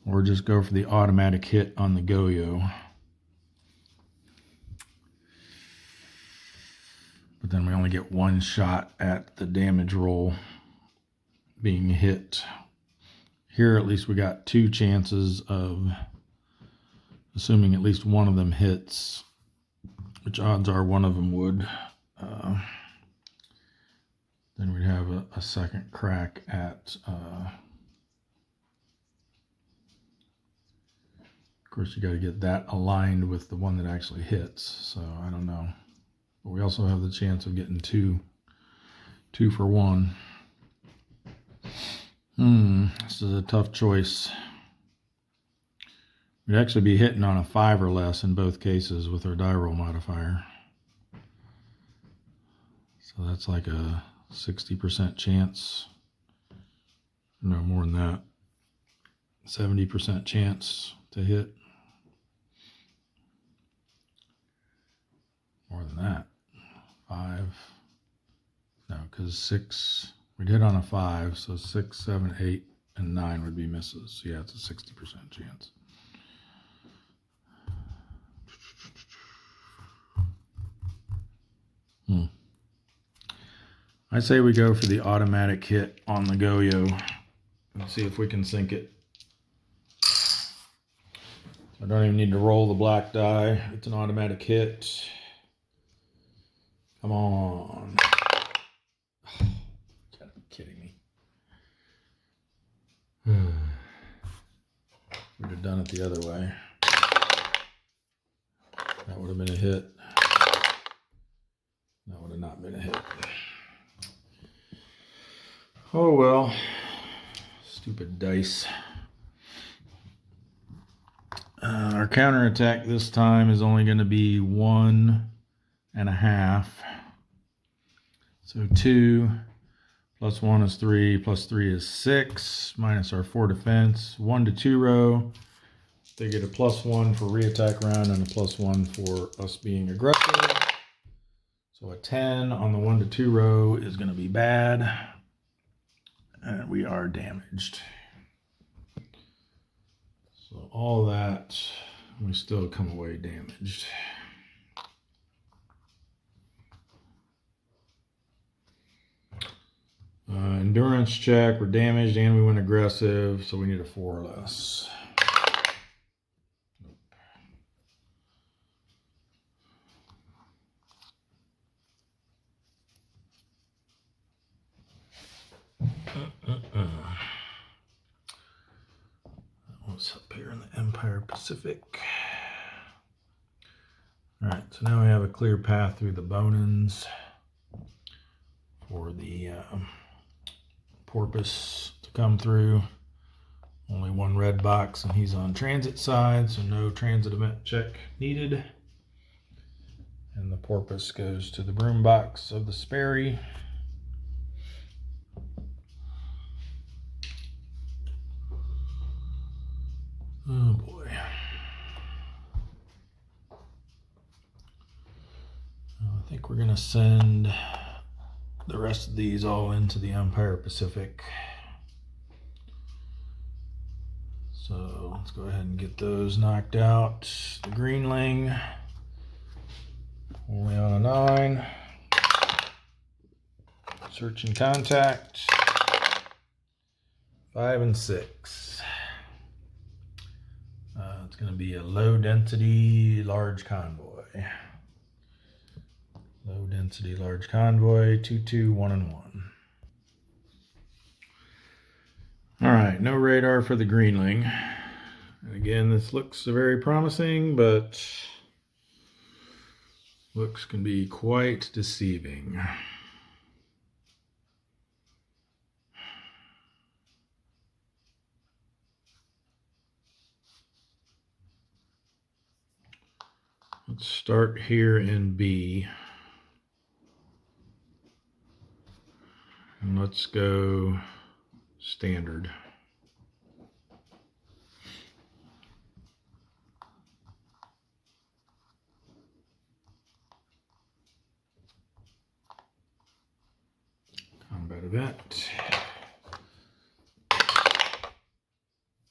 [SPEAKER 1] or just go for the automatic hit on the Go-Yo. But then we only get 1 shot at the damage roll being hit. Here at least we got 2 chances of assuming at least one of them hits, which odds are one of them would. Then we'd have a second crack at, of course you got to get that aligned with the one that actually hits, so I don't know. But we also have the chance of getting two for 1. This is a tough choice. We'd actually be hitting on a 5 or less in both cases with our die roll modifier. So that's like a 60% chance. No, more than that. 70% chance to hit. More than that. 5. No, because 6, we'd hit on a 5, so 6, 7, 8, and 9 would be misses. So yeah, it's a 60% chance. I say we go for the automatic hit on the Go-Yo and see if we can sink it. I don't even need to roll the black die. It's an automatic hit. Come on. You gotta be kidding me. We'd have done it the other way. That would have been a hit. That would have not been a hit. Oh well. Stupid dice. Our counterattack this time is only going to be 1.5. So 2 plus 1 is 3, plus 3 is 6, minus our 4 defense. 1 to 2 row. They get a +1 for reattack round and a +1 for us being aggressive. So a 10 on the 1 to 2 row is going to be bad. And we are damaged. So all that, we still come away damaged. Endurance check, we're damaged and we went aggressive, so we need a 4 or less. What's up here in the Empire Pacific? All right, so now we have a clear path through the bone-ins for the porpoise to come through. Only 1 red box and he's on transit side, so no transit event check needed. And the porpoise goes to the broom box of the Sperry. Oh boy. I think we're going to send the rest of these all into the Empire Pacific. So let's go ahead and get those knocked out. The Greenling, only on a 9. Search and contact, 5 and 6. It's going to be a low density large convoy. Low density large convoy, 2-2, 1 and 1. All right, no radar for the Greenling. And again, this looks very promising, but Looks can be quite deceiving. Let's start here in B. And let's go standard. Combat event.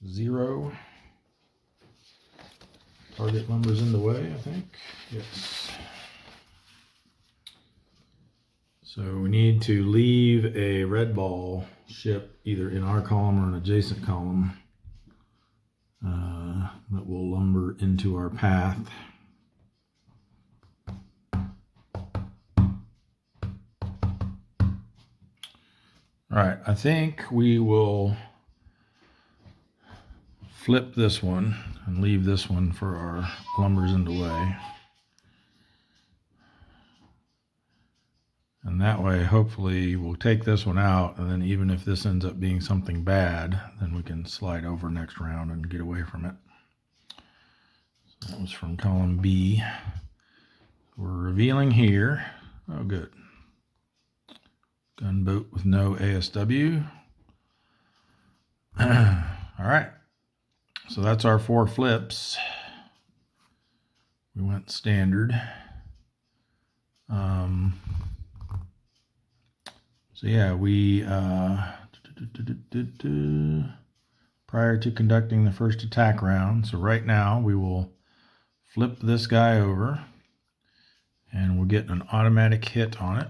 [SPEAKER 1] 0. Target number's in the way, I think. Yes. So we need to leave a red ball ship either in our column or an adjacent column that will lumber into our path. All right, I think we will flip this one and leave this one for our lumbers in the way. And that way, hopefully, we'll take this one out, and then even if this ends up being something bad, then we can slide over next round and get away from it. So that was from column B. We're revealing here. Oh, good. Gunboat with no ASW. All right. So that's our 4 flips. We went standard. So yeah, we prior to conducting the first attack round. So right now we will flip this guy over and we'll get an automatic hit on it.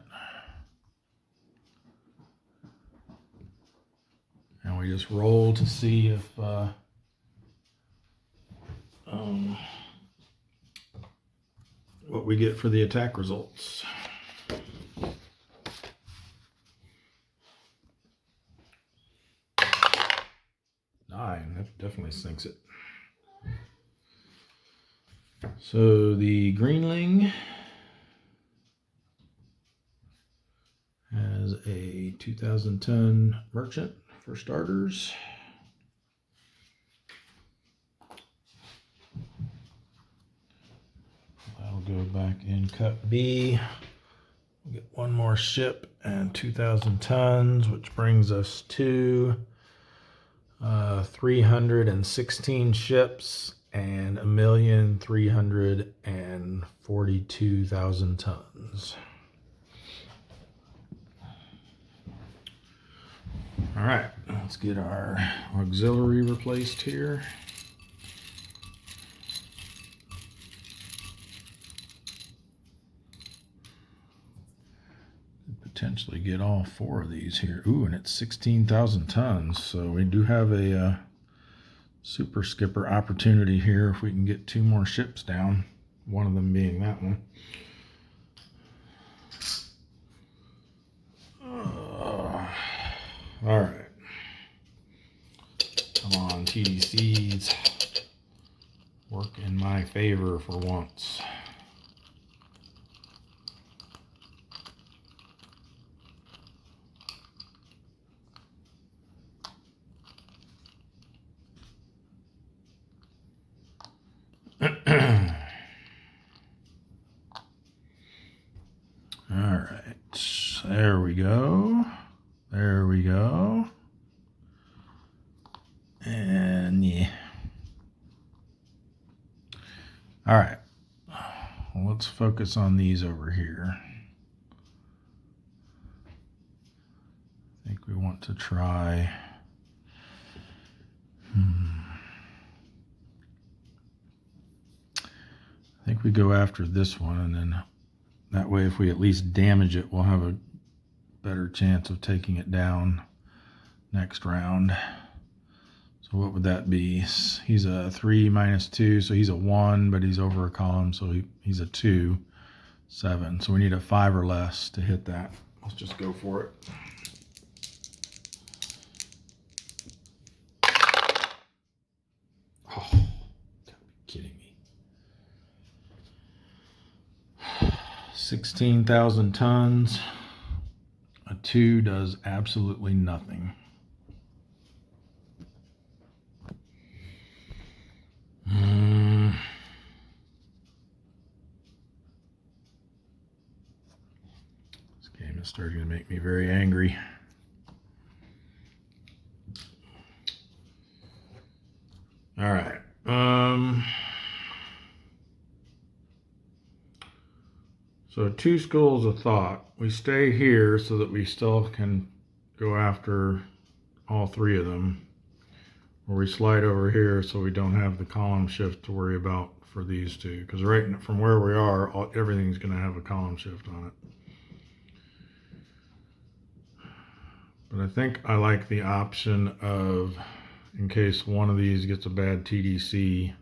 [SPEAKER 1] And we just roll to see if what we get for the attack results. 9, that definitely sinks it. So the Greenling has a 2,000-ton merchant for starters. That'll go back in cut B. We'll get one more ship and 2,000 tons, which brings us to 316 ships and 1,342,000 tons. All right, let's get our auxiliary replaced here. Potentially get all 4 of these here. Ooh, and it's 16,000 tons. So we do have a super skipper opportunity here if we can get 2 more ships down. One of them being that one. All right. Come on, TDCs. Work in my favor for once. All right, there we go. There we go. And yeah. All right, well, let's focus on these over here. I think we want to try. I think we go after this one, and then that way if we at least damage it, we'll have a better chance of taking it down next round. So what would that be? He's a 3 minus 2, so he's a 1, but he's over a column, so he's a 2, 7. So we need a 5 or less to hit that. Let's just go for it. Oh, gotta be kidding me. 16,000 tons. A 2 does absolutely nothing. This game is starting to make me very angry. All right. So 2 schools of thought. We stay here so that we still can go after all 3 of them. Or we slide over here so we don't have the column shift to worry about for these 2. Because right from where we are, everything's going to have a column shift on it. But I think I like the option of, in case one of these gets a bad TDC,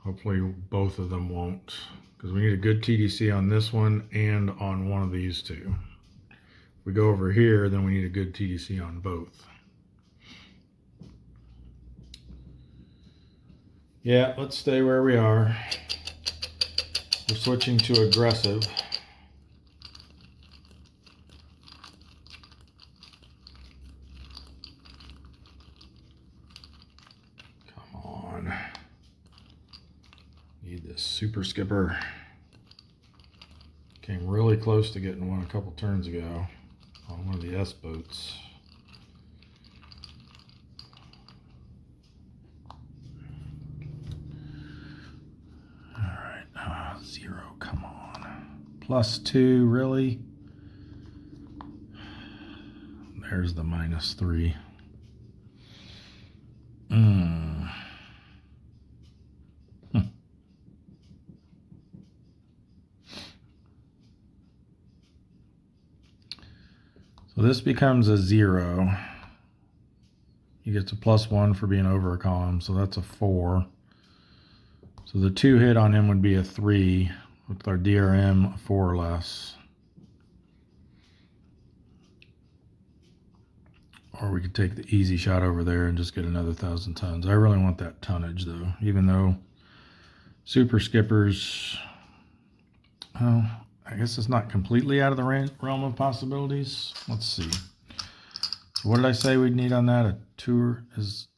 [SPEAKER 1] hopefully both of them won't. Because we need a good TDC on this one and on one of these 2. If we go over here, then we need a good TDC on both. Yeah, let's stay where we are. We're switching to aggressive. Come on. Need this super skipper. Came really close to getting one a couple turns ago on one of the S boats. All right, 0, come on. +2, really? There's the -3. So this becomes a 0. He gets a +1 for being over a column, so that's a 4. So the 2 hit on him would be a 3, with our DRM a 4 or less. Or we could take the easy shot over there and just get another 1,000 tons. I really want that tonnage though, even though super skippers, oh, I guess it's not completely out of the realm of possibilities. Let's see. So what did I say we'd need on that? A 2 is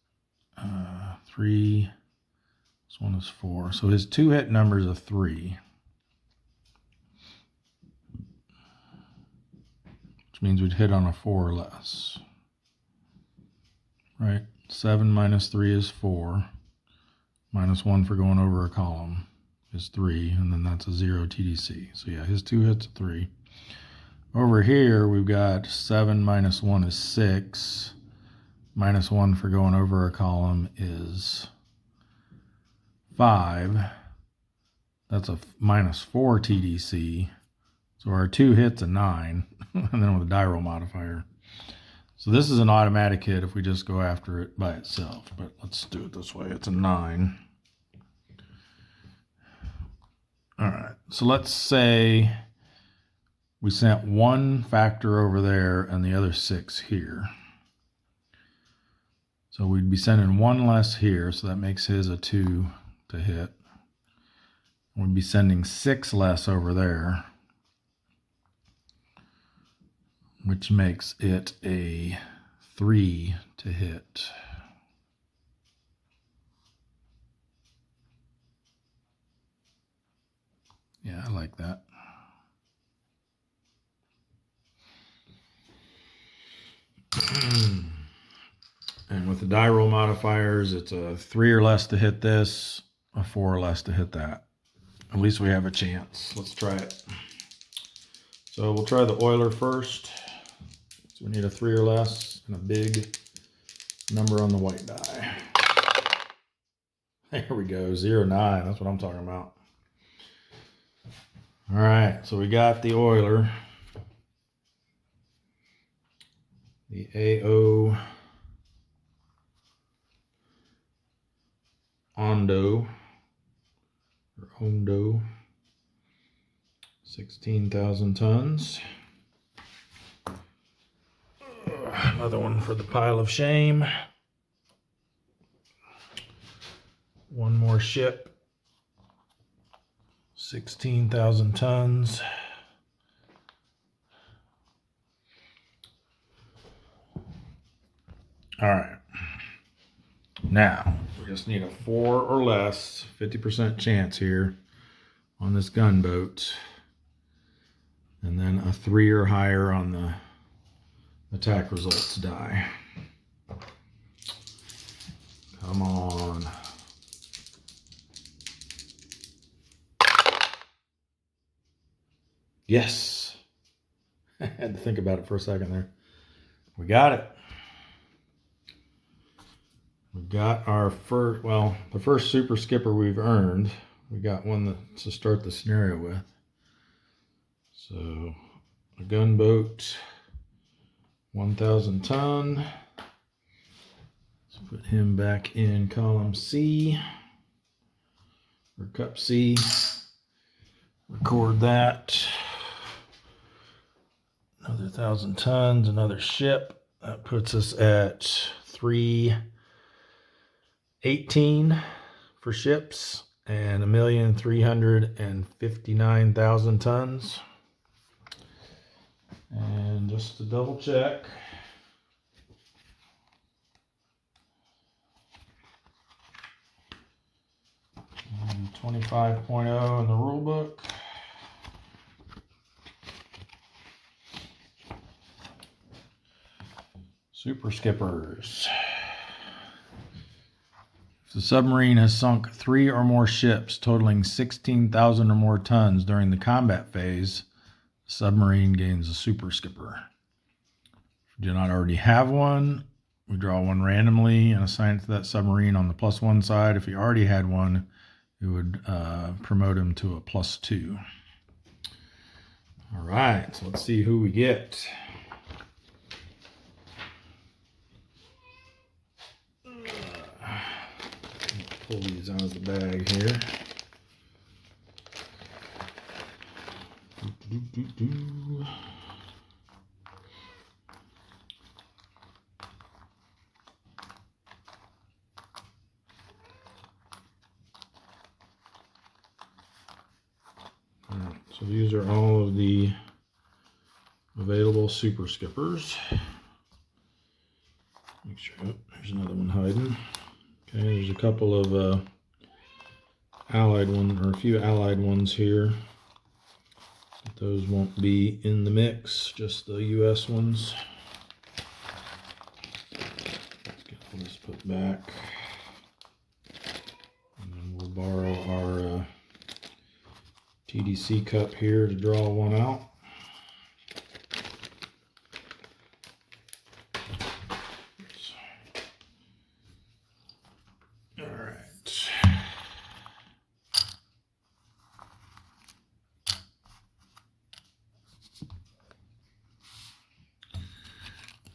[SPEAKER 1] 3. This one is 4. So his 2 hit number is a 3. Which means we'd hit on a 4 or less. Right? 7 minus 3 is 4. -1 for going over a column is 3, and then that's a 0 TDC. So yeah, his 2 hits a 3. Over here, we've got 7 minus 1 is 6. -1 for going over a column is 5. That's a -4 TDC. So our 2 hits a 9, and then with a die roll modifier. So this is an automatic hit if we just go after it by itself, but let's do it this way. It's a 9. All right, so let's say we sent 1 factor over there and the other 6 here. So we'd be sending 1 less here, so that makes his a 2 to hit. We'd be sending 6 less over there, which makes it a 3 to hit. Yeah, I like that. And with the die roll modifiers, it's a 3 or less to hit this, a 4 or less to hit that. At least we have a chance. Let's try it. So we'll try the oiler first. So we need a 3 or less and a big number on the white die. There we go, 0.9. That's what I'm talking about. All right, so we got the oiler. The AO Ondo, or Ondo, 16,000 tons. Another one for the pile of shame. One more ship. 16,000 tons. All right. Now, we just need a 4 or less, 50% chance here on this gunboat. And then a 3 or higher on the attack results die. Come on. Yes. I had to think about it for a second there. We got it. We got our first, well, the first super skipper we've earned. We got one to start the scenario with. So, a gunboat, 1,000 ton. Let's put him back in column C, or cup C. Record that. Another 1,000 tons, another ship. That puts us at 318 for ships and 1,359,000 tons. And just to double check, and 25.0 in the rule book. Super skippers. If the submarine has sunk 3 or more ships totaling 16,000 or more tons during the combat phase, the submarine gains a super skipper. If we do not already have one, we draw one randomly and assign it to that submarine on the +1 side. If he already had one, it would promote him to a +2. All right, so let's see who we get. Pull these out of the bag here. All right, so these are all of the available super skippers. Make sure, oh, there's another one hiding. Okay, there's a couple of allied ones, or a few allied ones here. But those won't be in the mix, just the US ones. Let's get all this put back. And then we'll borrow our TDC cup here to draw one out.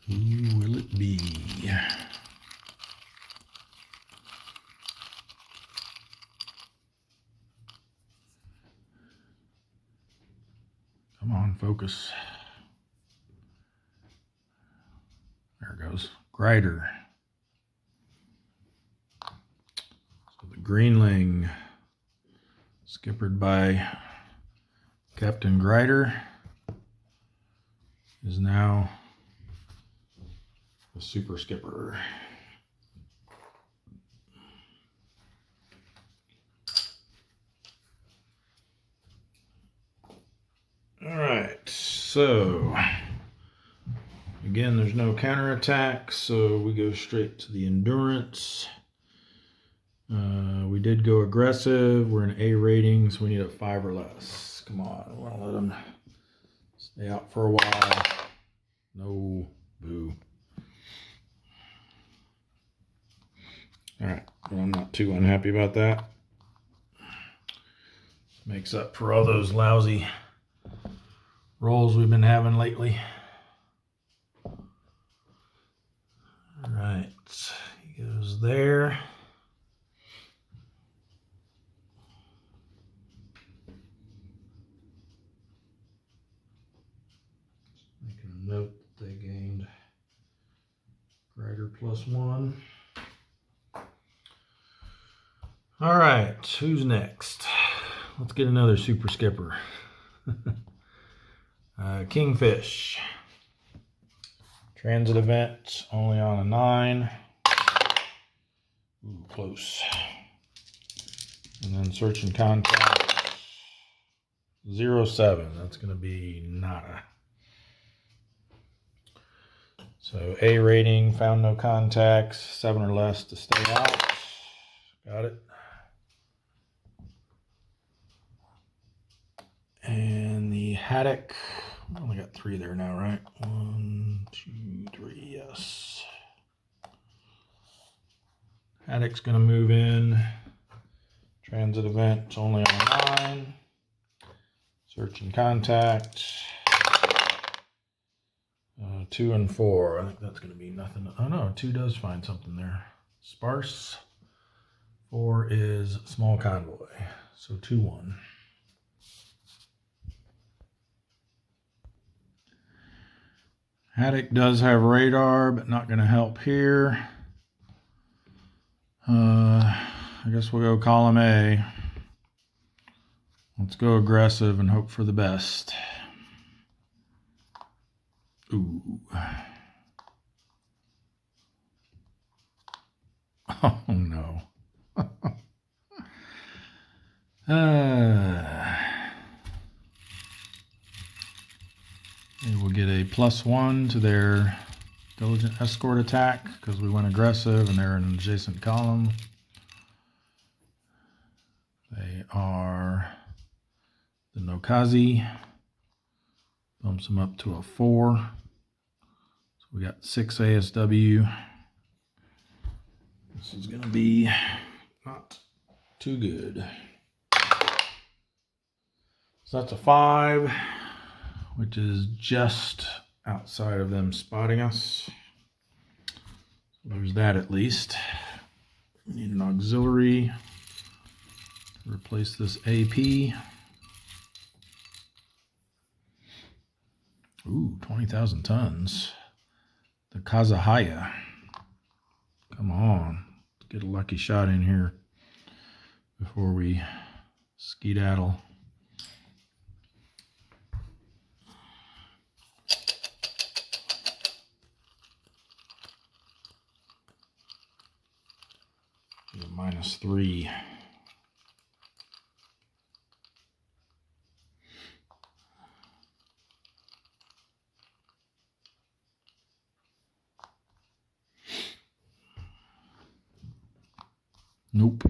[SPEAKER 1] Who will it be? Come on, focus. There it goes. Grider. So the Greenling, skippered by Captain Grider, is now the super skipper. All right, so again, there's no counterattack, so we go straight to the endurance. We did go aggressive. We're an A rating, so we need a 5 or less. Come on, I want to let them stay out for a while. No, boo. All right, well, I'm not too unhappy about that. Makes up for all those lousy rolls we've been having lately. All right, he goes there. Making a note that they gained Grider +1. All right, who's next? let's get another super skipper. Kingfish. Transit event only on a 9. Ooh, close. And then search and contact 07. That's going to be nada. So A rating, found no contacts, 7 or less to stay out. Got it. And the haddock, I only got 3 there now, right? 1, 2, 3, yes. Haddock's going to move in. Transit event only on a 9. Search and contact. 2 and 4. I think that's going to be nothing. Oh no, 2 does find something there. Sparse. 4 is small convoy. So 2-1. Haddock does have radar, but not going to help here. I guess we'll go column A. Let's go aggressive and hope for the best. Ooh. Oh no. They will get a +1 to their diligent escort attack because we went aggressive and they're in an adjacent column. They are the Minekaze. Bumps them up to a 4. So we got 6 ASW. This is going to be not too good. So that's a 5, which is just outside of them spotting us. So there's that at least. We need an auxiliary to replace this AP. Ooh, 20,000 tons. The Kazahaya. Come on. Let's get a lucky shot in here before we skedaddle. -3. Nope.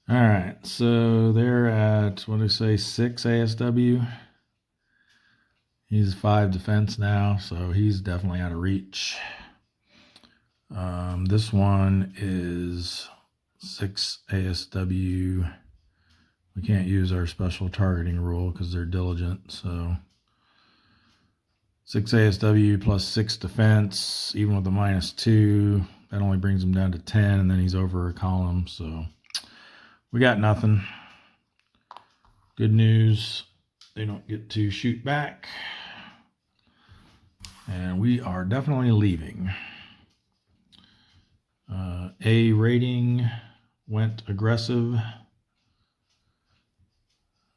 [SPEAKER 1] All right, so they're at, what do I say, 6 ASW. He's 5 defense now, so he's definitely out of reach. This one is 6 ASW. We can't use our special targeting rule because they're diligent, so 6 ASW plus 6 defense, even with a -2, that only brings him down to 10, and then he's over a column, so we got nothing. Good news, they don't get to shoot back, and we are definitely leaving. A rating went aggressive.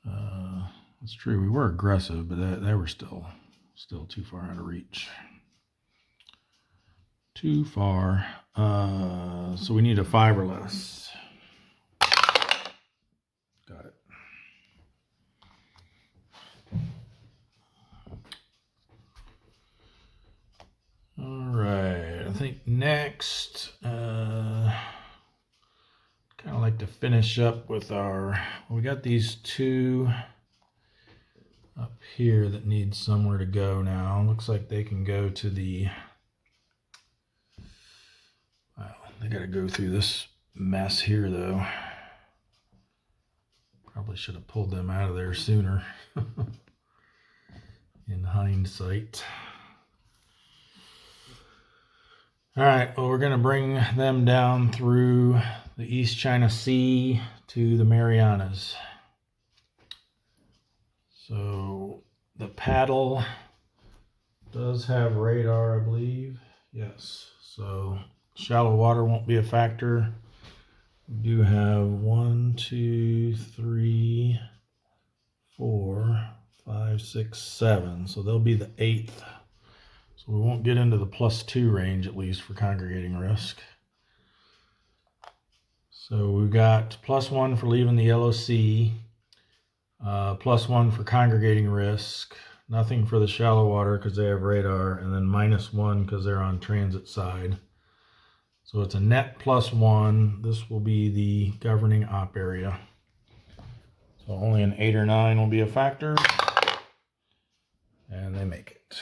[SPEAKER 1] That's true, we were aggressive, but they were still too far out of reach. Too far. So we need a 5 or less. Got it. All right, I think next, kind of like to finish up with our, we got these 2 up here that need somewhere to go now. Looks like they can go to the, wow, they got to go through this mess here though. Probably should have pulled them out of there sooner in hindsight. All right, well, we're going to bring them down through the East China Sea to the Marianas. So the paddle does have radar, I believe. Yes, so shallow water won't be a factor. We do have 1, 2, 3, 4, 5, 6, 7. So they'll be the 8th. So we won't get into the +2 range, at least for congregating risk. So we've got +1 for leaving the LOC, +1 for congregating risk, nothing for the shallow water because they have radar, and then -1 because they're on transit side. So it's a net +1. This will be the governing op area. So only an 8 or 9 will be a factor, and they make it.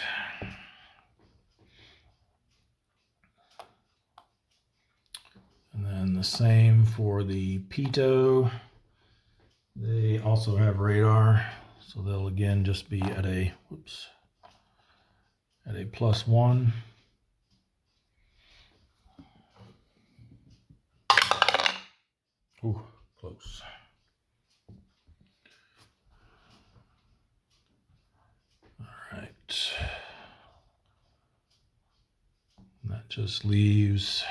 [SPEAKER 1] And then the same for the Peto. They also have radar, so they'll again just be at a, at a +1. Ooh, close. All right. And that just leaves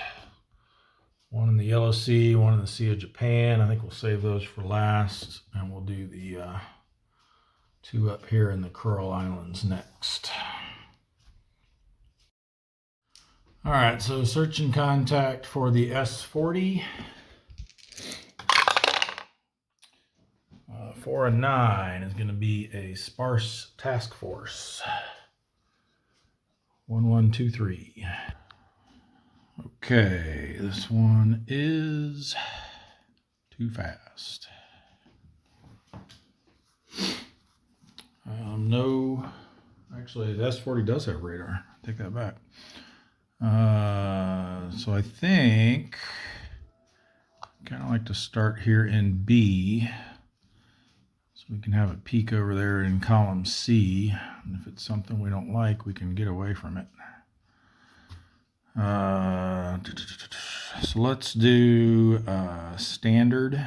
[SPEAKER 1] one in the Yellow Sea, one in the Sea of Japan. I think we'll save those for last, and we'll do the 2 up here in the Coral Islands next. All right, so search and contact for the S40. 4 and 9 is going to be a sparse task force. 1, 1, 2, 3. Okay, this one is too fast. No, actually the S40 does have radar. Take that back. So I think kind of like to start here in B, so we can have a peek over there in column C, and if it's something we don't like, we can get away from it. So let's do standard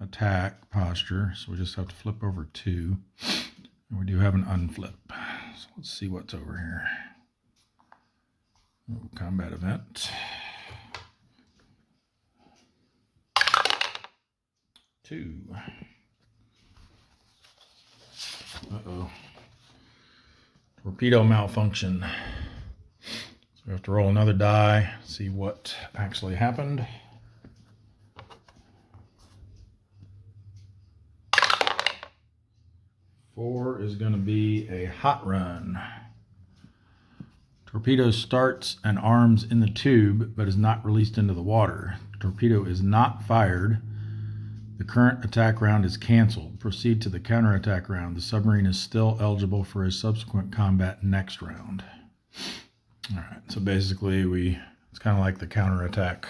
[SPEAKER 1] attack posture. So we just have to flip over 2, and we do have an unflip. So let's see what's over here. Oh, combat event. 2. Uh-oh. Torpedo malfunction. So we have to roll another die, see what actually happened. 4 is going to be a hot run. Torpedo starts and arms in the tube, but is not released into the water. Torpedo is not fired. The current attack round is canceled. Proceed to the counterattack round. The submarine is still eligible for a subsequent combat next round. All right, so basically it's kind of like the counterattack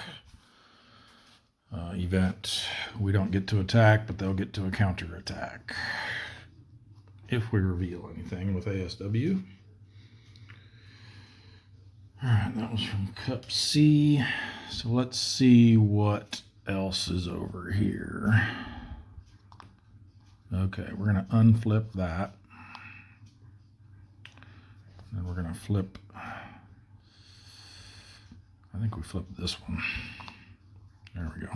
[SPEAKER 1] event. We don't get to attack, but they'll get to a counterattack if we reveal anything with ASW. All right, that was from Cup C. So let's see what else is over here. Okay, we're going to unflip that. And we're going to flip, I think we flipped this one. There we go.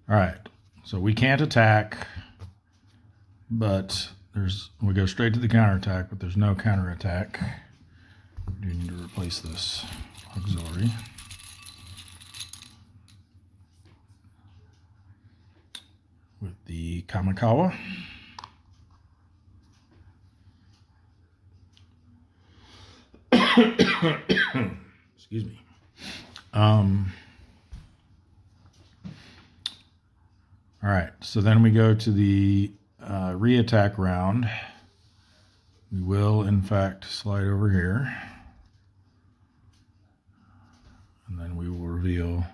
[SPEAKER 1] All right, so we can't attack, but we go straight to the counterattack, but there's no counterattack. We do need to replace this auxiliary. With the Kamikawa. Excuse me. All right, so then we go to the re-attack round. We will, in fact, slide over here. And then we will reveal,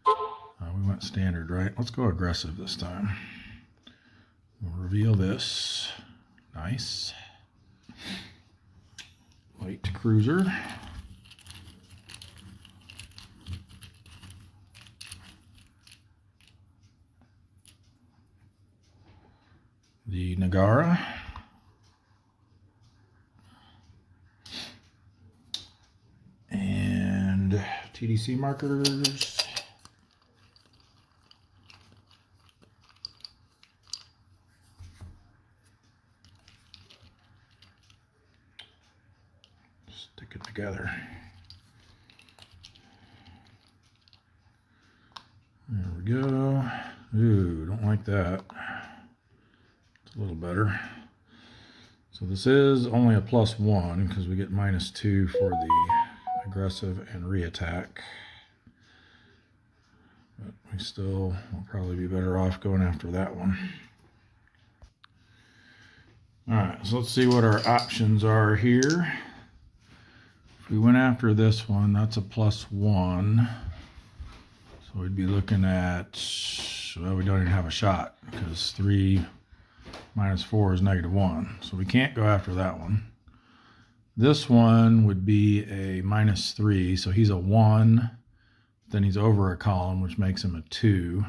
[SPEAKER 1] we went standard, right? Let's go aggressive this time. We'll reveal this. Nice. Light cruiser. The Nagara. And TDC markers. Stick it together. There we go. Ooh, don't like that. It's a little better. So this is only a +1 because we get -2 for the aggressive and re-attack. But we still will probably be better off going after that one. Alright, so let's see what our options are here. If we went after this one, that's a +1. So we'd be looking at, well, we don't even have a shot because 3 minus 4 is -1. So we can't go after that one. This one would be a -3, so he's a 1. Then he's over a column, which makes him a 2.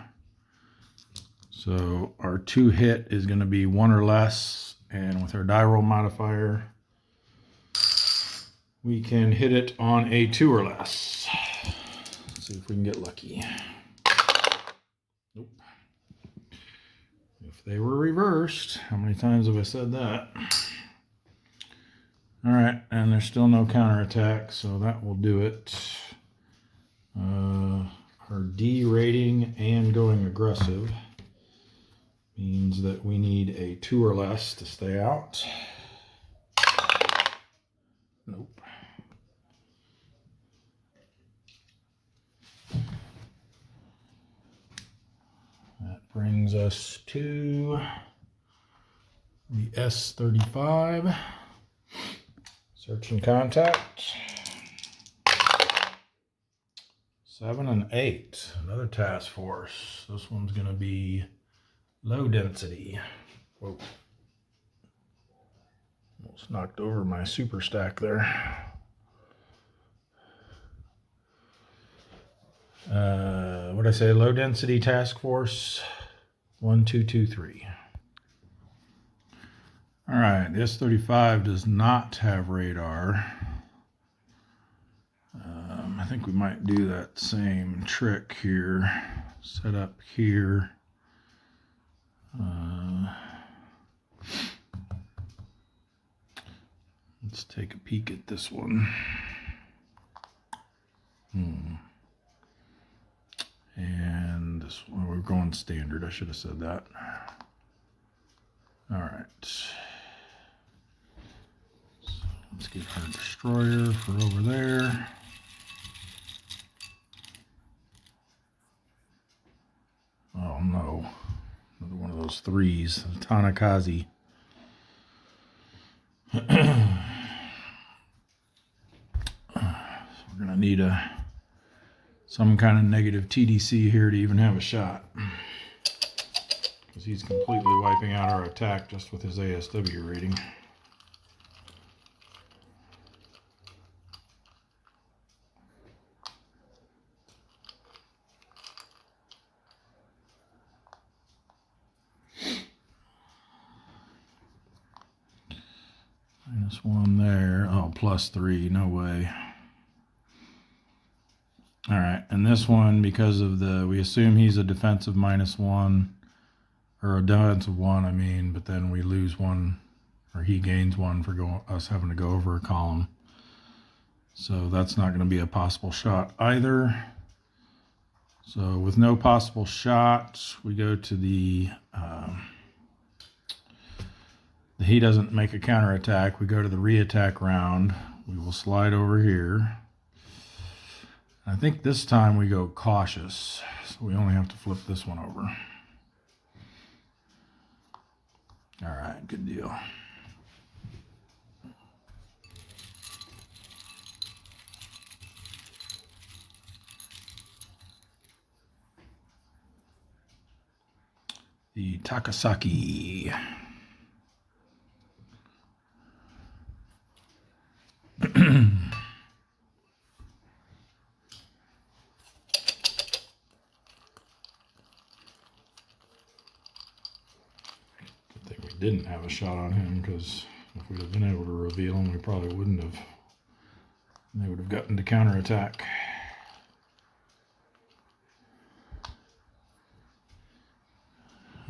[SPEAKER 1] So our 2 hit is going to be 1 or less. And with our die roll modifier, we can hit it on a 2 or less. Let's see if we can get lucky. Nope. If they were reversed, how many times have I said that? All right, and there's still no counterattack, so that will do it. Our D rating and going aggressive means that we need a 2 or less to stay out. Nope. That brings us to the S35. Search and contact. 7 and 8. Another task force. This one's going to be low density. Whoa. Almost knocked over my super stack there. What did I say? Low density task force 1223. All right, the S35 does not have radar. I think we might do that same trick here. Set up here. Let's take a peek at this one. And this one, we're going standard. I should have said that. All right. So let's get our destroyer for over there. Oh no. Another one of those 3s. Tanakaze. So we're going to need some kind of negative TDC here to even have a shot. Because he's completely wiping out our attack just with his ASW rating. -1 there. Oh, +3. No way. All right. And this one, because of we assume he's a defensive -1, or a defensive 1, I mean, but then we lose 1, or he gains 1 for us having to go over a column. So that's not going to be a possible shot either. So with no possible shot, we go to he doesn't make a counterattack. We go to the re-attack round. We will slide over here. I think this time we go cautious. So we only have to flip this one over. All right, good deal. The Takasaki. Didn't have a shot on him, because if we'd have been able to reveal him, we probably wouldn't have. They would have gotten to counterattack.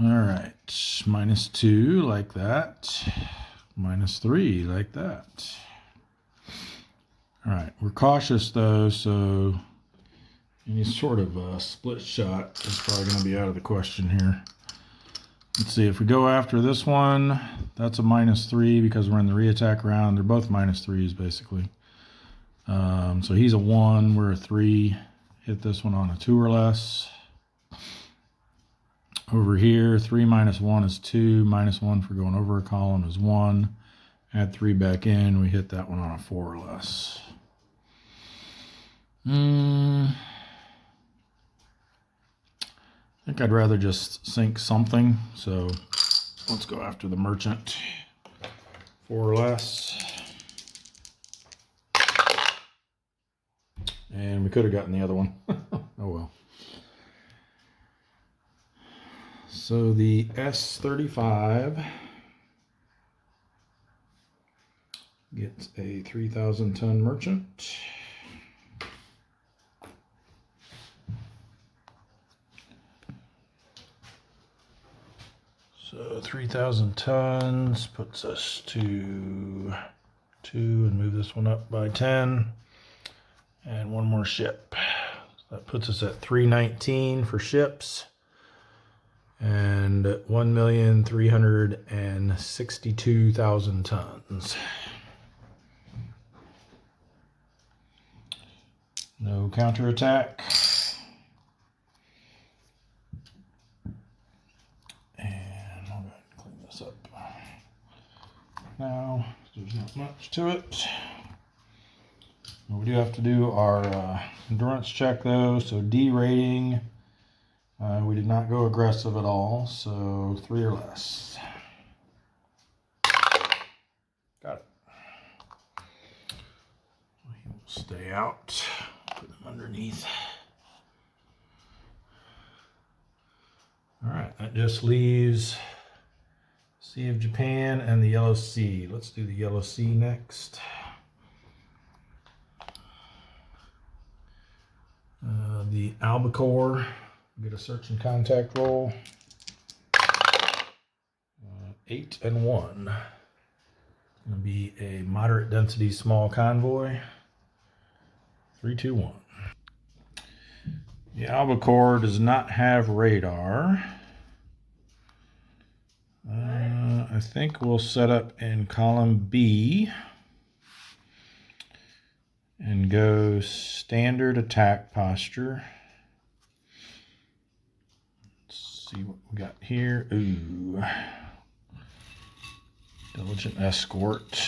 [SPEAKER 1] All right, -2 like that, -3 like that. All right, we're cautious though, so any sort of split shot is probably going to be out of the question here. Let's see, if we go after this one, that's a -3 because we're in the re-attack round. They're both -3s basically. So he's a 1, we're a 3. Hit this one on a 2 or less. Over here, 3 minus 1 is 2. -1 for going over a column is 1. Add 3 back in, we hit that one on a 4 or less. I think I'd rather just sink something, so let's go after the merchant. 4 or less. And we could have gotten the other one. Oh well. So the S35 gets a 3,000-ton merchant. So 3,000 tons puts us to 2 and move this one up by 10. And one more ship. So that puts us at 319 for ships. And 1,362,000 tons. No counterattack. And I'll go ahead and clean this up now. There's not much to it. We do have to do our endurance check though. So D rating, we did not go aggressive at all. So 3 or less. Got it. He will stay out. Put them underneath. All right, that just leaves Sea of Japan and the Yellow Sea. Let's do the Yellow Sea next. The Albacore, get a search and contact roll. 8 and 1. It's going to be a moderate density small convoy. 3, 2, 1. The Albacore does not have radar. I think we'll set up in column B and go standard attack posture. Let's see what we got here. Ooh. Diligent escort.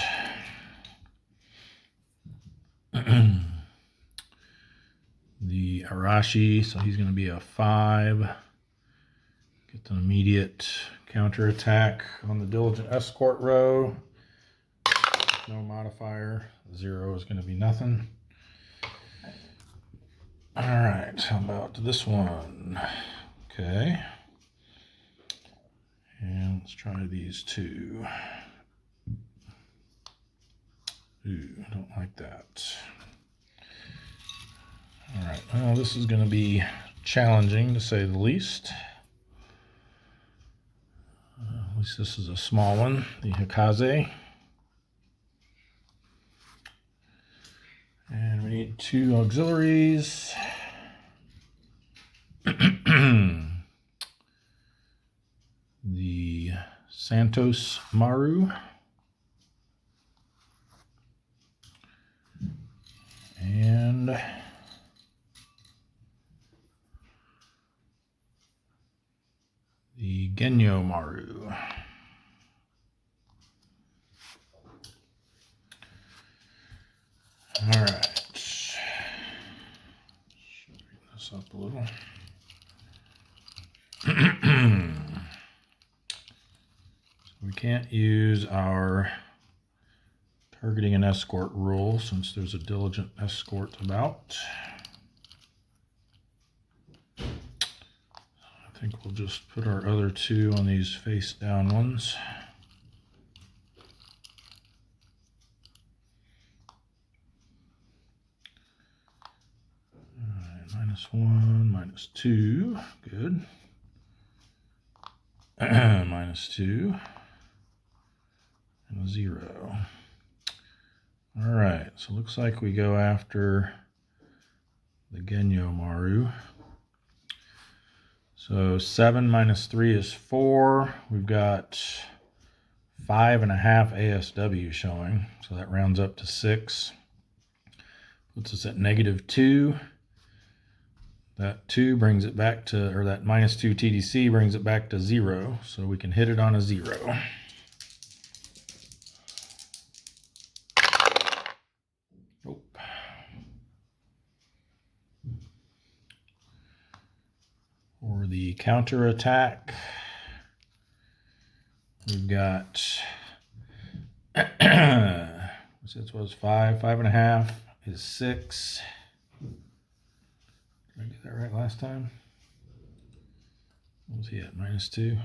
[SPEAKER 1] The Arashi, so he's going to be a 5. Get an immediate counterattack on the diligent escort row. No modifier. 0 is going to be nothing. All right, how about this one? Okay. And let's try these 2. Ooh, I don't like that. All right, well, this is going to be challenging to say the least. At least this is a small one, the Hikaze. And we need 2 auxiliaries. The Santos Maru. And the Genyo Maru. All right. Bring this up a little. We can't use our targeting an escort rule since there's a diligent escort about. I think we'll just put our other 2 on these face down ones. -1, -2, good. -2, and a 0. All right, so looks like we go after the Genyo Maru. So 7 minus 3 is 4. We've got 5.5 ASW showing, so that rounds up to 6. Puts us at -2. That 2 brings it back to, or that -2 TDC brings it back to 0, so we can hit it on a 0. Nope. For the counter attack, we've got this was 5, 5.5 is 6. Did I do that right last time? What was he at? -2.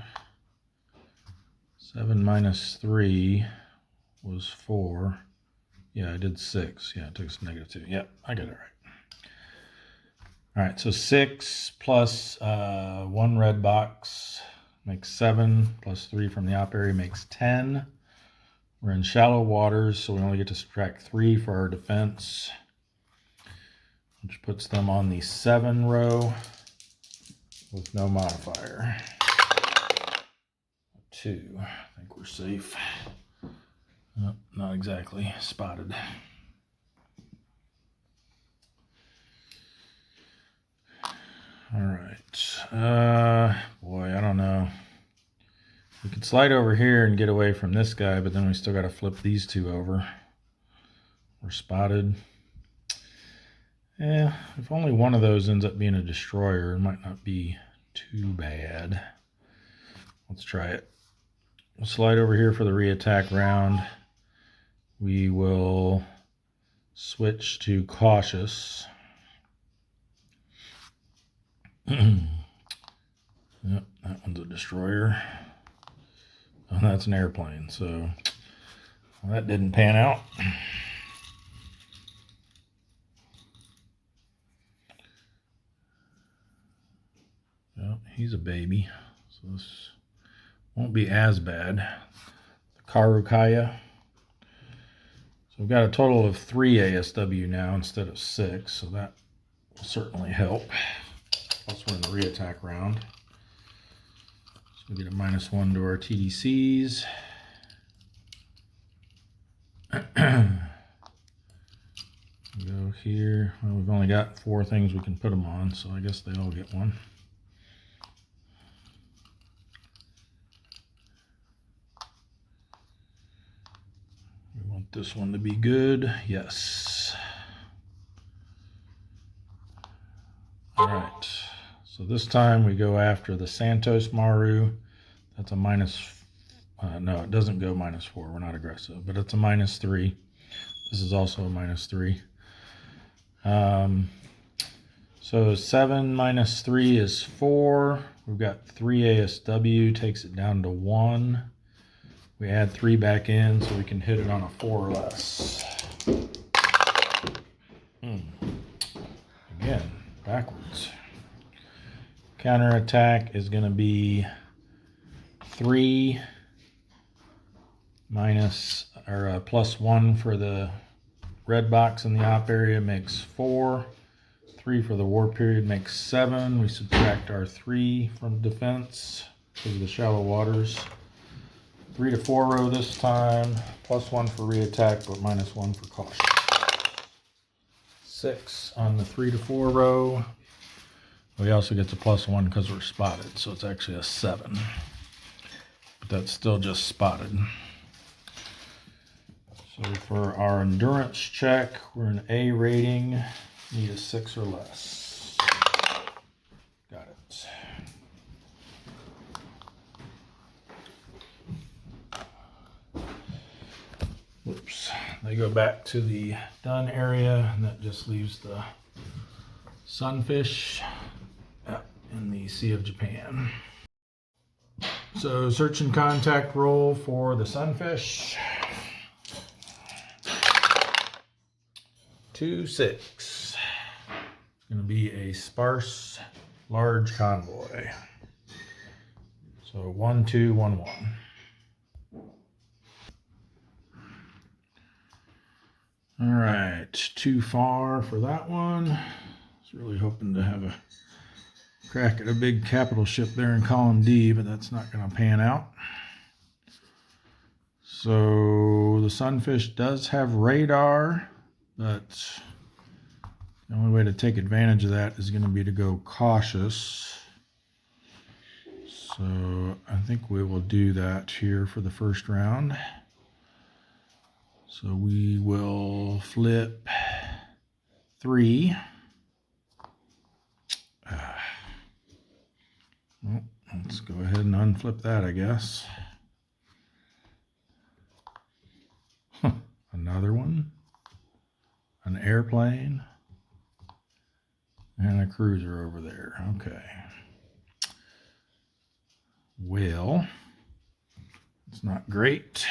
[SPEAKER 1] 7 minus 3 was 4. Yeah, I did 6. Yeah, it took us -2. Yep, I got it right. All right, so 6 plus 1 red box makes 7, plus 3 from the op area makes 10. We're in shallow waters, so we only get to subtract 3 for our defense, which puts them on the 7 row with no modifier. 2. I think we're safe. Nope, not exactly. Spotted. All right. Boy, I don't know. We could slide over here and get away from this guy, but then we still got to flip these 2 over. We're spotted. Yeah, if only one of those ends up being a destroyer, it might not be too bad. Let's try it. We'll slide over here for the re-attack round. We will switch to cautious. Yep, that one's a destroyer. Oh, that's an airplane, so well, that didn't pan out. Well, he's a baby, so this won't be as bad. The Karukaya. So we've got a total of 3 ASW now instead of 6, so that will certainly help. Plus we're in the re-attack round. So we get a -1 to our TDCs. Go here. Well, we've only got 4 things we can put them on, so I guess they all get 1. We want this one to be good. Yes. All right. So this time we go after the Santos Maru. That's a no, it doesn't go -4. We're not aggressive, but it's a -3. This is also a -3. So 7 minus 3 is 4. We've got 3 ASW, takes it down to 1. We add 3 back in so we can hit it on a 4 or less. Again, backwards. Counter attack is going to be 3 minus or +1 for the red box in the op area makes 4. 3 for the war period makes 7. We subtract our 3 from defense because of the shallow waters. 3 to 4 row this time, +1 for re-attack, but -1 for caution. 6 on the 3 to 4 row. We also get the +1 because we're spotted, so it's actually a 7. But that's still just spotted. So for our endurance check, we're an A rating, need a 6 or less. Got it. Whoops. They go back to the done area, and that just leaves the sunfish in the Sea of Japan. So search and contact roll for the sunfish. 2, 6. It's going to be a sparse, large convoy. So 1, 2, 1, 1. All right, too far for that one. I was really hoping to have a crack at a big capital ship there in column D, but that's not going to pan out. So the Sunfish does have radar, but the only way to take advantage of that is going to be to go cautious. So I think we will do that here for the first round. So we will flip 3. Well, let's go ahead and unflip that, I guess. Another one, an airplane, and a cruiser over there. Okay. Well, it's not great.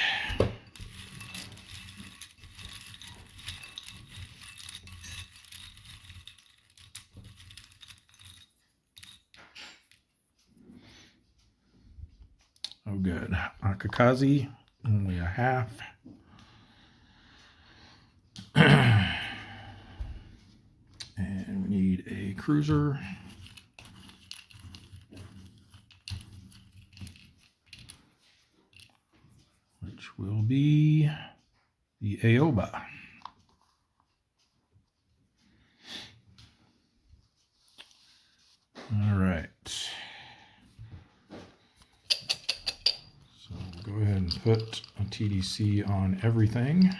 [SPEAKER 1] Oh, good. Akakaze, only a half. And we need a cruiser. Which will be the Aoba. All right. So we'll go ahead and put a TDC on everything.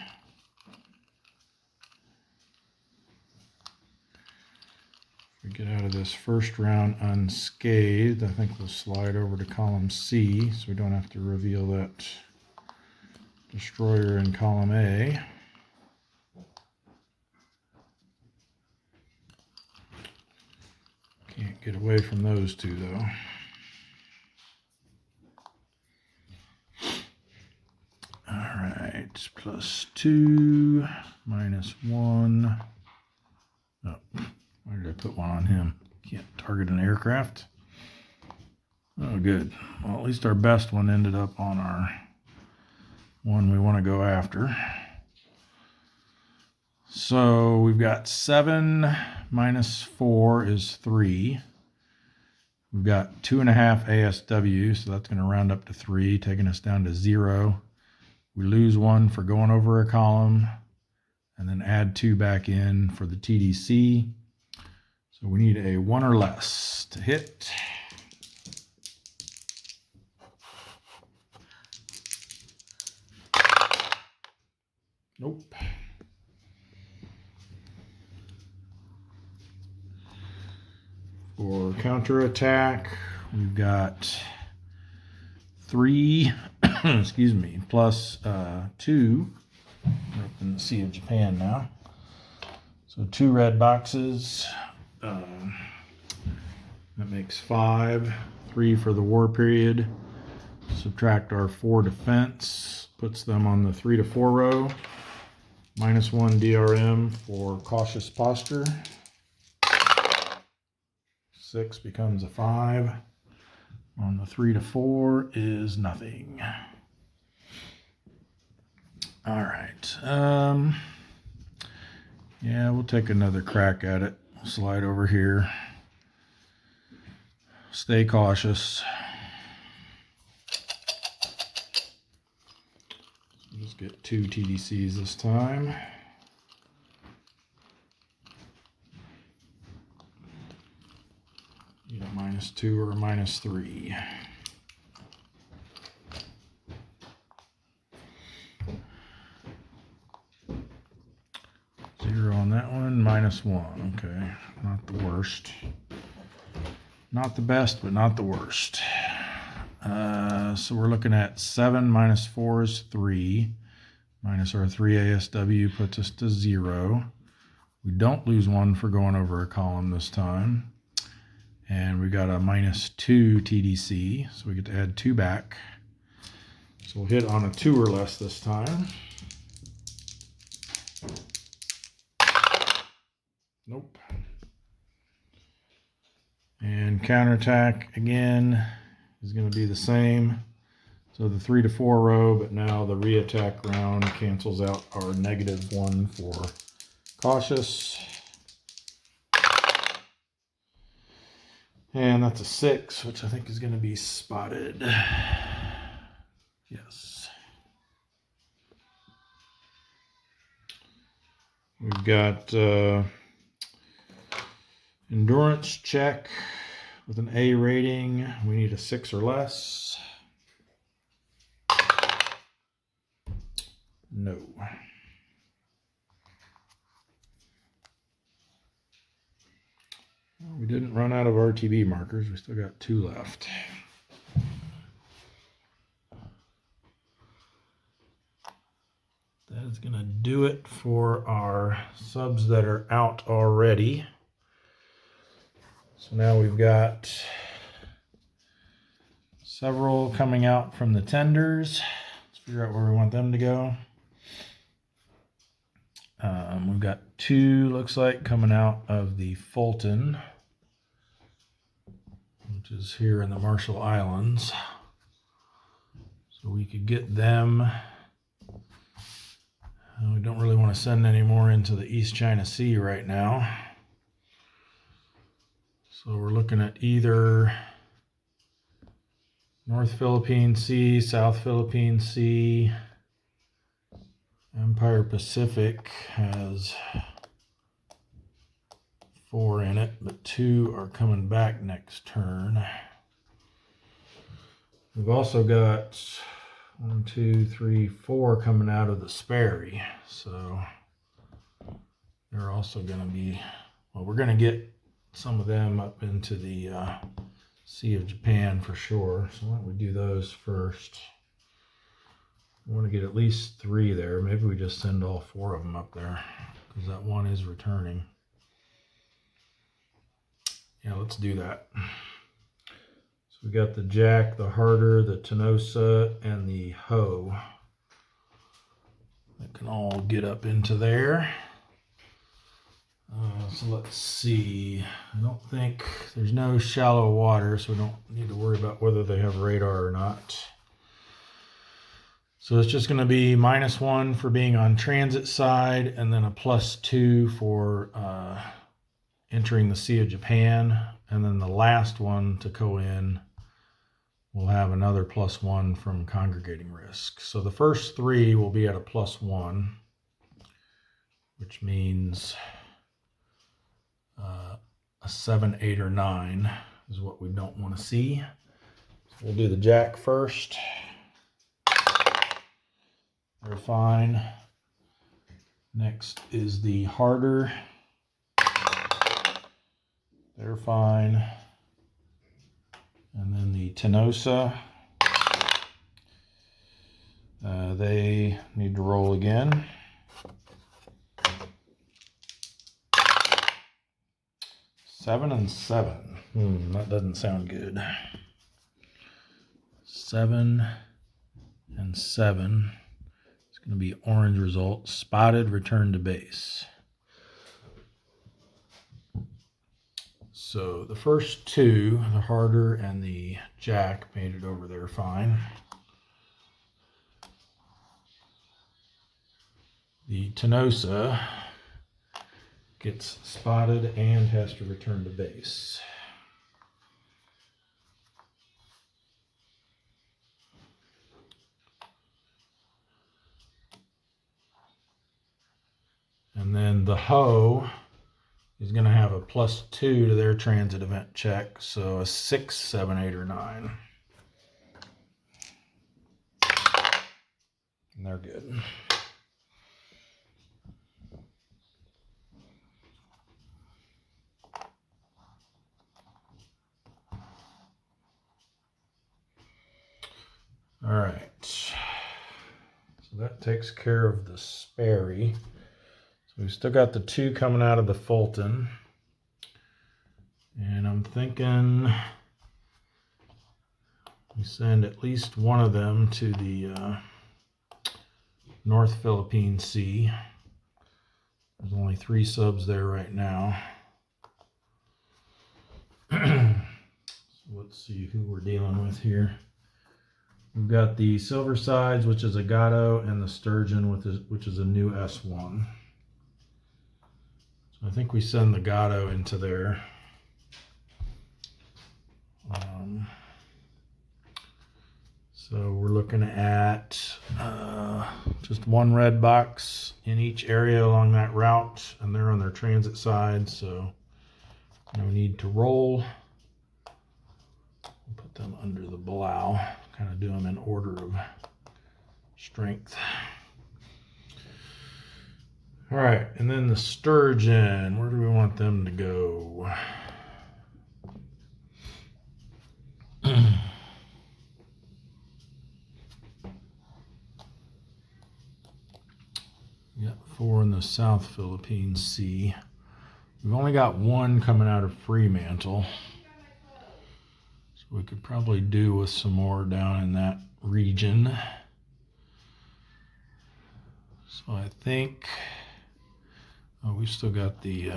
[SPEAKER 1] If we get out of this first round unscathed, I think we'll slide over to column C so we don't have to reveal that destroyer in column A. Can't get away from those two though. All right, +2, -1. Oh, why did I put one on him? Can't target an aircraft. Oh, good. Well, at least our best one ended up on our one we want to go after. So we've got 7 -4 is 3. We've got 2.5 ASW, so that's going to round up to 3, taking us down to 0. We lose 1 for going over a column, and then add 2 back in for the TDC. So we need a 1 or less to hit. Nope. For counterattack, we've got 3, excuse me, plus 2. We're up in the Sea of Japan now. So 2 red boxes. That makes 5. 3 for the war period. Subtract our 4 defense. Puts them on the 3 to 4 row. -1 DRM for cautious posture. 6 becomes a 5. On the 3 to 4 is nothing. All right. Yeah, we'll take another crack at it. Slide over here. Stay cautious. Let's get 2 TDCs this time. Either -2 or -3. Zero on that one, -1. Okay, not the worst. Not the best, but not the worst. So we're looking at 7 -4 is 3. Minus our 3 ASW puts us to 0. We don't lose 1 for going over a column this time. And we got a -2 TDC, so we get to add 2 back. So we'll hit on a 2 or less this time. Nope. And counterattack again is going to be the same. So the 3 to 4 row, but now the re-attack round cancels out our -1 for cautious. And that's a 6, which I think is going to be spotted. Yes. We've got endurance check with an A rating. We need a 6 or less. No. Well, we didn't run out of RTB markers. We still got 2 left. That is going to do it for our subs that are out already. So now we've got several coming out from the tenders. Let's figure out where we want them to go. We've got 2, looks like, coming out of the Fulton, which is here in the Marshall Islands. So we could get them. We don't really want to send any more into the East China Sea right now. So we're looking at either North Philippine Sea, South Philippine Sea. Empire Pacific has 4 in it, but 2 are coming back next turn. We've also got 1, 2, 3, 4 coming out of the Sperry. So they're also going to be, well, we're going to get some of them up into the Sea of Japan for sure. So why don't we do those first? We want to get at least 3 there. Maybe we just send all 4 of them up there because that one is returning. Yeah, let's do that. So we got the Jack, the Harder, the Tenosa, and the Hoe. That can all get up into there. So let's see. I don't think there's no shallow water, so we don't need to worry about whether they have radar or not. So it's just going to be -1 for being on transit side, and then a +2 for entering the Sea of Japan. And then the last one to go in will have another +1 from congregating risk. So the first 3 will be at a +1, which means a 7, 8, or 9 is what we don't want to see. So we'll do the Jack first. They're fine. Next is the Harder. They're fine. And then the Tenosa. They need to roll again. 7 and 7. That doesn't sound good. 7 and 7. It's going to be orange result. Spotted, return to base. So the first 2, the Harder and the Jack, made it over there fine. The Tenosa gets spotted and has to return to base. And then the Hoe is going to have a +2 to their transit event check, so a 6, 7, 8, or 9. And they're good. All right. So that takes care of the Sperry. We've still got the 2 coming out of the Fulton. And I'm thinking we send at least one of them to the North Philippine Sea. There's only 3 subs there right now. So let's see who we're dealing with here. We've got the silver sides, which is a Gato, and the sturgeon, which is a new S1. So I think we send the Gato into there. So we're looking at just one red box in each area along that route, and they're on their transit side, so no need to roll. We'll put them under the blow, kind of do them in order of strength. All right, and then the sturgeon, where do we want them to go? Got 4 in the South Philippine Sea. We've only got 1 coming out of Fremantle, so we could probably do with some more down in that region. So I think, oh, we've still got the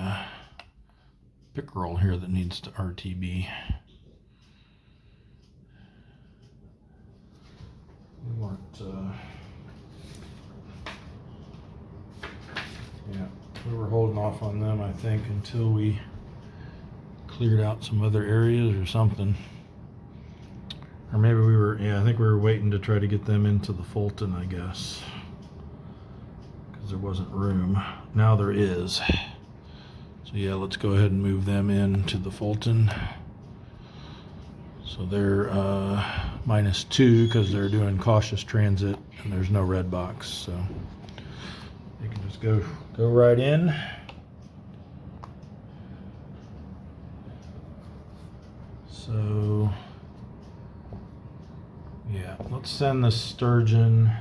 [SPEAKER 1] pickerel here that needs to RTB. We weren't, yeah, we were holding off on them, I think, until we cleared out some other areas or something. Or maybe we were, yeah, I think we were waiting to try to get them into the Fulton, I guess, because there wasn't room. Now there is. So yeah, let's go ahead and move them into the Fulton. So they're -2 because they're doing cautious transit and there's no red box. So they can just go right in. So yeah, let's send the sturgeon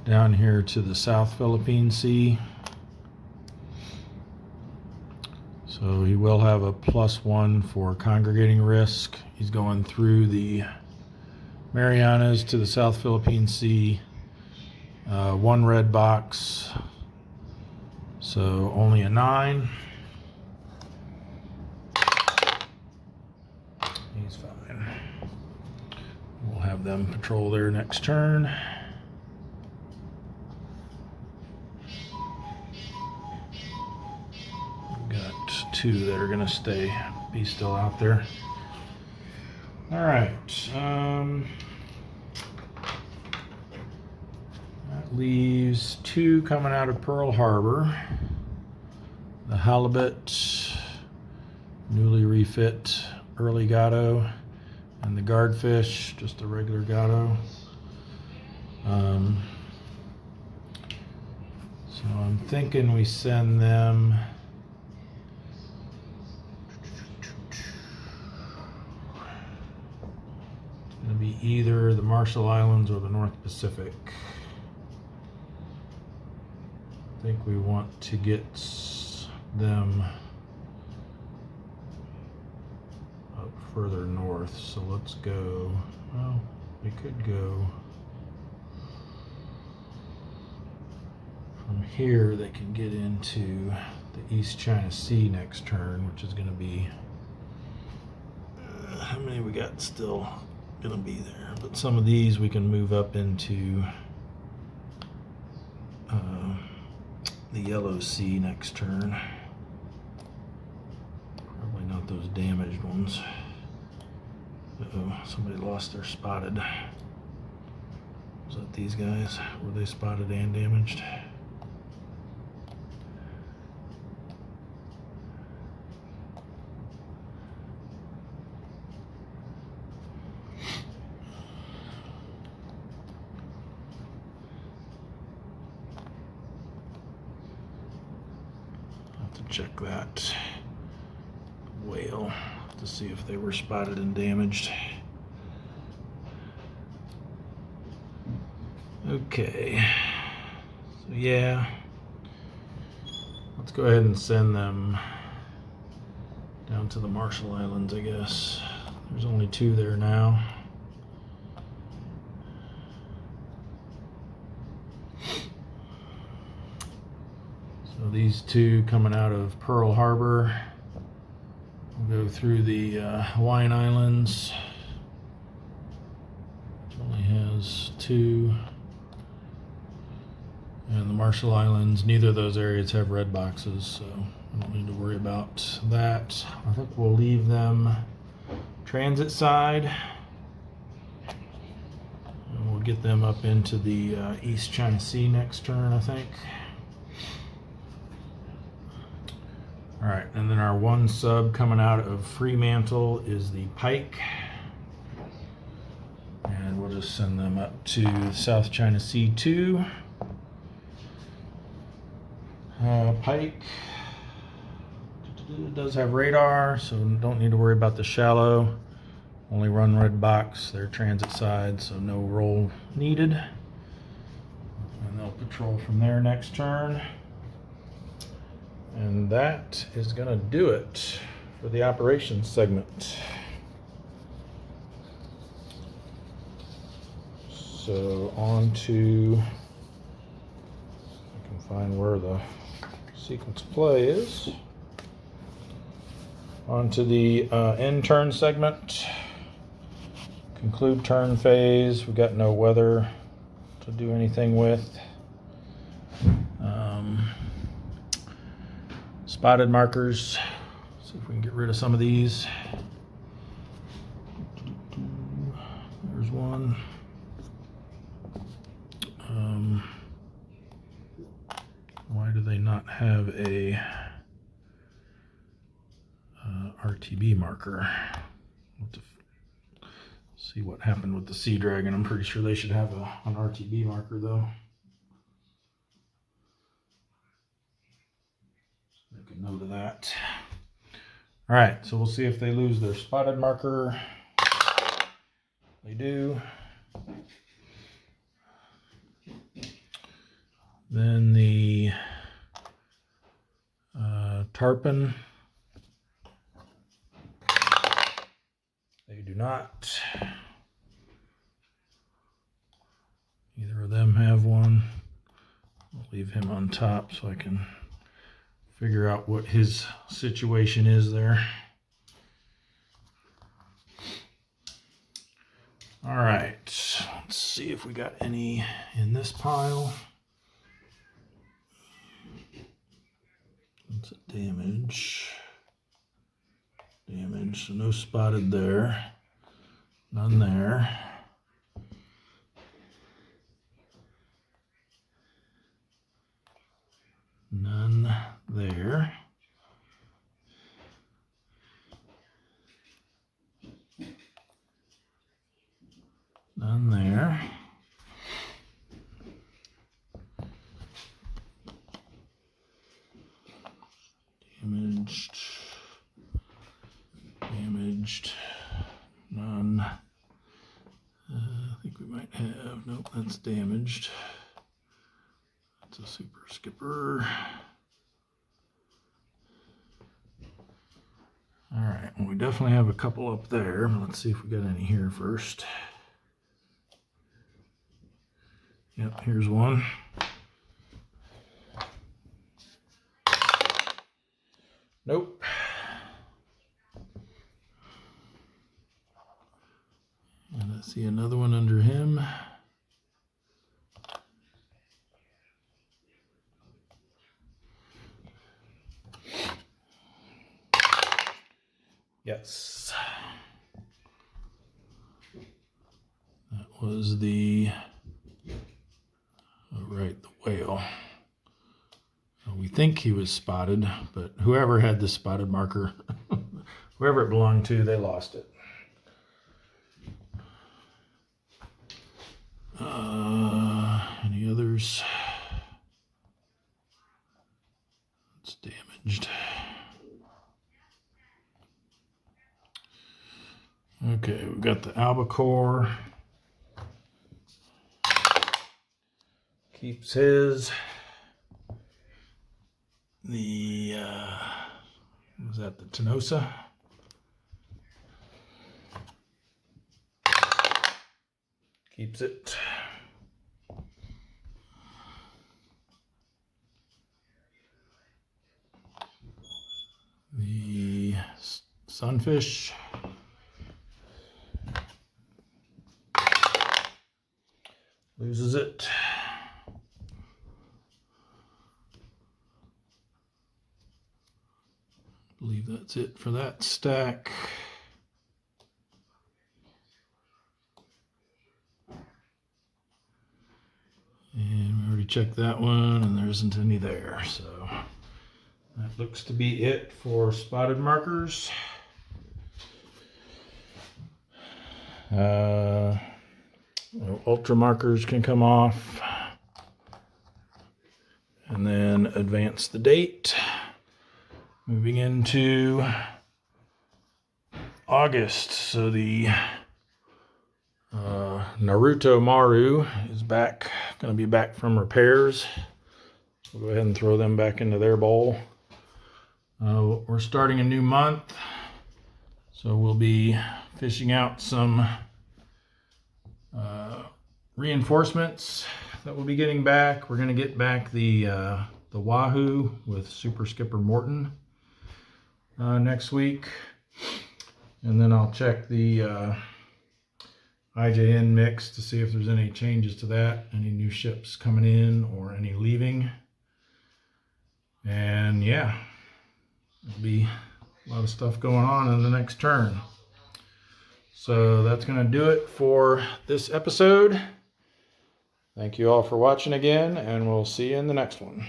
[SPEAKER 1] down here to the South Philippine Sea. So he will have a +1 for congregating risk. He's going through the Marianas to the South Philippine Sea. 1 red box, so only a 9. He's fine. We'll have them patrol there next turn. We've got 2 that are going to be still out there. All right. That leaves 2 coming out of Pearl Harbor. The halibut, newly refit early Gato, and the guardfish, just a regular Gato. So I'm thinking we send them going to be either the Marshall Islands or the North Pacific. I think we want to get them up further north, so let's go, well, we could go from here. They can get into the East China Sea next turn, which is going to be, how many we got still going to be there? But some of these we can move up into the Yellow Sea next turn. Probably not those damaged ones. Uh-oh, somebody lost their spotted. Was that these guys? Were they spotted and damaged? Check that whale to see if they were spotted and damaged. Okay, so yeah, let's go ahead and send them down to the Marshall Islands, I guess. There's only 2 there now. So these 2 coming out of Pearl Harbor. We'll go through the Hawaiian Islands. Bahamas 2. And the Marshall Islands, neither of those areas have red boxes, so I don't need to worry about that. I think we'll leave them transit side. And we'll get them up into the East China Sea next turn, I think. All right, and then our one sub coming out of Fremantle is the Pike. And we'll just send them up to South China Sea 2. Pike does have radar, so don't need to worry about the shallow. Only run red box. They're transit side, so no roll needed. And they'll patrol from there next turn. And that is going to do it for the operations segment. So on to, I can find where the sequence of play is. On to the end turn segment. Conclude turn phase. We've got no weather to do anything with. Spotted markers. See if we can get rid of some of these. There's one. Why do they not have a RTB marker? See what happened with the Seadragon. I'm pretty sure they should have an RTB marker though. Make a note of that. All right, so we'll see if they lose their spotted marker. They do. Then the Tarpon. They do not. Neither of them have one. I'll leave him on top so I can figure out what his situation is there. All right, let's see if we got any in this pile. That's a damage. Damage, so no spotted there. None there. None there. None there. Damaged. Damaged. None. I think we might have. Nope, that's damaged. That's a super skipper. All right, well, we definitely have a couple up there. Let's see if we got any here first. Yep, here's one. Nope. And I see another one under him. Yes. That was the, right, the whale. We think he was spotted, but whoever had the spotted marker, whoever it belonged to, they lost it. Any others? It's damaged. Okay, we've got the Albacore. Keeps his. The, was that the Tenosa? Keeps it. The Sunfish. loses it. I believe that's it for that stack. And we already checked that one, and there isn't any there. So that looks to be it for spotted markers. Ultra markers can come off. And then advance the date. Moving into August. So the Naruto Maru is back, going to be back from repairs. We'll go ahead and throw them back into their bowl. We're starting a new month, so we'll be fishing out some reinforcements that we'll be getting back. We're going to get back the Wahoo with Super Skipper Morton next week, and then I'll check the IJN mix to see if there's any changes to that, any new ships coming in or any leaving. And yeah, there'll be a lot of stuff going on in the next turn. So that's going to do it for this episode. Thank you all for watching again, and we'll see you in the next one.